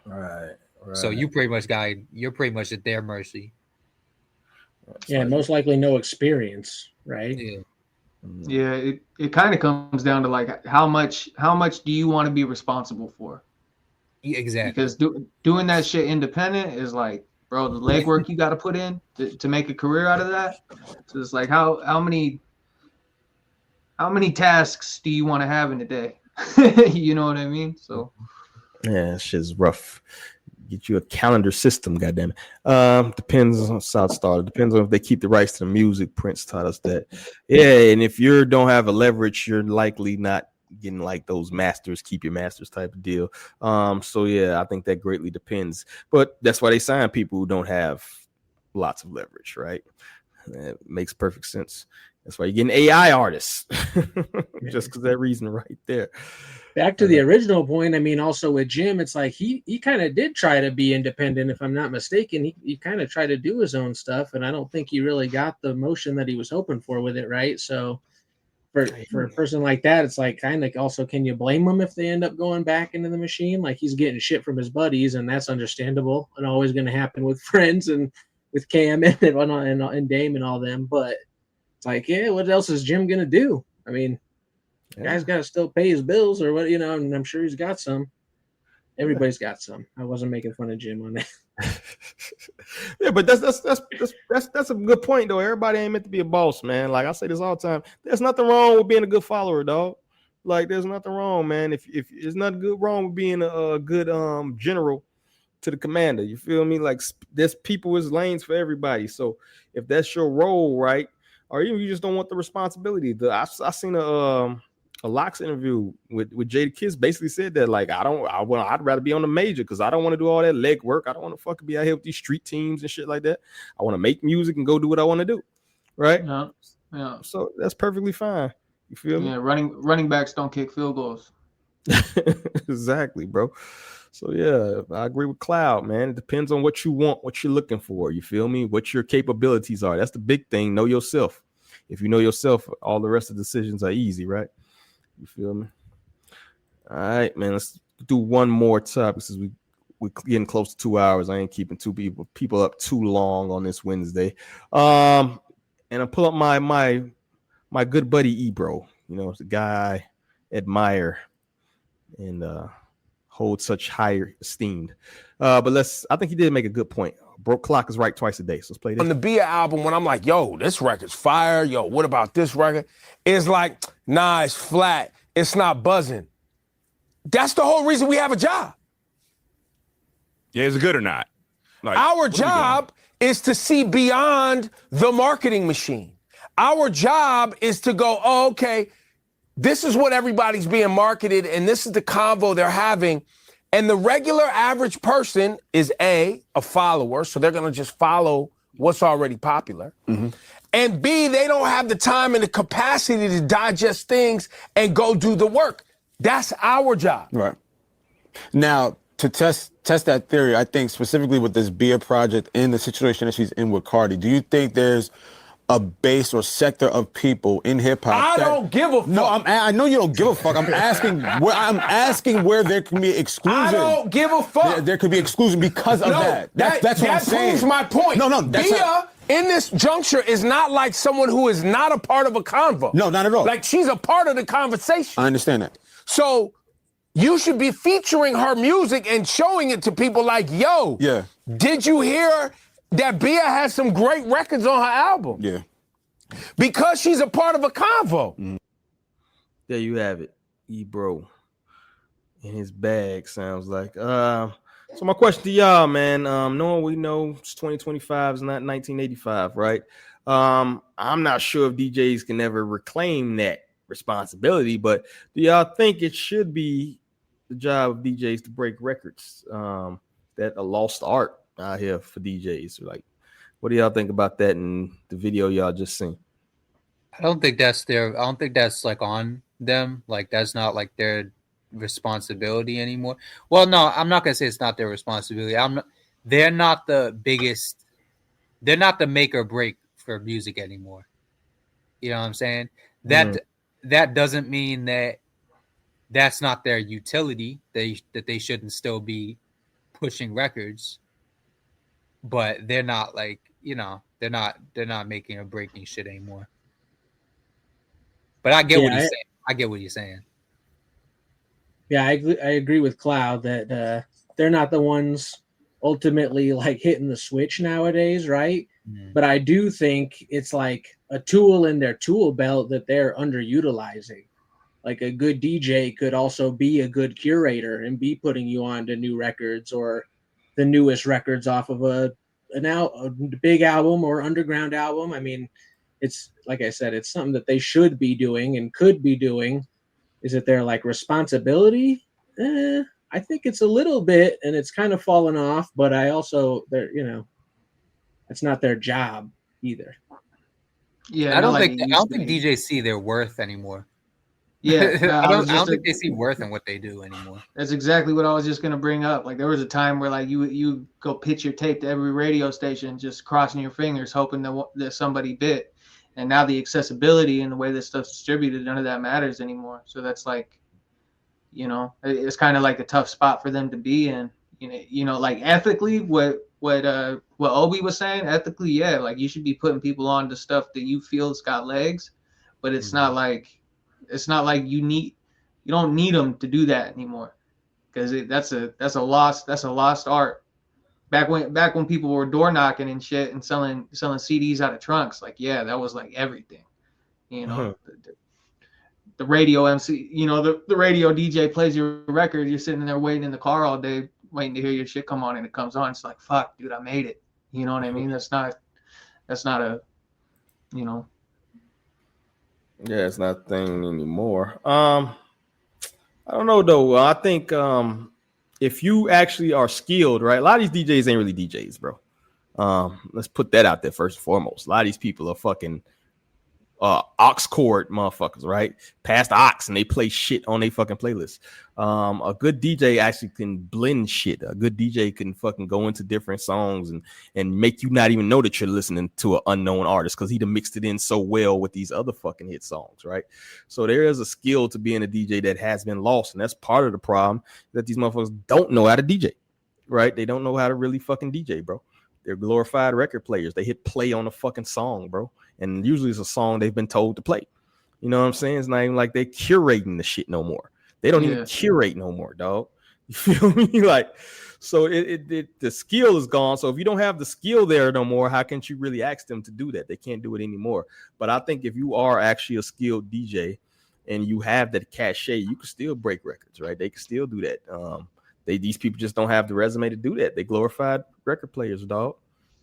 Speaker 1: Right.
Speaker 2: So you're pretty much at their mercy.
Speaker 3: Yeah, most likely no experience, right?
Speaker 2: Yeah.
Speaker 4: Yeah, it kind of comes down to like how much do you want to be responsible for?
Speaker 2: Yeah, exactly.
Speaker 4: Because doing that shit independent is like, bro, the legwork you got to put in to make a career out of that. So it's like how many tasks do you want to have in a day? You know what I mean? So
Speaker 1: yeah, shit's rough. Get you a calendar system, goddamn it. Depends on Southstar. Depends on if they keep the rights to the music. Prince taught us that. Yeah, and if you don't have a leverage, you're likely not getting like those masters, keep your masters type of deal. So yeah, I think that greatly depends. But that's why they sign people who don't have lots of leverage, right? That makes perfect sense. That's why you're getting AI artists. Just because that reason right there.
Speaker 3: Back to the original point, I mean, also with Jim, it's like he kind of did try to be independent, if I'm not mistaken. He kind of tried to do his own stuff, and I don't think he really got the motion that he was hoping for with it, right? So for a person like that, it's like kind of also, can you blame him if they end up going back into the machine? Like, he's getting shit from his buddies, and that's understandable and always going to happen with friends and with Cam and Dame and all them. But it's like, yeah, what else is Jim going to do? I mean, guy's got to still pay his bills or what, and I'm sure he's got some. Everybody's got some. I wasn't making fun of Jim on that.
Speaker 1: Yeah, but that's a good point though. Everybody ain't meant to be a boss, man. Like I say this all the time. There's nothing wrong with being a good follower, dog. Like there's nothing wrong, man. If there's nothing wrong with being a good general to the commander, you feel me? Like there's lanes for everybody. So if that's your role, right, or even you just don't want the responsibility. I seen a a Locks interview with Jada Kiss basically said that, like, I'd rather be on the major because I don't want to do all that leg work. I don't want to fucking be out here with these street teams and shit like that. I want to make music and go do what I want to do. Right?
Speaker 4: Yeah.
Speaker 1: So that's perfectly fine. You feel me?
Speaker 4: Yeah, running backs don't kick field goals.
Speaker 1: Exactly, bro. So yeah, I agree with Cloud, man. It depends on what you want, what you're looking for. You feel me? What your capabilities are. That's the big thing. Know yourself. If you know yourself, all the rest of the decisions are easy, right? You feel me? All right, man. Let's do one more topic since we're getting close to 2 hours. I ain't keeping people up too long on this Wednesday. And I pull up my good buddy Ebro. You know, it's a guy I admire and hold such high esteemed. But I think he did make a good point. Broke clock is right twice a day. So let's play this.
Speaker 14: On the Bia album, when I'm like, yo, this record's fire. Yo, what about this record? It's like, nah, it's flat. It's not buzzing. That's the whole reason we have a job.
Speaker 15: Yeah, is it good or not? Like,
Speaker 14: our job is to see beyond the marketing machine. Our job is to go, oh, okay, this is what everybody's being marketed, and this is the convo they're having. And the regular average person is a follower, so they're going to just follow what's already popular.
Speaker 15: Mm-hmm.
Speaker 14: And B, they don't have the time and the capacity to digest things and go do the work. That's our job.
Speaker 16: Right. Now, to test that theory, I think specifically with this Bia project and the situation that she's in with Cardi, do you think there's a base or sector of people in hip hop?
Speaker 14: I don't give a fuck.
Speaker 16: No, I know you don't give a fuck. I'm asking where there can be exclusion.
Speaker 14: I don't give a fuck.
Speaker 16: There could be exclusion because of that. That's what I'm saying.
Speaker 14: That proves my point.
Speaker 16: No,
Speaker 14: Bia in this juncture is not like someone who is not a part of a convo.
Speaker 16: No, not at all.
Speaker 14: Like, she's a part of the conversation.
Speaker 16: I understand that.
Speaker 14: So you should be featuring her music and showing it to people like, yo,
Speaker 16: yeah,
Speaker 14: did you hear that Bia has some great records on her album?
Speaker 16: Yeah.
Speaker 14: Because she's a part of a convo.
Speaker 1: Mm. There you have it. Ebro in his bag, sounds like. So my question to y'all, man, knowing we know it's 2025 is not 1985, right? I'm not sure if DJs can ever reclaim that responsibility, but do y'all think it should be the job of DJs to break records? That a lost art out here for DJs. Like, what do y'all think about that in the video y'all just seen?
Speaker 2: I don't think that's like on them. Like, that's not like their responsibility anymore. Well, no, I'm not gonna say it's not their responsibility. They're not the biggest. They're not the make or break for music anymore. You know what I'm saying? That doesn't mean that that's not their utility. That they shouldn't still be pushing records. But they're not like, they're not making or breaking shit anymore. But I get what he's saying. I get what he's saying.
Speaker 3: Yeah, I agree with Cloud that they're not the ones ultimately like hitting the switch nowadays, right? Mm. But I do think it's like a tool in their tool belt that they're underutilizing. Like, a good DJ could also be a good curator and be putting you on to new records or the newest records off of a big album or underground album. I mean, it's like I said, it's something that they should be doing and could be doing. Is it their like responsibility? I think it's a little bit, and it's kind of fallen off. But I also, it's not their job either.
Speaker 2: Yeah, I don't think DJs see their worth anymore.
Speaker 4: Yeah,
Speaker 2: I don't think they see worth in what they do anymore.
Speaker 4: That's exactly what I was just gonna bring up. Like, there was a time where like you go pitch your tape to every radio station, just crossing your fingers, hoping that somebody bit. And now the accessibility and the way this stuff's distributed, none of that matters anymore. So that's like, it's kind of like a tough spot for them to be in. Like ethically, what Obi was saying, ethically, yeah, like you should be putting people on to stuff that you feel has got legs, but it's not like you don't need them to do that anymore, because that's a lost art. Back when people were door knocking and shit and selling CDs out of trunks, like, yeah, that was like everything, the radio MC, the radio DJ plays your record, you're sitting there waiting in the car all day, waiting to hear your shit come on, and it comes on, it's like, fuck, dude, I made it. You know what I mean? That's not a.
Speaker 1: Yeah, it's not a thing anymore. I don't know though. I think if you actually are skilled, right? A lot of these DJs ain't really DJs, bro. Let's put that out there first and foremost. A lot of these people are fucking aux cord motherfuckers, right? Past aux, and they play shit on their fucking playlist. A good DJ actually can blend shit. A good DJ can fucking go into different songs and make you not even know that you're listening to an unknown artist because he done mixed it in so well with these other fucking hit songs, right? So there is a skill to being a DJ that has been lost, and that's part of the problem that these motherfuckers don't know how to DJ, right? They don't know how to really fucking DJ, bro. They're glorified record players. They hit play on a fucking song, bro. And usually it's a song they've been told to play. You know what I'm saying? It's not even like they're curating the shit no more. They don't even curate no more, dog. You feel me? Like, so the skill is gone. So if you don't have the skill there no more, how can you really ask them to do that? They can't do it anymore. But I think if you are actually a skilled DJ and you have that cachet, you can still break records, right? They can still do that. These people just don't have the resume to do that. They glorified record players, dog.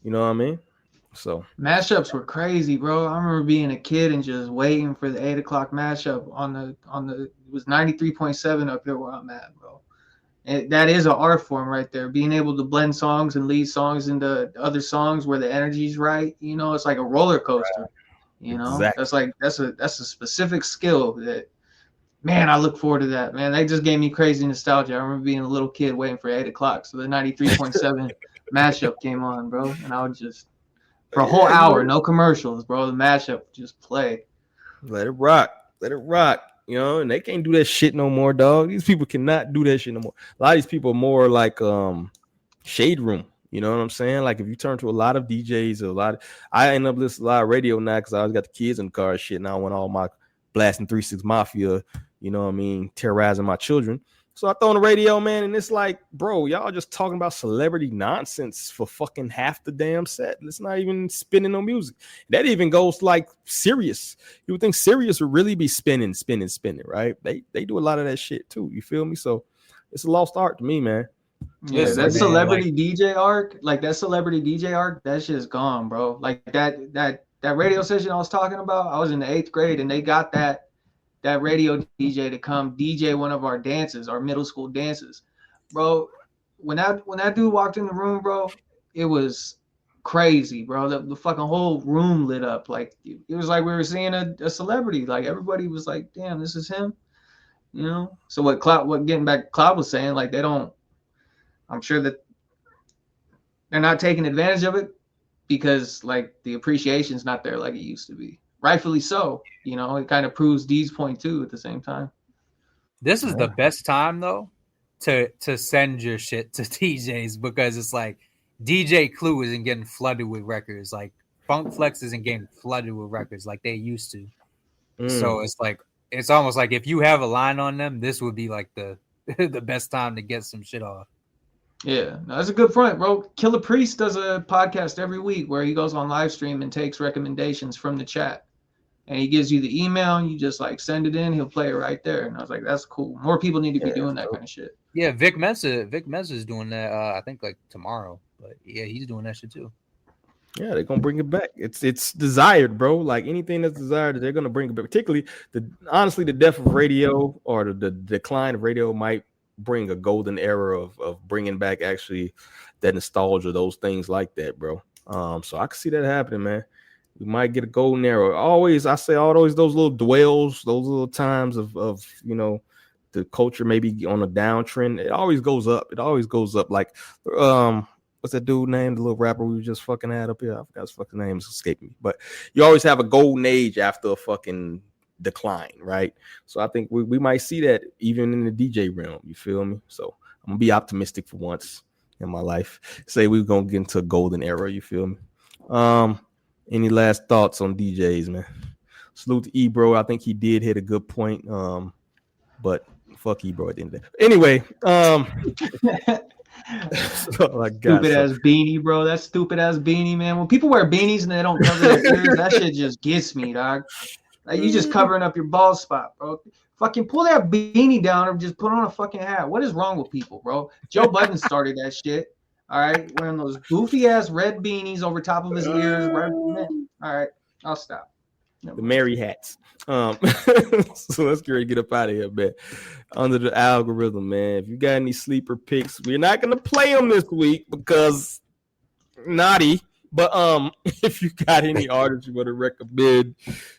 Speaker 1: You know what I mean? So
Speaker 4: mashups were crazy, bro. I remember being a kid and just waiting for the 8 o'clock mashup on the it was 93.7 up here where I'm at, bro. And that is an art form right there. Being able to blend songs and lead songs into other songs where the energy's right. You know, it's like a roller coaster. You know, exactly. that's a specific skill that, man, I look forward to that, man. That just gave me crazy nostalgia. I remember being a little kid waiting for 8 o'clock. So the 93.7 mashup came on, bro. And I would just, for a whole hour, no commercials, bro. The mashup just play.
Speaker 1: Let it rock. Let it rock. You know, and they can't do that shit no more, dog. These people cannot do that shit no more. A lot of these people are more like shade room. You know what I'm saying? Like if you turn to a lot of DJs, I end up listening to a lot of radio now because I always got the kids in the car and shit. Now I want all my blasting 3-6 Mafia, you know what I mean, terrorizing my children. So I throw on the radio, man, and it's like, bro, y'all just talking about celebrity nonsense for fucking half the damn set. It's not even spinning no music. That even goes like Sirius. You would think Sirius would really be spinning, right? They do a lot of that shit too. You feel me? So it's a lost art to me, man.
Speaker 4: Yeah, that celebrity DJ arc, that shit is gone, bro. Like that radio session I was talking about, I was in the 8th grade and they got that radio DJ to come DJ one of our dances, our middle school dances. Bro, when that dude walked in the room, bro, it was crazy, bro. The fucking whole room lit up. Like it was like we were seeing a celebrity. Like everybody was like, damn, this is him. You know? So what getting back Cloud was saying, like I'm sure that they're not taking advantage of it because like the appreciation's not there like it used to be. Rightfully so. You know, it kind of proves D's point too at the same time.
Speaker 2: This is the best time though to send your shit to DJs because it's like DJ Clue isn't getting flooded with records. Like Funk Flex isn't getting flooded with records like they used to. So it's like it's almost like if you have a line on them, this would be like the the best time to get some shit off.
Speaker 4: Yeah, no, that's a good front, bro. Killer Priest does a podcast every week where he goes on live stream and takes recommendations from the chat. And he gives you the email and you just like send it in, he'll play it right there. And I was like, that's cool. More people need to be doing that kind of shit.
Speaker 2: Yeah, Vic Mensa is doing that I think like tomorrow. But yeah, he's doing that shit too.
Speaker 1: Yeah, they're gonna bring it back. It's desired, bro. Like anything that's desired, they're gonna bring it back. Particularly honestly, the death of radio or the decline of radio might bring a golden era of bringing back actually that nostalgia, those things like that, bro. So I can see that happening, man. We might get a golden era. Always, I say those little dwells, those little times of you know, the culture maybe on a downtrend. It always goes up. It always goes up. Like what's that dude named? The little rapper we just fucking had up here. I forgot his fucking name. It's escaping me. But you always have a golden age after a fucking decline, right? So I think we might see that even in the DJ realm. You feel me? So I'm gonna be optimistic for once in my life. Say we're gonna get into a golden era. You feel me? Any last thoughts on DJs, man? Salute to E-Bro. I think he did hit a good point. But fuck E-Bro at the end of the day. Anyway,
Speaker 4: Stupid ass beanie, bro. That stupid ass beanie, man. When people wear beanies and they don't cover their ears, that shit just gets me, dog. Like you just covering up your bald spot, bro. Fucking pull that beanie down or just put on a fucking hat. What is wrong with people, bro? Joe Budden started that shit. All right, wearing those goofy ass red beanies over top of his ears. Right? All right, I'll stop.
Speaker 1: The Mary hats. So let's get up out of here, man. Under the algorithm, man. If you got any sleeper picks, we're not gonna play them this week because naughty. But if you got any artists you want to recommend,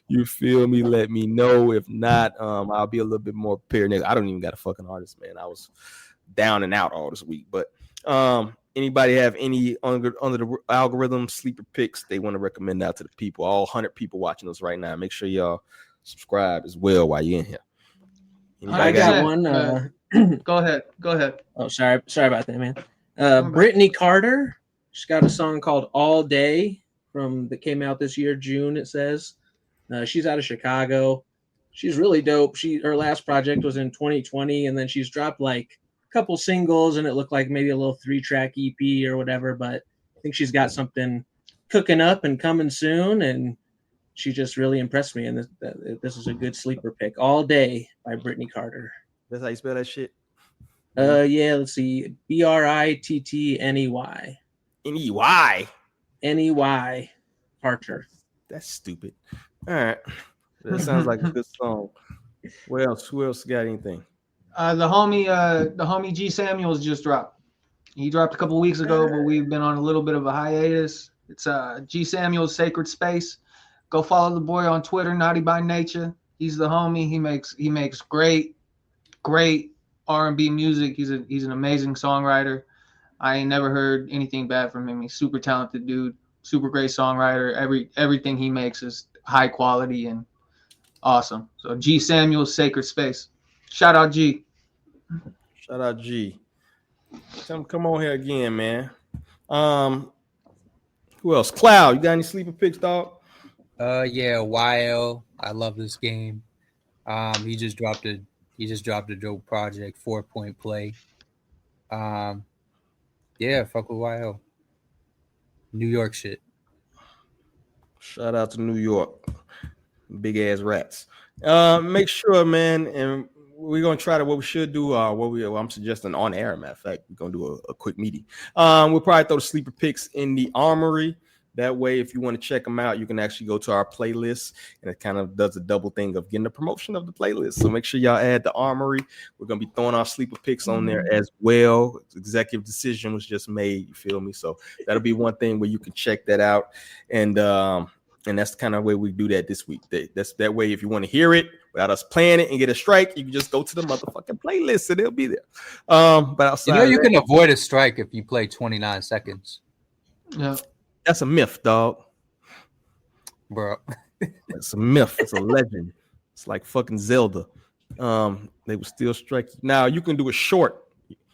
Speaker 1: you feel me, let me know. If not, I'll be a little bit more prepared. I don't even got a fucking artist, man. I was down and out all this week. But anybody have any under the algorithm sleeper picks they want to recommend out to the people? All 100 people watching us right now. Make sure y'all subscribe as well while you're in here.
Speaker 3: I got one.
Speaker 4: Go ahead.
Speaker 3: Oh, sorry about that, man. Brittany Carter. She's got a song called All Day that came out this year, June, it says. She's out of Chicago. She's really dope. Her last project was in 2020, and then she's dropped like a couple singles, and it looked like maybe a little 3-track EP or whatever, but I think she's got something cooking up and coming soon, and she just really impressed me, and this is a good sleeper pick. All Day by Brittany Carter.
Speaker 1: That's how you spell that shit?
Speaker 3: Yeah, let's see. Brittney. Ney Carter.
Speaker 1: That's stupid. All right. That sounds like a good song. Who else got anything?
Speaker 4: The homie G Samuels just dropped. He dropped a couple weeks ago, but we've been on a little bit of a hiatus. It's G Samuels Sacred Space. Go follow the boy on Twitter, Naughty by Nature. He's the homie. He makes great R&B music. He's an amazing songwriter. I ain't never heard anything bad from him. He's super talented dude, super great songwriter. Everything he makes is high quality and awesome. So G Samuel's Sacred Space. Shout out G.
Speaker 1: Shout out G. Come on here again, man. Who else? Cloud. You got any sleeper picks, dog?
Speaker 2: Yeah, YL. I love this game. He just dropped a dope project, 4-point play. Yeah, fuck with YL. New York shit.
Speaker 1: Shout out to New York. Big ass rats. Make sure, man, and we're gonna try what we should do. I'm suggesting on air. Matter of fact, we're gonna do a quick meeting. We'll probably throw the sleeper picks in the armory. That way, if you want to check them out, you can actually go to our playlist, and it kind of does a double thing of getting the promotion of the playlist. So make sure y'all add the armory. We're going to be throwing our sleeper picks on there as well. Executive decision was just made, you feel me? So that'll be one thing where you can check that out. And that's the kind of way we do that this week. That's that way, if you want to hear it without us playing it and get a strike, you can just go to the motherfucking playlist and it'll be there. But outside
Speaker 2: you can avoid a strike if you play 29 seconds.
Speaker 4: Yeah.
Speaker 1: That's a myth, dog.
Speaker 2: Bro.
Speaker 1: It's a myth. It's a legend. It's like fucking Zelda. They will still strike you. Now, you can do a short.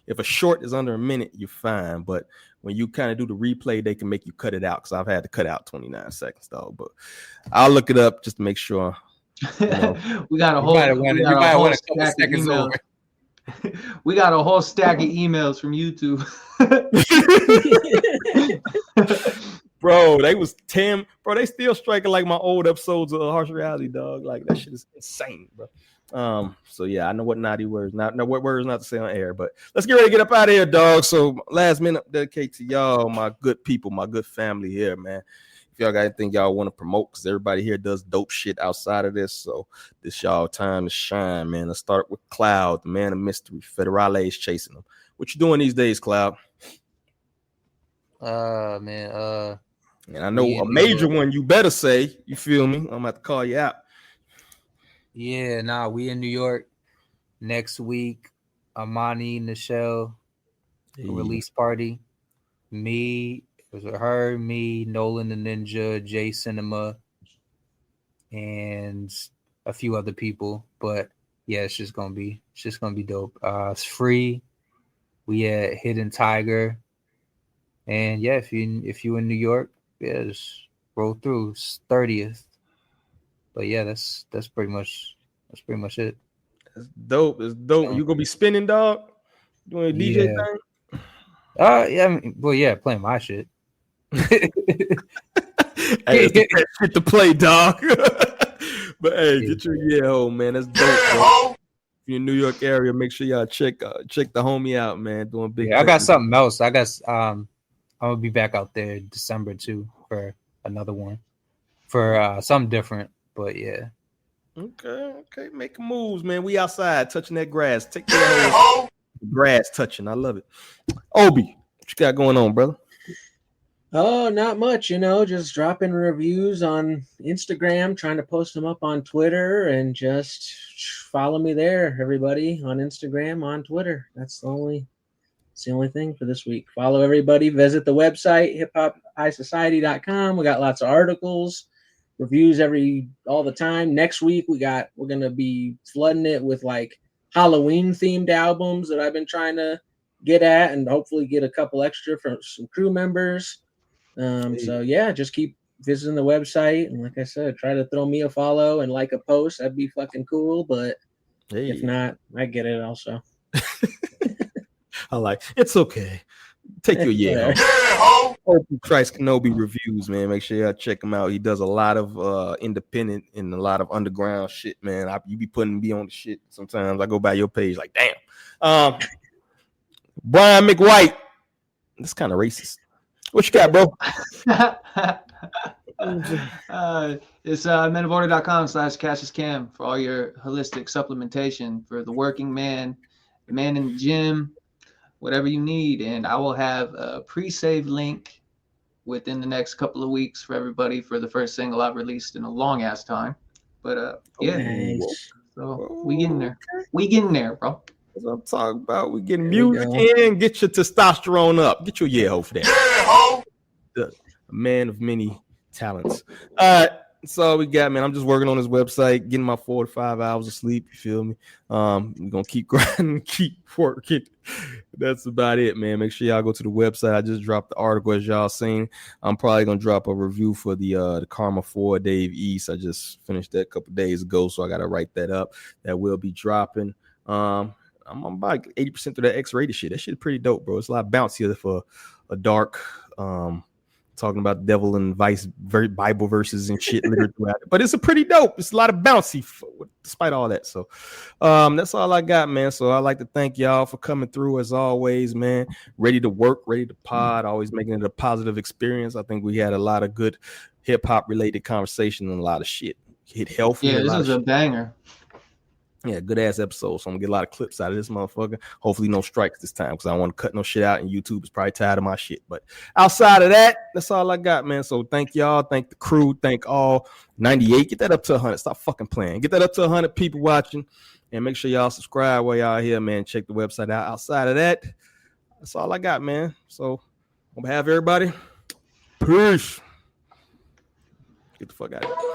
Speaker 1: If a short is under a minute, you're fine. But when you kind of do the replay, they can make you cut it out. Because I've had to cut out 29 seconds, dog. But I'll look it up just to make sure.
Speaker 4: We got a whole stack of emails. We got a whole stack of emails from YouTube.
Speaker 1: Bro, they was 10. Bro, they still striking like my old episodes of Harsh Reality, dog. Like that shit is insane, bro. So yeah, I know what naughty words, what words not to say on air, but let's get ready to get up out of here, dog. So last minute dedicate to y'all, my good people, my good family here, man. If y'all got anything y'all want to promote, because everybody here does dope shit outside of this, so this y'all time to shine, man. Let's start with Cloud, the man of mystery. Federale is chasing him. What you doing these days, Cloud?
Speaker 2: Man,
Speaker 1: and I know a major one you better say, you feel me? I'm gonna have to call you out.
Speaker 2: Yeah, we in New York next week. Amani, Nichelle, release party. Me, it was her, me, Nolan the Ninja, Jay Cinema, and a few other people. But yeah, it's just gonna be dope. It's free. We at Hidden Tiger. And yeah, if you in New York, yeah, just roll through. It's 30th. But yeah, that's pretty much it.
Speaker 1: That's dope. It's dope. You gonna be spinning, dog? Doing a DJ thing?
Speaker 2: Yeah, playing my shit.
Speaker 1: Hey, it's shit to play, dog. But hey, get your home, man. That's dope, bro. If you're in New York area, make sure y'all check the homie out, man. Doing big.
Speaker 2: Yeah, I got something else. I'm gonna be back out there December too for another one, for something different. but yeah.
Speaker 1: Okay, making moves, man. We outside touching that grass. Take care of grass touching. I love it. Obi, what you got going on, brother?
Speaker 3: Oh, not much, just dropping reviews on Instagram, trying to post them up on Twitter, and just follow me there, everybody, on Instagram, on Twitter. It's the only thing for this week. Follow everybody. Visit the website, hiphophighsociety.com. We got lots of articles, reviews all the time. Next week we're gonna be flooding it with like Halloween themed albums that I've been trying to get at, and hopefully get a couple extra from some crew members. So yeah, just keep visiting the website, and like I said, try to throw me a follow and like a post. That'd be fucking cool. But if not, I get it also.
Speaker 1: I like it's okay. Take your Christ Kenobi reviews, man. Make sure y'all check him out. He does a lot of independent and a lot of underground shit, man. You be putting me on the shit sometimes. I go by your page like, damn. Brian McWhite. That's kind of racist. What you got, bro?
Speaker 16: It's menoforder.com/CassiusCam for all your holistic supplementation for the working man, the man in the gym, whatever you need. And I will have a pre-save link within the next couple of weeks for everybody for the first single I've released in a long ass time. But yeah,
Speaker 3: nice.
Speaker 16: So we getting there. We getting there, bro.
Speaker 1: That's what I'm talking about. We getting music in. Get your testosterone up. Get your ho for that. The man of many talents. All right. That's all we got, man. I'm just working on this website, getting my 4 to 5 hours of sleep. You feel me? We're gonna keep grinding, keep working. That's about it, man. Make sure y'all go to the website. I just dropped the article, as y'all seen. I'm probably gonna drop a review for the Karma 4 Dave East. I just finished that a couple days ago, so I gotta write that up. That will be dropping. I'm about 80% through that X-rated shit. That shit is pretty dope, bro. It's a lot bouncier for a dark talking about devil and vice Bible verses and shit littered throughout it. But it's a pretty dope. It's a lot of bouncy despite all that. So that's all I got, man. So I'd like to thank y'all for coming through as always, man. Ready to work, ready to pod, always making it a positive experience. I think we had a lot of good hip-hop related conversation and a lot of shit. Hit healthy.
Speaker 16: Yeah, this is a banger.
Speaker 1: Yeah, good ass episode. So I'm gonna get a lot of clips out of this motherfucker. Hopefully no strikes this time because I don't want to cut no shit out, and YouTube is probably tired of my shit. But outside of that, that's all I got, man. So thank y'all, thank the crew, thank all 98. Get that up to 100. Stop fucking playing. Get that up to 100 people watching, and make sure y'all subscribe while y'all here, man. Check the website out. Outside of that, that's all I got, man. So on behalf of everybody, peace. Get the fuck out of here.